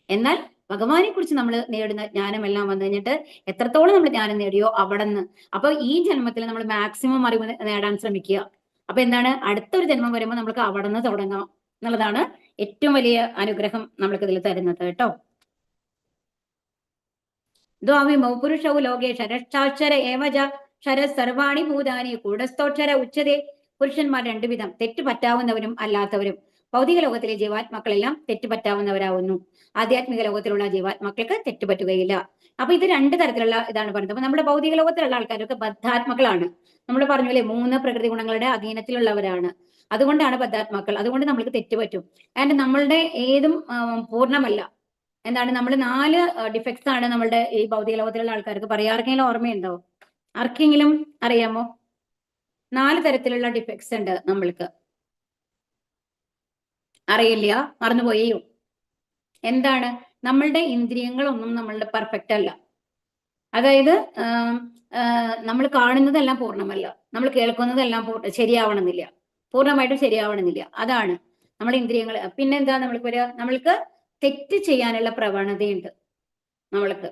എന്നാൽ ഭഗവാനെ കുറിച്ച് നമ്മൾ നേടുന്ന ജ്ഞാനമെല്ലാം വന്നു കഴിഞ്ഞിട്ട് എത്രത്തോളം നമ്മൾ ജ്ഞാനം നേടിയോ അവിടെ നിന്ന്, അപ്പൊ ഈ ജന്മത്തിൽ നമ്മൾ മാക്സിമം അറിവ് നേടാൻ ശ്രമിക്കുക. അപ്പൊ എന്താണ്? അടുത്തൊരു ജന്മം വരുമ്പോൾ നമുക്ക് അവിടെ നിന്ന് തുടങ്ങാം എന്നുള്ളതാണ് ഏറ്റവും വലിയ അനുഗ്രഹം നമ്മൾക്ക് ഇതിൽ തരുന്നത് കേട്ടോ. ദ്വാവിമൗ പുരുഷൗ ലോകേ ക്ഷരശ്ചാക്ഷര ഏവജ ക്ഷര സർവാണി ഭൂതാനി കൂടസ്ഥോക്ഷര ഉച്ചതേ. പുരുഷന്മാർ രണ്ടുവിധം, തെറ്റ് പറ്റാവുന്നവരും അല്ലാത്തവരും. ഭൗതിക ലോകത്തിലെ ജീവാത്മാക്കളെല്ലാം തെറ്റ് പറ്റാവുന്നവരാവുന്നു. ആധ്യാത്മിക ലോകത്തിലുള്ള ജീവാത്മാക്കൾക്ക് തെറ്റുപറ്റുകയില്ല. അപ്പൊ ഇത് രണ്ട് തരത്തിലുള്ള ഇതാണ് പറയുന്നത്. അപ്പൊ നമ്മുടെ ഭൗതിക ലോകത്തിലുള്ള ആൾക്കാരൊക്കെ ബദ്ധാത്മകളാണ്. നമ്മൾ പറഞ്ഞില്ലേ 3 പ്രകൃതി ഗുണങ്ങളുടെ അധീനത്തിലുള്ളവരാണ്. അതുകൊണ്ടാണ് ബദ്ധാത്മാക്കൾ. അതുകൊണ്ട് നമ്മൾക്ക് തെറ്റ് പറ്റും. ആൻഡ് നമ്മളുടെ ഏതും പൂർണ്ണമല്ല. എന്താണ്, നമ്മൾ 4 ഡിഫക്ട്സ് ആണ് നമ്മളുടെ ഈ ഭൗതിക ലോകത്തിലുള്ള ആൾക്കാർക്ക് പറയാം. ആർക്കെങ്കിലും ഓർമ്മയുണ്ടോ? ആർക്കെങ്കിലും അറിയാമോ? 4 തരത്തിലുള്ള ഡിഫക്ട്സ് ഉണ്ട് നമ്മൾക്ക്. അറിയില്ല, മറന്നുപോയോ? എന്താണ്? നമ്മളുടെ ഇന്ദ്രിയങ്ങളൊന്നും നമ്മളുടെ പെർഫെക്റ്റ് അല്ല. അതായത് നമ്മൾ കാണുന്നതെല്ലാം പൂർണ്ണമല്ല, നമ്മൾ കേൾക്കുന്നതെല്ലാം ശരിയാവണമെന്നില്ല, പൂർണ്ണമായിട്ടും ശരിയാവണമെന്നില്ല. അതാണ് നമ്മുടെ ഇന്ദ്രിയങ്ങൾ. പിന്നെന്താ നമ്മൾക്ക് വരിക? നമ്മൾക്ക് തെറ്റ് ചെയ്യാനുള്ള പ്രവണതയുണ്ട് നമ്മൾക്ക്.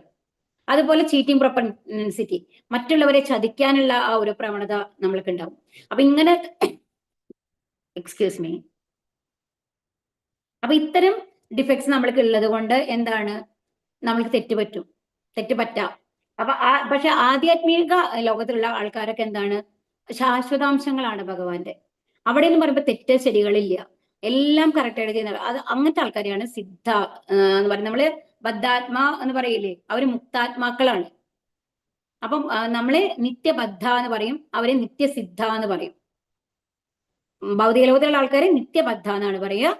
അതുപോലെ ചീറ്റിംഗ് പ്രൊപ്പൻസിറ്റി, മറ്റുള്ളവരെ ചതിക്കാനുള്ള ആ ഒരു പ്രവണത നമ്മൾക്ക് ഉണ്ടാവും. അപ്പൊ ഇങ്ങനെ എക്സ്ക്യൂസ് മീ, അപ്പൊ ഇത്തരം ഡിഫക്ട്സ് നമ്മൾക്ക് ഉള്ളത് കൊണ്ട് എന്താണ്, നമ്മൾക്ക് തെറ്റ് പറ്റും, തെറ്റ് പറ്റാം. അപ്പൊ പക്ഷെ ആധ്യാത്മിക ലോകത്തിലുള്ള ആൾക്കാരൊക്കെ എന്താണ്, ശാശ്വതാംശങ്ങളാണ് ഭഗവാന്റെ. അവിടെ എന്ന് പറയുമ്പോൾ തെറ്റ് ശരികളില്ല, എല്ലാം കറക്റ്റായിട്ട് ചെയ്യുന്നത്. അത് അങ്ങനത്തെ ആൾക്കാരെയാണ് സിദ്ധ എന്ന് പറയുന്നത്. നമ്മള് ബദ്ധാത്മാ എന്ന് പറയില്ലേ, അവര് മുക്താത്മാക്കളാണ്. അപ്പം നമ്മളെ നിത്യബദ്ധ എന്ന് പറയും, അവരെ നിത്യസിദ്ധ എന്ന് പറയും. ഭൗതിക ലോകത്തിലുള്ള ആൾക്കാരെ നിത്യബദ്ധ എന്നാണ് പറയുക.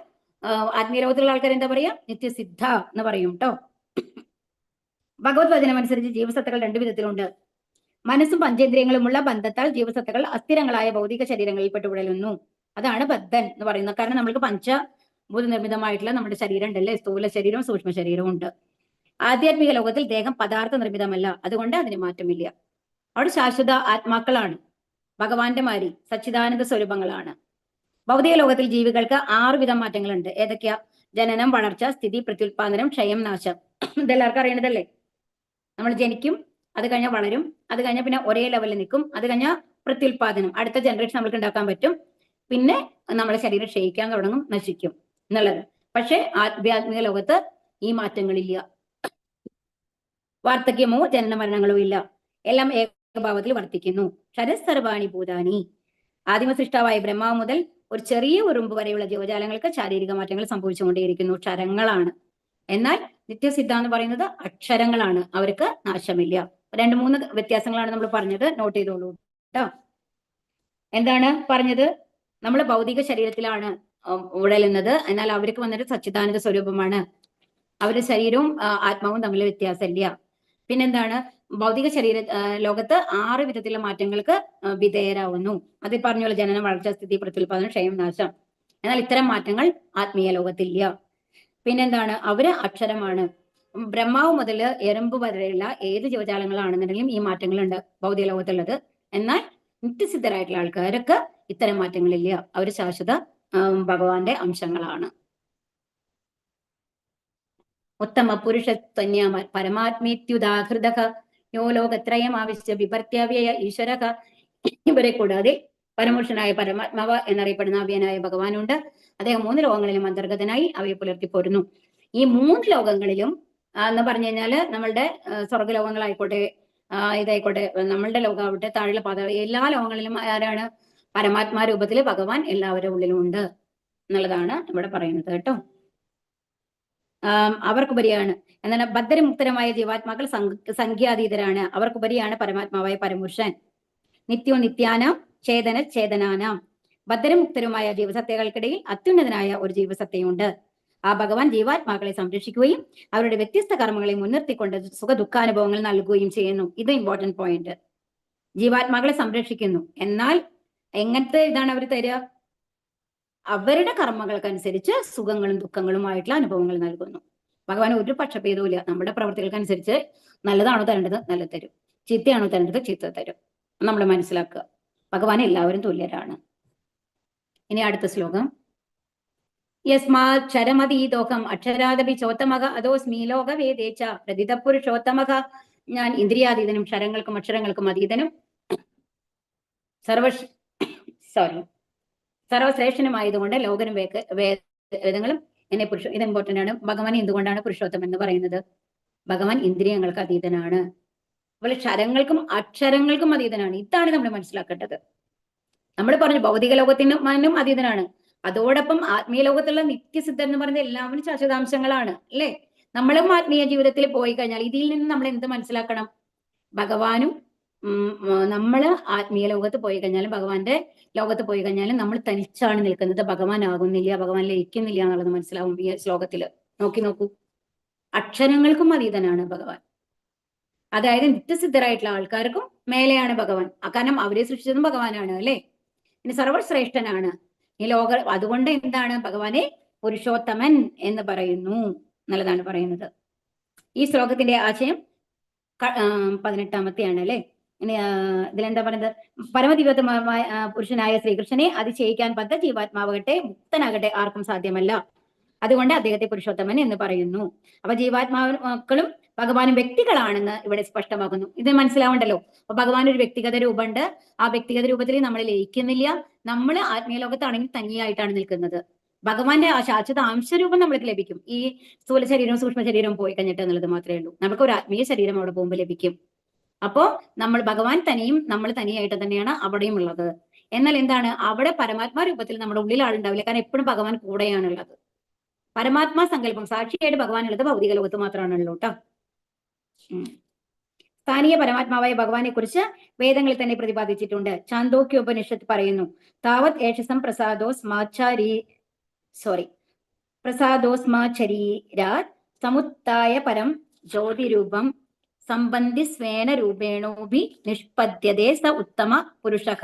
ആത്മീയ ലോകത്തിലുള്ള ആൾക്കാർ എന്താ പറയുക? നിത്യസിദ്ധ എന്ന് പറയും കേട്ടോ. ഭഗവത് വചനം അനുസരിച്ച് ജീവസത്തകൾ 2 വിധത്തിലുണ്ട്. മനസ്സും പഞ്ചേന്ദ്രിയങ്ങളുമുള്ള ബന്ധത്താൽ ജീവസത്തകൾ അസ്ഥിരങ്ങളായ ഭൗതിക ശരീരങ്ങളിൽ പെട്ടുവിടലുന്നു. അതാണ് ബദ്ധൻ എന്ന് പറയുന്നത്. കാരണം നമ്മൾക്ക് പഞ്ചഭൂത നിർമ്മിതമായിട്ടുള്ള നമ്മുടെ ശരീരം ഉണ്ടല്ലേ, സ്ഥൂല ശരീരവും സൂക്ഷ്മ ശരീരവും ഉണ്ട്. ആധ്യാത്മിക ലോകത്തിൽ ദേഹം പദാർത്ഥ നിർമ്മിതമല്ല, അതുകൊണ്ട് അതിന് മാറ്റമില്ല. അവിടെ ശാശ്വത ആത്മാക്കളാണ്, ഭഗവാന്റെ മാരി സച്ചിദാനന്ദ സ്വരൂപങ്ങളാണ്. ഭൗതിക ലോകത്തിൽ ജീവികൾക്ക് 6 വിധം മാറ്റങ്ങളുണ്ട്. ഏതൊക്കെയാ? ജനനം, വളർച്ച, സ്ഥിതി, പ്രത്യുൽപാദനം, ക്ഷയം, നാശം. ഇതെല്ലാവർക്കും അറിയണതല്ലേ? നമ്മൾ ജനിക്കും, അത് കഴിഞ്ഞാൽ വളരും, അത് കഴിഞ്ഞാൽ പിന്നെ ഒരേ ലെവലിൽ നിൽക്കും, അത് കഴിഞ്ഞാൽ പ്രത്യുൽപാദനം, അടുത്ത ജനറേഷൻ നമ്മൾക്ക് ഉണ്ടാക്കാൻ പറ്റും, പിന്നെ നമ്മുടെ ശരീരം ക്ഷയിക്കാൻ തുടങ്ങും, നശിക്കും എന്നുള്ളത്. പക്ഷെ ആധ്യാത്മിക ലോകത്ത് ഈ മാറ്റങ്ങളില്ല. വാർദ്ധക്യമോ ജനന മരണങ്ങളോ ഇല്ല, എല്ലാം ഏകഭാവത്തിൽ വർത്തിക്കുന്നു. ശരസ്സർവാണി ഭൂതാനി. ആദിമസൃഷ്ടാവായ ബ്രഹ്മാവ് മുതൽ ഒരു ചെറിയ ഉറുമ്പ് വരെയുള്ള ജീവജാലങ്ങൾക്ക് ശാരീരിക മാറ്റങ്ങൾ സംഭവിച്ചുകൊണ്ടേയിരിക്കുന്നു. ക്ഷരങ്ങളാണ്. എന്നാൽ നിത്യസിദ്ധ എന്ന് പറയുന്നത് അക്ഷരങ്ങളാണ്, അവർക്ക് നാശമില്ല. 2-3 വ്യത്യാസങ്ങളാണ് നമ്മൾ പറഞ്ഞത്, നോട്ട് ചെയ്തോളൂ കേട്ടോ. എന്താണ് പറഞ്ഞത്? നമ്മൾ ഭൗതിക ശരീരത്തിലാണ് ഉഴലുന്നത്, എന്നാൽ അവർക്ക് വന്നിട്ട് സച്ചിദാനന്ദ സ്വരൂപമാണ്. അവരുടെ ശരീരവും ആത്മാവും തമ്മിൽ വ്യത്യാസമില്ല. പിന്നെന്താണ്? ഭൗതിക ശരീര ലോകത്ത് 6 വിധത്തിലുള്ള മാറ്റങ്ങൾക്ക് വിധേയരാകുന്നു. അതിൽ പറഞ്ഞോളൂ, ജനനം, വളർച്ച, സ്ഥിതി, പ്രത്യുൽപാദനം, ക്ഷയം, നാശം. എന്നാൽ ഇത്തരം മാറ്റങ്ങൾ ആത്മീയ ലോകത്തില്ല. പിന്നെന്താണ്? അവര് അക്ഷരമാണ്. ബ്രഹ്മാവ് മുതൽ എറുമ്പ് വരെയുള്ള ഏത് ജീവജാലങ്ങളാണെന്നുണ്ടെങ്കിലും ഈ മാറ്റങ്ങളുണ്ട് ഭൗതിക ലോകത്തുള്ളത്. എന്നാൽ നിത്യസിദ്ധരായിട്ടുള്ള ആൾക്കാരൊക്കെ ഇത്തരം മാറ്റങ്ങളില്ല, അവർ ശാശ്വത ഭഗവാന്റെ അംശങ്ങളാണ്. ഉത്തമ പുരുഷ പരമാത്മേത്യുദാഹൃത യോ ലോകത്രയം ആവശ്യ വിഭർത്യവ്യയ ഈശ്വരക. ഇവരെ കൂടാതെ പരമപുരുഷനായ പരമാത്മാവ് എന്നറിയപ്പെടുന്ന അവ്യനായ ഭഗവാനുണ്ട്. അദ്ദേഹം 3 ലോകങ്ങളിലും അന്തർഗതനായി അവയെ പുലർത്തിപ്പോരുന്നു. ഈ 3 ലോകങ്ങളിലും എന്ന് പറഞ്ഞു കഴിഞ്ഞാല് നമ്മളുടെ സ്വർഗ്ഗലോകങ്ങളായിക്കോട്ടെ, ഇതായിക്കോട്ടെ, നമ്മളുടെ ലോകമാവട്ടെ, താഴെ പാത, എല്ലാ ലോകങ്ങളിലും ആരാണ്? പരമാത്മാ രൂപത്തില് ഭഗവാൻ എല്ലാവരുടെ ഉള്ളിലും ഉണ്ട് എന്നുള്ളതാണ് ഇവിടെ പറയുന്നത് കേട്ടോ. അവർക്കുപരിയാണ്. എന്നാൽ ബദ്ധരമുക്തരമായ ജീവാത്മാക്കൾ സംഖ്യാതീതരാണ്. അവർക്കുപരിയാണ് പരമാത്മാവായ പരമപുരുഷൻ. നിത്യവും നിത്യാനാം ചേതന ചേതനാനാം. ബദ്ധരമുക്തരുമായ ജീവസത്തകൾക്കിടയിൽ അത്യുന്നതനായ ഒരു ജീവസത്തയുണ്ട്. ആ ഭഗവാൻ ജീവാത്മാക്കളെ സംരക്ഷിക്കുകയും അവരുടെ വ്യത്യസ്ത കർമ്മങ്ങളെ മുൻനിർത്തിക്കൊണ്ട് സുഖ ദുഃഖാനുഭവങ്ങൾ നൽകുകയും ചെയ്യുന്നു. ഇത് ഇമ്പോർട്ടന്റ് പോയിന്റ്. ജീവാത്മാക്കളെ സംരക്ഷിക്കുന്നു, എന്നാൽ എങ്ങനത്തെ ഇതാണ് അവർ തരിക? അവരുടെ കർമ്മങ്ങൾക്കനുസരിച്ച് സുഖങ്ങളും ദുഃഖങ്ങളുമായിട്ടുള്ള അനുഭവങ്ങൾ നൽകുന്നു. ഭഗവാൻ ഒരു പക്ഷഭേദവുമില്ല. നമ്മുടെ പ്രവർത്തികൾക്കനുസരിച്ച് നല്ലതാണോ തരേണ്ടത് നല്ലത് തരും, ചീത്തയാണോ തരേണ്ടത് ചീത്ത തരും. നമ്മൾ മനസ്സിലാക്കുക, ഭഗവാൻ എല്ലാവരും തുല്യരാണ്. ഇനി അടുത്ത ശ്ലോകം. യസ്മാക്ഷരമതീതോകം അക്ഷരാദപി ചോത്തമക അതോസ്മി ലോകവേദേച്ച പ്രതിത പുരുഷോത്തമക. ഞാൻ ഇന്ദ്രിയാതീതനും ക്ഷരങ്ങൾക്കും അക്ഷരങ്ങൾക്കും അതീതനും സർവശ്രേഷ്ഠനുമായതുകൊണ്ട് ലോകനും വേദങ്ങളും എന്നെ ഇത് ഇമ്പോർട്ടന്റ് ആണ്. ഭഗവാൻ എന്തുകൊണ്ടാണ് പുരുഷോത്തമൻ എന്ന് പറയുന്നത്? ഭഗവാൻ ഇന്ദ്രിയങ്ങൾക്ക് അതീതനാണ്, അതുപോലെ ക്ഷരങ്ങൾക്കും അക്ഷരങ്ങൾക്കും അതീതനാണ്. ഇതാണ് നമ്മൾ മനസ്സിലാക്കേണ്ടത്. നമ്മൾ പറഞ്ഞു ഭൗതിക ലോകത്തിനും അതീതനാണ്, അതോടൊപ്പം ആത്മീയ ലോകത്തുള്ള നിത്യസിദ്ധൻ എന്ന് പറയുന്നത് എല്ലാവരും ശാശ്വതാംശങ്ങളാണ് അല്ലേ? നമ്മളും ആത്മീയ ജീവിതത്തിൽ പോയി കഴിഞ്ഞാൽ ഇതിൽ നിന്ന് നമ്മൾ എന്ത് മനസ്സിലാക്കണം? ഭഗവാനും നമ്മള് ആത്മീയ ലോകത്ത് പോയി കഴിഞ്ഞാലും ഭഗവാന്റെ ലോകത്ത് പോയി കഴിഞ്ഞാലും നമ്മൾ തനിച്ചാണ് നിൽക്കുന്നത്. ഭഗവാൻ ആകുന്നില്ല, ഭഗവാൻ ലയിക്കുന്നില്ല എന്നുള്ളത് മനസ്സിലാവും ഈ ശ്ലോകത്തില്. നോക്കൂ, അക്ഷരങ്ങൾക്കും അതീതനാണ് ഭഗവാൻ. അതായത് നിത്യസിദ്ധരായിട്ടുള്ള ആൾക്കാർക്കും മേലെയാണ് ഭഗവാൻ. കാരണം അവരെ സൃഷ്ടിച്ചതും ഭഗവാനാണ് അല്ലെ. ഇനി സർവശ്രേഷ്ഠനാണ് ഈ ലോക. അതുകൊണ്ട് എന്താണ് ഭഗവാനെ പുരുഷോത്തമൻ എന്ന് പറയുന്നു എന്നുള്ളതാണ് പറയുന്നത്. ഈ ശ്ലോകത്തിന്റെ ആശയം 18-ാമത്തെയാണ് അല്ലെ. ഇനി ഇതിലെന്താ പറയുന്നത്? പരമദിവ്യോത്തമമായ പുരുഷനായ ശ്രീകൃഷ്ണനെ അതിശയിക്കാൻ ബദ്ധ ജീവാത്മാവകട്ടെ മുക്തനാകട്ടെ ആർക്കും സാധ്യമല്ല. അതുകൊണ്ട് അദ്ദേഹത്തെ പുരുഷോത്തമൻ എന്ന് പറയുന്നു. അപ്പൊ ജീവാത്മാക്കളും ഭഗവാനും വ്യക്തികളാണെന്ന് ഇവിടെ സ്പഷ്ടമാകുന്നു. ഇത് മനസ്സിലാവണ്ടല്ലോ. അപ്പൊ ഭഗവാൻ ഒരു വ്യക്തിഗത രൂപമുണ്ട്. ആ വ്യക്തിഗത രൂപത്തിൽ നമ്മൾ ലയിക്കുന്നില്ല. നമ്മൾ ആത്മീയ ലോകത്താണെങ്കിൽ തനിയായിട്ടാണ് നിൽക്കുന്നത്. ഭഗവാന്റെ ആ ശാശ്വത അംശരൂപം നമ്മൾക്ക് ലഭിക്കും. ഈ സ്ഥൂല ശരീരവും സൂക്ഷ്മ ശരീരവും പോയി കഴിഞ്ഞിട്ട് എന്നുള്ളത് മാത്രമേ ഉള്ളൂ. നമുക്ക് ഒരു ആത്മീയ ശരീരം അവിടെ പോകുമ്പോൾ ലഭിക്കും. അപ്പോ നമ്മൾ ഭഗവാൻ തനിയും നമ്മൾ തനിയായിട്ട് തന്നെയാണ് അവിടെയും ഉള്ളത്. എന്നാൽ എന്താണ് അവിടെ പരമാത്മാ രൂപത്തിൽ നമ്മുടെ ഉള്ളിൽ ആളുണ്ടാവില്ല. കാരണം എപ്പോഴും ഭഗവാൻ കൂടെയാണുള്ളത്. പരമാത്മാ സങ്കല്പം സാക്ഷിയായിട്ട് ഭഗവാനുള്ളത് ഭൗതിക ലോകത്ത് മാത്രമാണല്ലോ കേട്ടോ. സ്ഥാനീയ പരമാത്മാവായ ഭഗവാനെ കുറിച്ച് വേദങ്ങളിൽ തന്നെ പ്രതിപാദിച്ചിട്ടുണ്ട്. ചാന്തോക്യോപനിഷത്ത് പറയുന്നു, താവത് ഏഷസം പ്രസാദോസ്മാചരീരാത് സമുത്തായ പരം ജ്യോതിരൂപം സംബന്ധി സ്വേന രൂപേണോഭി നിഷ്പദ്യതേ സ ഉത്തമ പുരുഷഃ.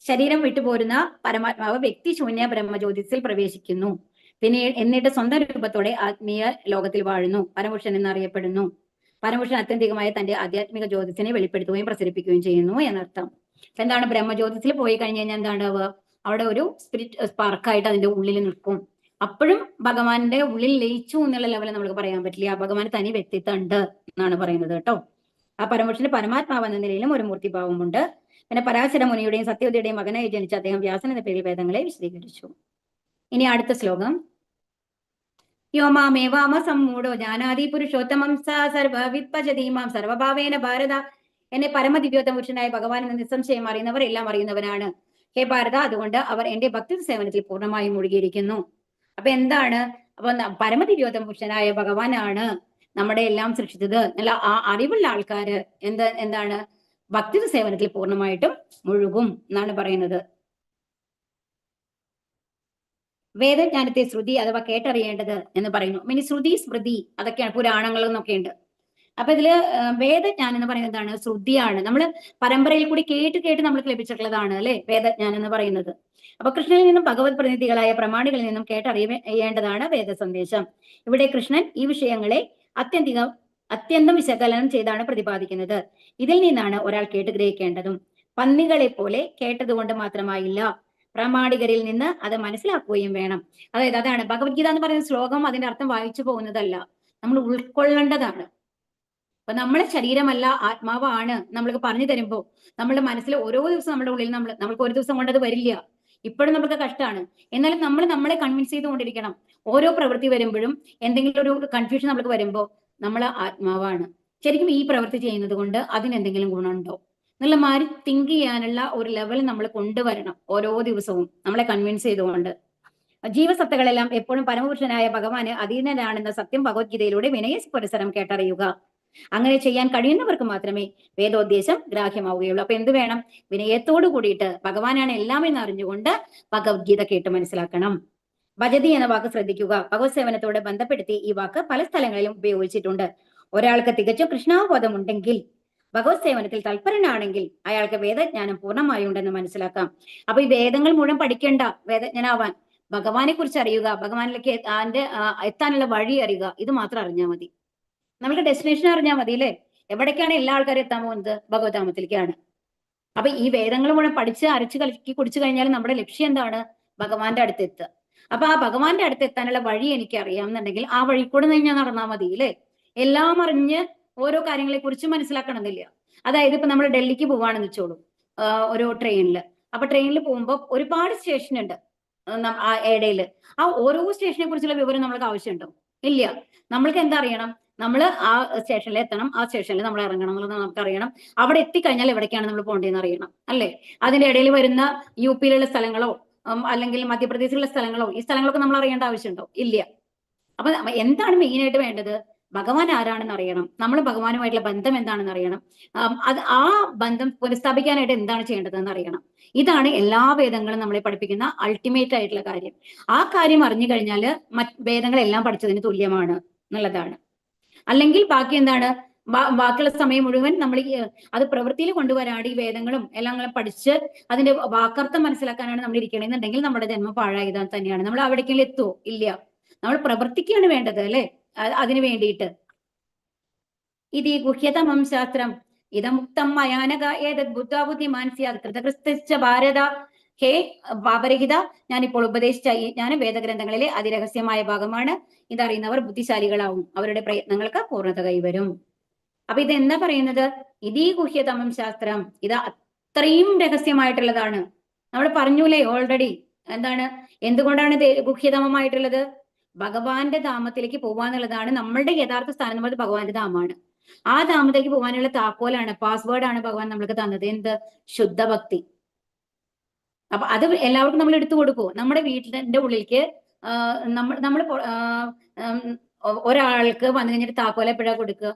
ശരീരം വിട്ടുപോരുന്ന പരമാത്മാവ് വ്യക്തി ശൂന്യ ബ്രഹ്മജ്യോതിസിൽ പ്രവേശിക്കുന്നു. പിന്നെ എന്നിട്ട് സ്വന്തം രൂപത്തോടെ ആത്മീയ ലോകത്തിൽ വാഴുന്നു. പരമപുരുഷൻ എന്നറിയപ്പെടുന്നു. പരമപുരുഷൻ ആത്യന്തികമായ തന്റെ ആധ്യാത്മിക ജ്യോതിസിനെ വെളിപ്പെടുത്തുകയും പ്രസരിപ്പിക്കുകയും ചെയ്യുന്നു എന്നർത്ഥം. എന്താണ് ബ്രഹ്മജ്യോതിസിൽ പോയി കഴിഞ്ഞ് കഴിഞ്ഞാൽ എന്താ ഉണ്ടാവുക? അവിടെ ഒരു സ്പിരിറ്റ് സ്പാർക്കായിട്ട് അതിന്റെ ഉള്ളിൽ നിൽക്കും. അപ്പോഴും ഭഗവാന്റെ ഉള്ളിൽ ലയിച്ചു എന്നുള്ള ലെവലിൽ നമുക്ക് പറയാൻ പറ്റില്ല. ഭഗവാന് തനി വ്യക്തിത്വം ഉണ്ട് എന്നാണ് പറയുന്നത് കേട്ടോ. ആ പരമപുരുഷന് പരമാത്മാവ് എന്ന നിലയിലും ഒരു മൂർത്തിഭാവമുണ്ട്. പിന്നെ പരാശര മുനിയുടെയും സത്യവതിയുടെയും മകനായി ജനിച്ച അദ്ദേഹം വ്യാസൻ എന്ന പേരിൽ വേദങ്ങളെ വിശദീകരിച്ചു. ഇനി അടുത്ത ശ്ലോകം. യോമാമേവാമ സമ്മൂഢോ ജാനാതി പുരുഷോത്തമം സാ സർവവിത് ഭജതീമാം സർവഭാവേന ഭാരത. എന്നെ പരമദിവ്യോത്തമ പുരുഷനായ ഭഗവാൻ എന്ന നിസ്സംശയം അറിയുന്നവർ എല്ലാം അറിയുന്നവനാണ്. ഹേ ഭാരത, അതുകൊണ്ട് അവർ എന്റെ ഭക്തി സേവനത്തിൽ പൂർണ്ണമായും മുഴുകിയിരിക്കുന്നു. അപ്പൊ എന്താണ്? അപ്പൊ പരമദിവ്യോത്തമ പുരുഷനായ ഭഗവാനാണ് നമ്മുടെ എല്ലാം സൃഷ്ടിച്ചത് എന്നുള്ള ആ അറിവുള്ള ആൾക്കാര് എന്താണ് ഭക്തി സേവനത്തിൽ പൂർണ്ണമായിട്ടും മുഴുകും എന്നാണ് പറയുന്നത്. വേദജ്ഞാനത്തെ ശ്രുതി അഥവാ കേട്ടറിയേണ്ടത് എന്ന് പറയുന്നു. ഇനി ശ്രുതി സ്മൃതി അതൊക്കെയാണ് പുരാണങ്ങൾ എന്നൊക്കെ ഉണ്ട്. അപ്പൊ ഇതില് വേദജ്ഞാനം എന്ന് പറയുന്നത് എന്താണ്? ശ്രുതിയാണ്. നമ്മൾ പരമ്പരയിൽ കൂടി കേട്ട് നമ്മൾക്ക് ലഭിച്ചിട്ടുള്ളതാണ് അല്ലെ വേദജ്ഞാനം എന്ന് പറയുന്നത്. അപ്പൊ കൃഷ്ണനിൽ നിന്നും ഭഗവത് പ്രതിനിധികളായ പ്രമാണികളിൽ നിന്നും കേട്ടറിയേണ്ടതാണ് വേദ സന്ദേശം. ഇവിടെ കൃഷ്ണൻ ഈ വിഷയങ്ങളെ അത്യന്തം വിശകലനം ചെയ്താണ് പ്രതിപാദിക്കുന്നത്. ഇതിൽ നിന്നാണ് ഒരാൾ കേട്ട് ഗ്രഹിക്കേണ്ടതും. പന്നികളെ പോലെ കേട്ടതുകൊണ്ട് മാത്രമായില്ല, പ്രാമാണികരിൽ നിന്ന് അത് മനസ്സിലാക്കുകയും വേണം. അതാണ് ഭഗവത്ഗീത എന്ന് പറയുന്ന ശ്ലോകം. അതിന്റെ അർത്ഥം വായിച്ചു പോകുന്നതല്ല, നമ്മൾ ഉൾക്കൊള്ളേണ്ടതാണ്. അപ്പൊ നമ്മളെ ശരീരമല്ല ആത്മാവാണ് നമ്മൾക്ക് പറഞ്ഞു തരുമ്പോൾ നമ്മുടെ മനസ്സിൽ ഓരോ ദിവസം നമ്മുടെ ഉള്ളിൽ നമ്മൾക്ക് ഒരു ദിവസം കൊണ്ടത് വരില്ല. ഇപ്പോഴും നമുക്ക് കഷ്ടമാണ്. എന്നാലും നമ്മൾ നമ്മളെ കൺവിൻസ് ചെയ്തുകൊണ്ടിരിക്കണം. ഓരോ പ്രവൃത്തി വരുമ്പോഴും എന്തെങ്കിലും ഒരു കൺഫ്യൂഷൻ നമുക്ക് വരുമ്പോൾ നമ്മൾ ആത്മാവാണ്, ശരിക്കും ഈ പ്രവൃത്തി ചെയ്യുന്നത് കൊണ്ട് അതിനെന്തെങ്കിലും ഗുണമുണ്ടോ എന്നുള്ള മാറി തിങ്ക് ചെയ്യാനുള്ള ഒരു ലെവൽ നമ്മൾ കൊണ്ടുവരണം. ഓരോ ദിവസവും നമ്മളെ കൺവിൻസ് ചെയ്തുകൊണ്ട് ജീവസത്തകളെല്ലാം എപ്പോഴും പരമപുരുഷനായ ഭഗവാന് അധീനനാണെന്ന സത്യം ഭഗവത്ഗീതയിലൂടെ വിനയപുരസരം കേട്ടറിയുക. അങ്ങനെ ചെയ്യാൻ കഴിയുന്നവർക്ക് മാത്രമേ വേദോദ്ദേശം ഗ്രാഹ്യമാവുകയുള്ളൂ. അപ്പൊ എന്ത് വേണം? വിനയത്തോടു കൂടിയിട്ട് ഭഗവാനാണ് എല്ലാം എന്ന് അറിഞ്ഞുകൊണ്ട് ഭഗവത്ഗീത കേട്ട് മനസ്സിലാക്കണം. ഭജതി എന്ന വാക്ക് ശ്രദ്ധിക്കുക. ഭഗവത് സേവനത്തോട് ബന്ധപ്പെടുത്തി ഈ വാക്ക് പല സ്ഥലങ്ങളിലും ഉപയോഗിച്ചിട്ടുണ്ട്. ഒരാൾക്ക് തികച്ചും കൃഷ്ണാവബോധം ഉണ്ടെങ്കിൽ, ഭഗവത് സേവനത്തിൽ തൽപരനാണെങ്കിൽ അയാൾക്ക് വേദജ്ഞാനം പൂർണ്ണമായി ഉണ്ടെന്ന് മനസ്സിലാക്കാം. അപ്പൊ ഈ വേദങ്ങൾ മുഴുവൻ പഠിക്കേണ്ട വേദജ്ഞനാവാൻ ഭഗവാനെ കുറിച്ച് അറിയുക, ഭഗവാനിലേക്ക് എത്താനുള്ള വഴി അറിയുക, ഇത് മാത്രം അറിഞ്ഞാൽ മതി. നമുക്ക് ഡെസ്റ്റിനേഷൻ അറിഞ്ഞാൽ മതി അല്ലേ? എവിടേക്കാണ് എല്ലാ ആൾക്കാരും എത്താൻ പോകുന്നത്? ഭഗവത്ധാമത്തിലേക്കാണ്. അപ്പൊ ഈ വേദങ്ങൾ മുഴുവൻ പഠിച്ച് അരച്ച് കലക്കി കുടിച്ചു കഴിഞ്ഞാൽ നമ്മുടെ ലക്ഷ്യം എന്താണ്? ഭഗവാന്റെ അടുത്ത് എത്തുക. അപ്പൊ ആ ഭഗവാന്റെ അടുത്ത് എത്താനുള്ള വഴി എനിക്ക് അറിയാമെന്നുണ്ടെങ്കിൽ ആ വഴി കൂടെ ഞാൻ നടന്നാൽ മതി അല്ലേ? എല്ലാം അറിഞ്ഞ് ഓരോ കാര്യങ്ങളെ കുറിച്ച് മനസ്സിലാക്കണമെന്നില്ല. അതായത് ഇപ്പൊ നമ്മൾ ഡൽഹിക്ക് പോവാണെന്ന് വെച്ചോളൂ, ഒരു ട്രെയിനിൽ. അപ്പൊ ട്രെയിനിൽ പോകുമ്പോൾ ഒരുപാട് സ്റ്റേഷൻ ഉണ്ട് ആ ഇടയിൽ. ആ ഓരോ സ്റ്റേഷനെ കുറിച്ചുള്ള വിവരം നമ്മൾക്ക് ആവശ്യമുണ്ടോ? ഇല്ല. നമ്മൾക്ക് എന്താ അറിയണം? നമ്മൾ ആ സ്റ്റേഷനിൽ എത്തണം, ആ സ്റ്റേഷനിൽ നമ്മൾ ഇറങ്ങണം എന്നുള്ളത് നമുക്കറിയണം. അവിടെ എത്തിക്കഴിഞ്ഞാൽ എവിടേക്കാണ് നമ്മൾ പോകേണ്ടതെന്ന് അറിയണം അല്ലേ? അതിന്റെ ഇടയിൽ വരുന്ന UP-യിലുള്ള സ്ഥലങ്ങളോ അല്ലെങ്കിൽ മധ്യപ്രദേശിലുള്ള സ്ഥലങ്ങളോ ഈ സ്ഥലങ്ങളൊക്കെ നമ്മൾ അറിയേണ്ട ആവശ്യമുണ്ടോ? ഇല്ല. അപ്പൊ എന്താണ് മെയിൻ ആയിട്ട് വേണ്ടത്? ഭഗവാൻ ആരാണെന്ന് അറിയണം, നമ്മൾ ഭഗവാനുമായിട്ടുള്ള ബന്ധം എന്താണെന്ന് അറിയണം, അത് ആ ബന്ധം പുനഃസ്ഥാപിക്കാനായിട്ട് എന്താണ് ചെയ്യേണ്ടതെന്ന് അറിയണം. ഇതാണ് എല്ലാ വേദങ്ങളും നമ്മളെ പഠിപ്പിക്കുന്ന അൾട്ടിമേറ്റ് ആയിട്ടുള്ള കാര്യം. ആ കാര്യം അറിഞ്ഞു കഴിഞ്ഞാൽ വേദങ്ങളെല്ലാം പഠിച്ചതിന് തുല്യമാണ് എന്നുള്ളതാണ്. അല്ലെങ്കിൽ ബാക്കി എന്താണ്, ബാക്കിയുള്ള സമയം മുഴുവൻ നമ്മൾ അത് പ്രവൃത്തിയിൽ കൊണ്ടുവരാണ്ട് ഈ വേദങ്ങളും എല്ലാം കൂടെ പഠിച്ച് അതിന്റെ വാക്കർത്ഥം മനസ്സിലാക്കാനാണ് നമ്മൾ ഇരിക്കണമെന്നുണ്ടെങ്കിൽ നമ്മുടെ ജന്മം പാഴായതാ തന്നെയാണ്. നമ്മൾ അവിടേക്കെങ്കിലും എത്തുമോ? ഇല്ല. നമ്മൾ പ്രവർത്തിക്കുകയാണ് വേണ്ടത് അല്ലെ, അതിനു വേണ്ടിയിട്ട്. ഇത് ഈ ഗുഹ്യതമം ശാസ്ത്രം ഇതമുക്തം മയാനക ഏതത് ബുദ്ധാബുദ്ധിമാൻ സ്യാത് കൃതകൃസ്ത ഭാരത. ഹേ പാപരഹിത, ഞാനിപ്പോൾ ഉപദേശിച്ച ഈ ജ്ഞാനം വേദഗ്രന്ഥങ്ങളിലെ അതിരഹസ്യമായ ഭാഗമാണ്. ഇതറിയുന്നവർ ബുദ്ധിശാലികളാവും, അവരുടെ പ്രയത്നങ്ങൾക്ക് പൂർണ്ണത കൈവരും. അപ്പൊ ഇത് എന്താ പറയുന്നത്? ഇതീ ഗുഹ്യതമം ശാസ്ത്രം, ഇത് അത്രയും രഹസ്യമായിട്ടുള്ളതാണ്. നമ്മൾ പറഞ്ഞൂലേ ഓൾറെഡി. എന്താണ്, എന്തുകൊണ്ടാണ് ഇത് ഗുഹ്യതമമായിട്ടുള്ളത്? ഭഗവാന്റെ ധാമത്തിലേക്ക് പോവാന്നുള്ളതാണ് നമ്മളുടെ യഥാർത്ഥ സ്ഥാനം. നമ്മൾ ഭഗവാന്റെ ധാമാണ്. ആ ധാമത്തിലേക്ക് പോകാനുള്ള താക്കോലാണ്, പാസ്വേഡാണ് ഭഗവാൻ നമ്മൾക്ക് തന്നത്. എന്ത്? ശുദ്ധഭക്തി. അപ്പൊ അത് എല്ലാവർക്കും നമ്മൾ എടുത്തു കൊടുക്കും. നമ്മുടെ വീട്ടിന്റെ ഉള്ളിലേക്ക് നമ്മൾ ഒരാൾക്ക് വന്നു കഴിഞ്ഞിട്ട് താക്കോൽ എപ്പോഴാ കൊടുക്കുക?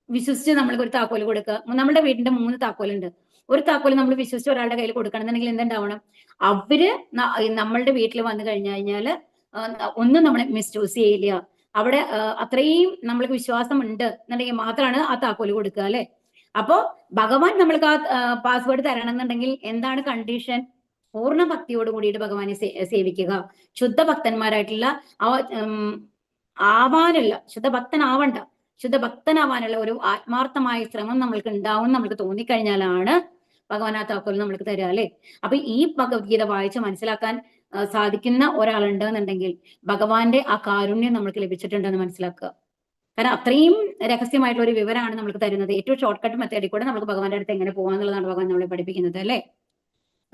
വിശ്വസിച്ച് നമ്മൾക്ക് ഒരു താക്കോൽ കൊടുക്കുക. നമ്മുടെ വീടിന്റെ 3 താക്കോലുണ്ട്. ഒരു താക്കോൽ നമ്മൾ വിശ്വസിച്ച് ഒരാളുടെ കയ്യിൽ കൊടുക്കണമെന്നുണ്ടെങ്കിൽ എന്തുണ്ടാവണം? അവര് നമ്മളുടെ വീട്ടിൽ വന്നു കഴിഞ്ഞാൽ ഒന്നും നമ്മളെ മിസ്യൂസ് ചെയ്യില്ല. അവിടെ അത്രയും നമ്മൾക്ക് വിശ്വാസം ഉണ്ട് എന്നുണ്ടെങ്കിൽ മാത്രമാണ് ആ താക്കോല് കൊടുക്കുക അല്ലെ. അപ്പോ ഭഗവാൻ നമ്മൾക്ക് ആ പാസ്വേഡ് തരണം എന്നുണ്ടെങ്കിൽ എന്താണ് കണ്ടീഷൻ? പൂർണ്ണ ഭക്തിയോട് കൂടിയിട്ട് ഭഗവാനെ സേവിക്കുക. ശുദ്ധ ഭക്തന്മാരായിട്ടുള്ള ആവാനുള്ള, ശുദ്ധ ഭക്തനാവണ്ട, ശുദ്ധ ഭക്തനാവാനുള്ള ഒരു ആത്മാർത്ഥമായ ശ്രമം നമ്മൾക്ക് ഉണ്ടാവും നമ്മൾക്ക് തോന്നിക്കഴിഞ്ഞാലാണ് ഭഗവാൻ ആ താക്കോൽ നമ്മൾക്ക് തരിക അല്ലെ. അപ്പൊ ഈ ഭഗവത്ഗീത വായിച്ച് മനസ്സിലാക്കാൻ സാധിക്കുന്ന ഒരാളുണ്ട് എന്നുണ്ടെങ്കിൽ ഭഗവാന്റെ ആ കാരുണ്യം നമ്മൾക്ക് ലഭിച്ചിട്ടുണ്ടെന്ന് മനസ്സിലാക്കുക. കാരണം അത്രയും രഹസ്യമായിട്ടുള്ള ഒരു വിവരമാണ് നമ്മൾക്ക് തരുന്നത്. ഏറ്റവും ഷോർട്ട് കട്ട് മെത്തേഡിൽ കൂടെ നമുക്ക് ഭഗവാന്റെ അടുത്ത് എങ്ങനെ പോകാന്നുള്ളതാണ് ഭഗവാൻ നമ്മളെ പഠിപ്പിക്കുന്നത് അല്ലെ.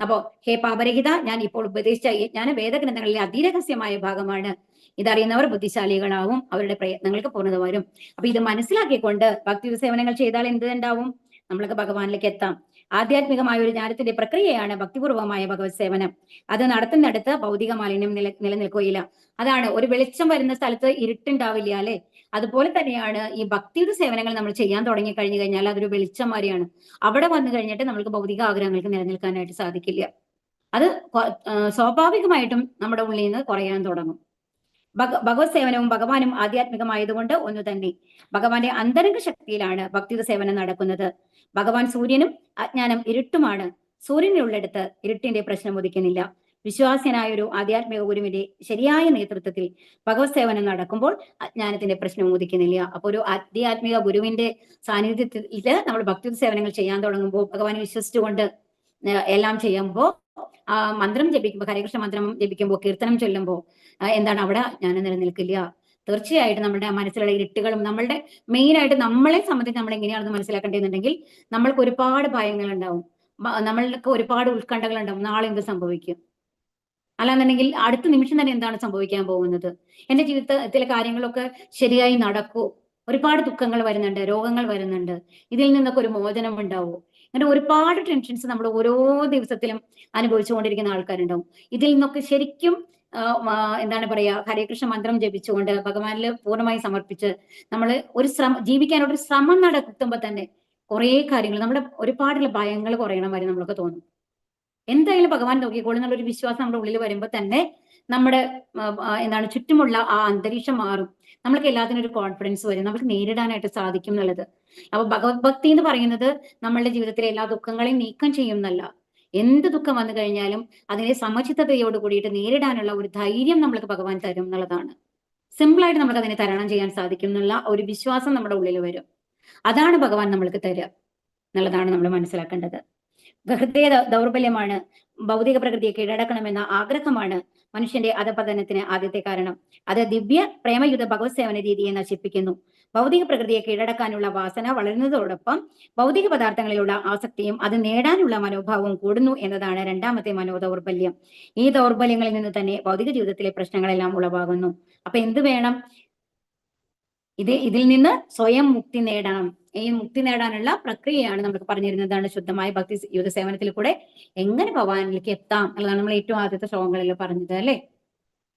അപ്പോ ഹേ പാപരഹിത, ഞാൻ ഇപ്പോൾ ഉപദേശിച്ച ഞാൻ വേദഗ്രന്ഥങ്ങളിലെ അതിരഹസ്യമായ ഭാഗമാണ്. ഇതറിയുന്നവർ ബുദ്ധിശാലികളാവും, അവരുടെ പ്രയത്നങ്ങൾക്ക് പൂർണ്ണത വരും. അപ്പൊ ഇത് മനസ്സിലാക്കിക്കൊണ്ട് ഭക്തി സേവനങ്ങൾ ചെയ്താൽ എന്ത് ഉണ്ടാവും? നമ്മൾക്ക് ഭഗവാനിലേക്ക് എത്താം. ആധ്യാത്മികമായ ഒരു ജ്ഞാനത്തിന്റെ പ്രക്രിയയാണ് ഭക്തിപൂർവമായ ഭഗവത് സേവനം. അത് നടത്തുന്നിടത്ത് ഭൗതിക മാലിന്യം നിലനിൽക്കുകയില്ല. അതാണ്, ഒരു വെളിച്ചം വരുന്ന സ്ഥലത്ത് ഇരുട്ടുണ്ടാവില്ല അല്ലെ. അതുപോലെ തന്നെയാണ് ഈ ഭക്തിയുടെ സേവനങ്ങൾ നമ്മൾ ചെയ്യാൻ തുടങ്ങി കഴിഞ്ഞു കഴിഞ്ഞാൽ അതൊരു വെളിച്ചം മാതിരിയാണ്. അവിടെ വന്നു കഴിഞ്ഞിട്ട് നമ്മൾക്ക് ഭൗതിക ആഗ്രഹങ്ങൾക്ക് നിലനിൽക്കാനായിട്ട് സാധിക്കില്ല. അത് സ്വാഭാവികമായിട്ടും നമ്മുടെ ഉള്ളിൽ നിന്ന് കുറയാൻ തുടങ്ങും. ഭഗവത് സേവനവും ഭഗവാനും ആധ്യാത്മികമായതുകൊണ്ട് ഒന്നു തന്നെ. ഭഗവാന്റെ അന്തരംഗ ശക്തിയിലാണ് ഭക്തിയുടെ സേവനം നടക്കുന്നത്. ഭഗവാൻ സൂര്യനും അജ്ഞാനം ഇരുട്ടുമാണ്. സൂര്യനുള്ളിടത്ത് ഇരുട്ടിന്റെ പ്രശ്നം ഉദിക്കുന്നില്ല. വിശ്വാസ്യനായ ഒരു ആധ്യാത്മിക ഗുരുവിന്റെ ശരിയായ നേതൃത്വത്തിൽ ഭഗവത് സേവനം നടക്കുമ്പോൾ അജ്ഞാനത്തിന്റെ പ്രശ്നം ഉദിക്കുന്നില്ല. അപ്പൊ ഒരു ആധ്യാത്മിക ഗുരുവിന്റെ സാന്നിധ്യത്തിൽ നമ്മൾ ഭക്തി സേവനങ്ങൾ ചെയ്യാൻ തുടങ്ങുമ്പോൾ, ഭഗവാനെ വിശ്വസിച്ചുകൊണ്ട് എല്ലാം ചെയ്യുമ്പോൾ, ആ മന്ത്രം ജപിക്കുമ്പോൾ, ഹരകൃഷ്ണ മന്ത്രം ജപിക്കുമ്പോൾ, കീർത്തനം ചൊല്ലുമ്പോൾ എന്താണ്, അവിടെ അജ്ഞാനം നിലനിൽക്കില്ല. തീർച്ചയായിട്ടും നമ്മുടെ മനസ്സിലുള്ള ഇരുട്ടുകളും, നമ്മളുടെ മെയിൻ ആയിട്ട് നമ്മളെ സംബന്ധിച്ച് നമ്മൾ എങ്ങനെയാണെന്ന് മനസ്സിലാക്കേണ്ടതെന്നുണ്ടെങ്കിൽ നമ്മൾക്ക് ഒരുപാട് ഭയങ്ങൾ ഉണ്ടാവും, നമ്മൾക്ക് ഒരുപാട് ഉത്കണ്ഠകൾ ഉണ്ടാവും. നാളെ എന്ത് സംഭവിക്കും, അല്ലാന്നുണ്ടെങ്കിൽ അടുത്ത നിമിഷം തന്നെ എന്താണ് സംഭവിക്കാൻ പോകുന്നത്, എന്റെ ജീവിതത്തിലെ കാര്യങ്ങളൊക്കെ ശരിയായി നടക്കൂ, ഒരുപാട് ദുഃഖങ്ങൾ വരുന്നുണ്ട്, രോഗങ്ങൾ വരുന്നുണ്ട്, ഇതിൽ നിന്നൊക്കെ ഒരു മോചനം ഉണ്ടാവോ, അങ്ങനെ ഒരുപാട് ടെൻഷൻസ് നമ്മൾ ഓരോ ദിവസത്തിലും അനുഭവിച്ചുകൊണ്ടിരിക്കുന്ന ആൾക്കാരുണ്ടാവും. ഇതിൽ നിന്നൊക്കെ ശരിക്കും എന്താണ് പറയാ, ഹരേകൃഷ്ണ മന്ത്രം ജപിച്ചുകൊണ്ട് ഭഗവാനിൽ പൂർണ്ണമായി സമർപ്പിച്ച് നമ്മൾ ഒരു ജീവിക്കാനൊരു ശ്രമം നടത്തുമ്പോൾ തന്നെ കുറെ കാര്യങ്ങൾ, നമ്മുടെ ഒരുപാടുള്ള ഭയങ്ങൾ കുറയണം വരെ നമ്മൾക്ക് തോന്നും. എന്തായാലും ഭഗവാൻ നോക്കിക്കോളും എന്നുള്ളൊരു വിശ്വാസം നമ്മുടെ ഉള്ളിൽ വരുമ്പോൾ തന്നെ നമ്മുടെ എന്താണ് ചുറ്റുമുള്ള ആ അന്തരീക്ഷം മാറും. നമ്മൾക്ക് എല്ലാത്തിനും ഒരു കോൺഫിഡൻസ് വരും, നമുക്ക് നേരിടാനായിട്ട് സാധിക്കും എന്നുള്ളത്. അപ്പൊ ഭഗവത് ഭക്തി എന്ന് പറയുന്നത് നമ്മളുടെ ജീവിതത്തിലെ എല്ലാ ദുഃഖങ്ങളെയും നീക്കം ചെയ്യുന്നല്ല, എന്ത് ദുഃഖം വന്നു കഴിഞ്ഞാലും അതിനെ സമചിത്തതയോട് കൂടിയിട്ട് നേരിടാനുള്ള ഒരു ധൈര്യം നമ്മൾക്ക് ഭഗവാൻ തരും എന്നുള്ളതാണ്. സിമ്പിളായിട്ട് നമുക്ക് അതിനെ തരണം ചെയ്യാൻ സാധിക്കും എന്നുള്ള ഒരു വിശ്വാസം നമ്മുടെ ഉള്ളിൽ വരും. അതാണ് ഭഗവാൻ നമ്മൾക്ക് തരിക എന്നുള്ളതാണ് നമ്മൾ മനസ്സിലാക്കേണ്ടത്. ഹൃദയ ദൗർബല്യമാണ് ഭൗതിക പ്രകൃതിയെ കീഴടക്കണമെന്ന ആഗ്രഹമാണ് മനുഷ്യന്റെ അധപതനത്തിന് ആദ്യത്തെ കാരണം. അത് ദിവ്യ പ്രേമയുധ ഭഗവത് സേവന രീതിയെ നശിപ്പിക്കുന്നു. ഭൗതിക പ്രകൃതിയെ കീഴടക്കാനുള്ള വാസന വളരുന്നതോടൊപ്പം ഭൗതിക പദാർത്ഥങ്ങളിലുള്ള ആസക്തിയും അത് നേടാനുള്ള മനോഭാവവും കൂടുന്നു എന്നതാണ് രണ്ടാമത്തെ മനോദൗർബല്യം. ഈ ദൗർബല്യങ്ങളിൽ നിന്ന് ഭൗതിക ജീവിതത്തിലെ പ്രശ്നങ്ങളെല്ലാം ഉളവാകുന്നു. അപ്പൊ എന്ത് വേണം? ഇതിൽ നിന്ന് സ്വയം മുക്തി നേടണം. ഈ മുക്തി നേടാനുള്ള പ്രക്രിയയാണ് നമുക്ക് പറഞ്ഞിരുന്നതാണ് ശുദ്ധമായ ഭക്തി യുദ്ധ സേവനത്തിൽ കൂടെ എങ്ങനെ ഭഗവാനിലേക്ക് എത്താം എന്നുള്ളതാണ് നമ്മൾ ഏറ്റവും ആദ്യത്തെ ശ്ലോകങ്ങളിൽ പറഞ്ഞത് അല്ലെ.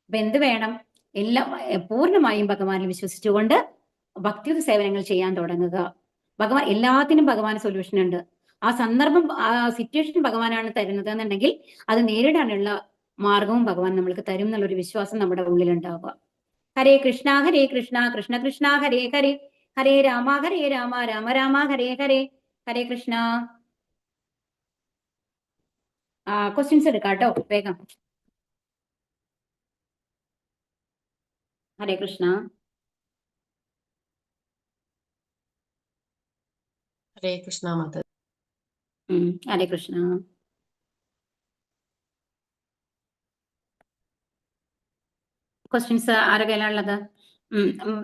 അപ്പൊ എന്ത് വേണം? എല്ലാം പൂർണ്ണമായും ഭഗവാനിൽ വിശ്വസിച്ചുകൊണ്ട് ഭക്തിയുത സേവനങ്ങൾ ചെയ്യാൻ തുടങ്ങുക. ഭഗവാൻ എല്ലാത്തിനും ഭഗവാൻ സൊല്യൂഷൻ ഉണ്ട്. ആ സന്ദർഭം, ആ സിറ്റുവേഷൻ ഭഗവാനാണ് തരുന്നത് എന്നുണ്ടെങ്കിൽ അത് നേരിടാനുള്ള മാർഗവും ഭഗവാൻ നമ്മൾക്ക് തരും എന്നുള്ളൊരു വിശ്വാസം നമ്മുടെ ഉള്ളിൽ ഉണ്ടാവുക. ഹരേ കൃഷ്ണ കൃഷ്ണ കൃഷ്ണ ഹരേ ഹരേ, ഹരേ രാമ രാമ രാമ ഹരേ ഹരേ. ഹരേ കൃഷ്ണ. ക്വസ്റ്റ്യൻസ് എടുക്കാട്ടോ വേഗം. ഹരേ കൃഷ്ണ. ഹരേ കൃഷ്ണ മാത. ഹരേ കൃഷ്ണ. ക്വസ്റ്റ്യൻസ് ആരൊക്കെയാണ് ഉള്ളത്?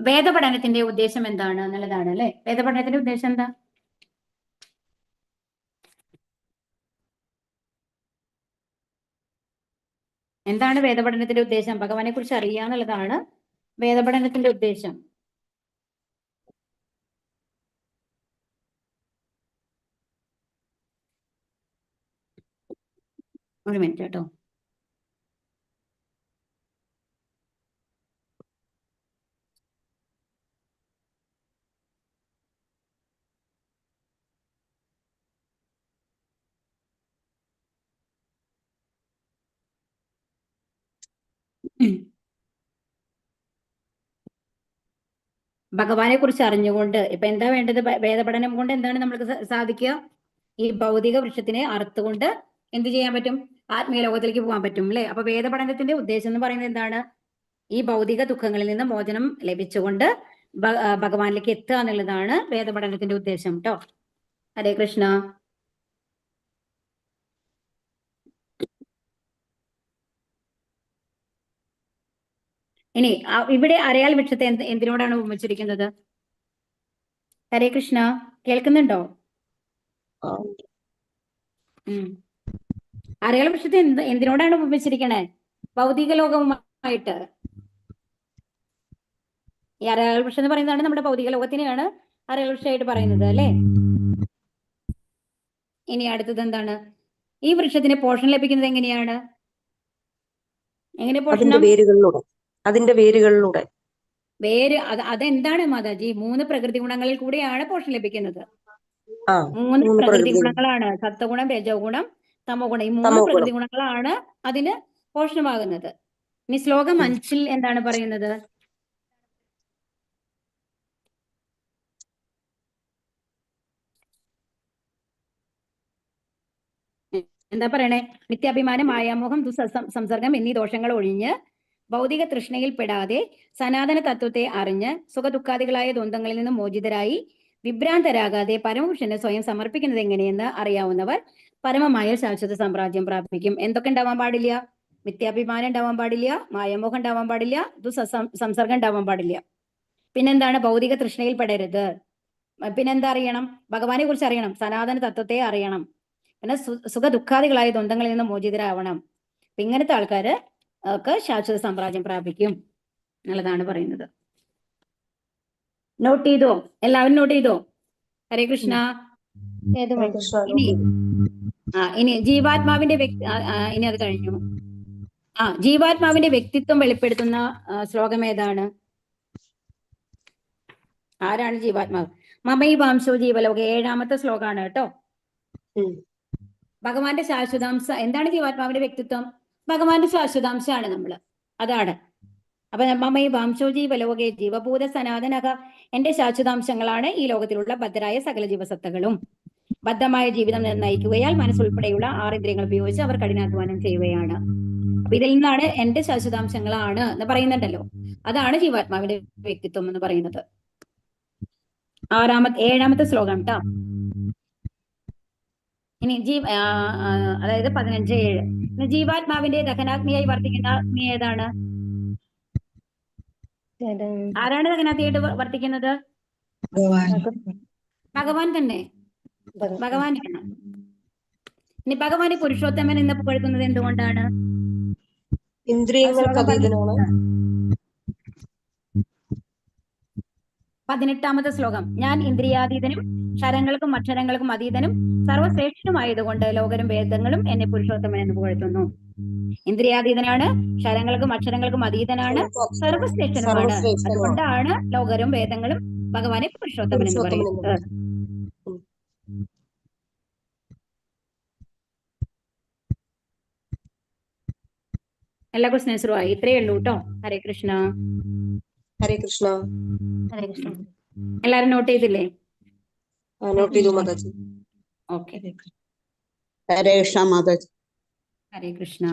വേദപഠനത്തിന്റെ ഉദ്ദേശം എന്താണ് എന്നുള്ളതാണ് അല്ലെ. വേദപഠനത്തിന്റെ ഉദ്ദേശം എന്താ? എന്താണ് വേദപഠനത്തിന്റെ ഉദ്ദേശം? ഭഗവാനെ കുറിച്ച് അറിയുക എന്നുള്ളതാണ് വേദപഠനത്തിന്റെ ഉദ്ദേശം. ഒരു മിനിറ്റ് കേട്ടോ. ഭഗവാനെ കുറിച്ച് അറിഞ്ഞുകൊണ്ട് ഇപ്പൊ എന്താ വേണ്ടത്? വേദപഠനം കൊണ്ട് എന്താണ് നമ്മൾക്ക് സാധിക്കുക? ഈ ഭൗതിക വൃക്ഷത്തിനെ അറുത്തുകൊണ്ട് എന്ത് ചെയ്യാൻ പറ്റും? ആത്മീയ ലോകത്തിലേക്ക് പോകാൻ പറ്റും അല്ലെ. അപ്പൊ വേദപഠനത്തിന്റെ ഉദ്ദേശം എന്ന് പറയുന്നത് എന്താണ്? ഈ ഭൗതിക ദുഃഖങ്ങളിൽ നിന്ന് മോചനം ലഭിച്ചുകൊണ്ട് ഭഗവാനിലേക്ക് എത്തുക എന്നുള്ളതാണ് വേദപഠനത്തിന്റെ ഉദ്ദേശം കേട്ടോ. ഹരേ കൃഷ്ണ. ഇനി ഇവിടെ അരയാൽ വൃക്ഷത്തെ എന്തിനോടാണ് ഉപമിച്ചിരിക്കുന്നത്? ഹരേ കൃഷ്ണ, കേൾക്കുന്നുണ്ടോ? അരയാൽ വൃക്ഷത്തെ എന്തിനോടാണ് ഉപമിച്ചിരിക്കണേ? ഭൗതിക ലോകവുമായിട്ട്. ഈ അരയാൽ വൃക്ഷം എന്ന് പറയുന്നതാണ് നമ്മുടെ ഭൗതിക ലോകത്തിനെയാണ് അരയാൽ വൃക്ഷമായിട്ട് പറയുന്നത് അല്ലെ. ഇനി അടുത്തത് എന്താണ്? ഈ വൃക്ഷത്തിന് പോഷണം ലഭിക്കുന്നത് എങ്ങനെയാണ്? എങ്ങനെ പോഷണം? അതിന്റെ വേരുകളിലൂടെ. വേര് അതെന്താണ് മാതാജി? 3 പ്രകൃതി ഗുണങ്ങളിൽ കൂടിയാണ് പോഷണം ലഭിക്കുന്നത്. 3 പ്രകൃതി ഗുണങ്ങളാണ്. സത്വഗുണം, രജോ ഗുണം, തമോ ഗുണം. ഈ 3 പ്രകൃതി ഗുണങ്ങളാണ് അതിന് പോഷണമാകുന്നത്. ഇനി ശ്ലോകം 5 എന്താണ് പറയുന്നത്? എന്താ പറയണേ? നിത്യാഭിമാനം, മായാമോഹം, സംസർഗം എന്നീ ദോഷങ്ങൾ ഒഴിഞ്ഞ് ഭൗതിക തൃഷ്ണയിൽ പെടാതെ സനാതന തത്വത്തെ അറിഞ്ഞ് സുഖദുഃഖാദികളായ ദ്വന്ദ്ങ്ങളിൽ നിന്ന് മോചിതരായി വിഭ്രാന്തരാകാതെ പരമപുരുഷനെ സ്വയം സമർപ്പിക്കുന്നത് എങ്ങനെയെന്ന് അറിയാവുന്നവർ പരമമായ ശാശ്വത സാമ്രാജ്യം പ്രാപിക്കും. എന്തൊക്കെ ഉണ്ടാവാൻ പാടില്ല? മിഥ്യാഭിമാനം ഉണ്ടാവാൻ പാടില്ല, മായാമോഹം ഉണ്ടാവാൻ പാടില്ല, സംസർഗം ഉണ്ടാവാൻ പാടില്ല. പിന്നെന്താണ്? ഭൗതിക തൃഷ്ണയിൽ പെടരുത്. പിന്നെന്താ അറിയണം? ഭഗവാനെ കുറിച്ച് അറിയണം, സനാതന തത്വത്തെ അറിയണം, പിന്നെ സുഖദുഃഖാദികളായ ദ്വന്ദ്ങ്ങളിൽ നിന്ന് മോചിതരാവണം. ഇങ്ങനത്തെ ആൾക്കാര് ഒക്കെ ശാശ്വത സാമ്രാജ്യം പ്രാപിക്കും എന്നുള്ളതാണ് പറയുന്നത്. നോട്ട് ചെയ്തോ? എല്ലാവരും നോട്ട് ചെയ്തോ? ഹരേ കൃഷ്ണ. ഇനി ജീവാത്മാവിന്റെ ഇനി അത് കഴിഞ്ഞു. ജീവാത്മാവിന്റെ വ്യക്തിത്വം വെളിപ്പെടുത്തുന്ന ശ്ലോകം ഏതാണ്? ആരാണ് ജീവാത്മാവ്? മമൈ വാംശോ ജീവലോക, 7ാമത്തെ ശ്ലോകമാണ് കേട്ടോ. ഭഗവാന്റെ ശാശ്വതാംശ. എന്താണ് ജീവാത്മാവിന്റെ വ്യക്തിത്വം? ഭഗവാന്റെ ശാശ്വതാംശമാണ് നമ്മള്. അതാണ്. അപ്പൊ മമൈ വാംശോ ജീവലോകെ ജീവഭൂത സനാതനക, എന്റെ ശാശ്വതാംശങ്ങളാണ് ഈ ലോകത്തിലുള്ള ബദ്ധരായ സകല ജീവസത്തകളും. ബദ്ധമായ ജീവിതം നയിക്കുകയാൽ മനസ്സുൾപ്പെടെയുള്ള 6 ഇന്ദ്രിയങ്ങൾ ഉപയോഗിച്ച് അവർ കഠിനാധ്വാനം ചെയ്യുകയാണ്. അപ്പൊ ഇതിൽ നിന്നാണ് എന്റെ ശാശ്വതാംശങ്ങളാണ് എന്ന് പറയുന്നുണ്ടല്ലോ. അതാണ് ജീവാത്മാവിന്റെ വ്യക്തിത്വം എന്ന് പറയുന്നത്. 7ാമത്തെ ശ്ലോകം കേട്ടോ. ഇനി അതായത് 15:7. ജീവാത്മാവിന്റെ ദഹനാഗ്നിയായി വർത്തിക്കുന്ന അഗ്നി ഏതാണ്? ആരാണ് ദഹനാഗ്നിയായിട്ട് വർത്തിക്കുന്നത്? ഭഗവാൻ തന്നെ. ഭഗവാനാണ്. ഇനി ഭഗവാനെ പുരുഷോത്തമൻ എന്ന് പുകഴ്ത്തുന്നത് എന്തുകൊണ്ടാണ്? ഇന്ദ്രിയങ്ങൾക്ക് അതീതനാണ്. 18ാമത്തെ ശ്ലോകം. ഞാൻ ഇന്ദ്രിയാതീതനും ക്ഷരങ്ങൾക്കും അക്ഷരങ്ങൾക്കും അതീതനും സർവശ്രേഷ്ഠനുമായതുകൊണ്ട് ലോകരും വേദങ്ങളും എന്നെ പുരുഷോത്തമൻ എന്ന് പുകഴ്ത്തുന്നു. ഇന്ദ്രിയാതീതനാണ്, ക്ഷരങ്ങൾക്കും അക്ഷരങ്ങൾക്കും അതീതനാണ്, സർവശ്രേഷ്ഠനുമാണ്. അതുകൊണ്ടാണ് ലോകരും വേദങ്ങളും ഭഗവാനെ പുരുഷോത്തമൻ എന്ന് പറയുന്നത്. എല്ലാ ക്വസ്റ്റ്യൻസും ആയി. ഇത്രയേ ഉള്ളൂ കേട്ടോ. ഹരേ കൃഷ്ണ. ഹരേ കൃഷ്ണ. ഹരേ കൃഷ്ണ. എല്ലാരും നോട്ട് ചെയ്തില്ലേ? നോട്ട് ചെയ്തു മാതാജി. ഓക്കെ. ഹരേ കൃഷ്ണ മാതാജി. ഹരേ കൃഷ്ണ.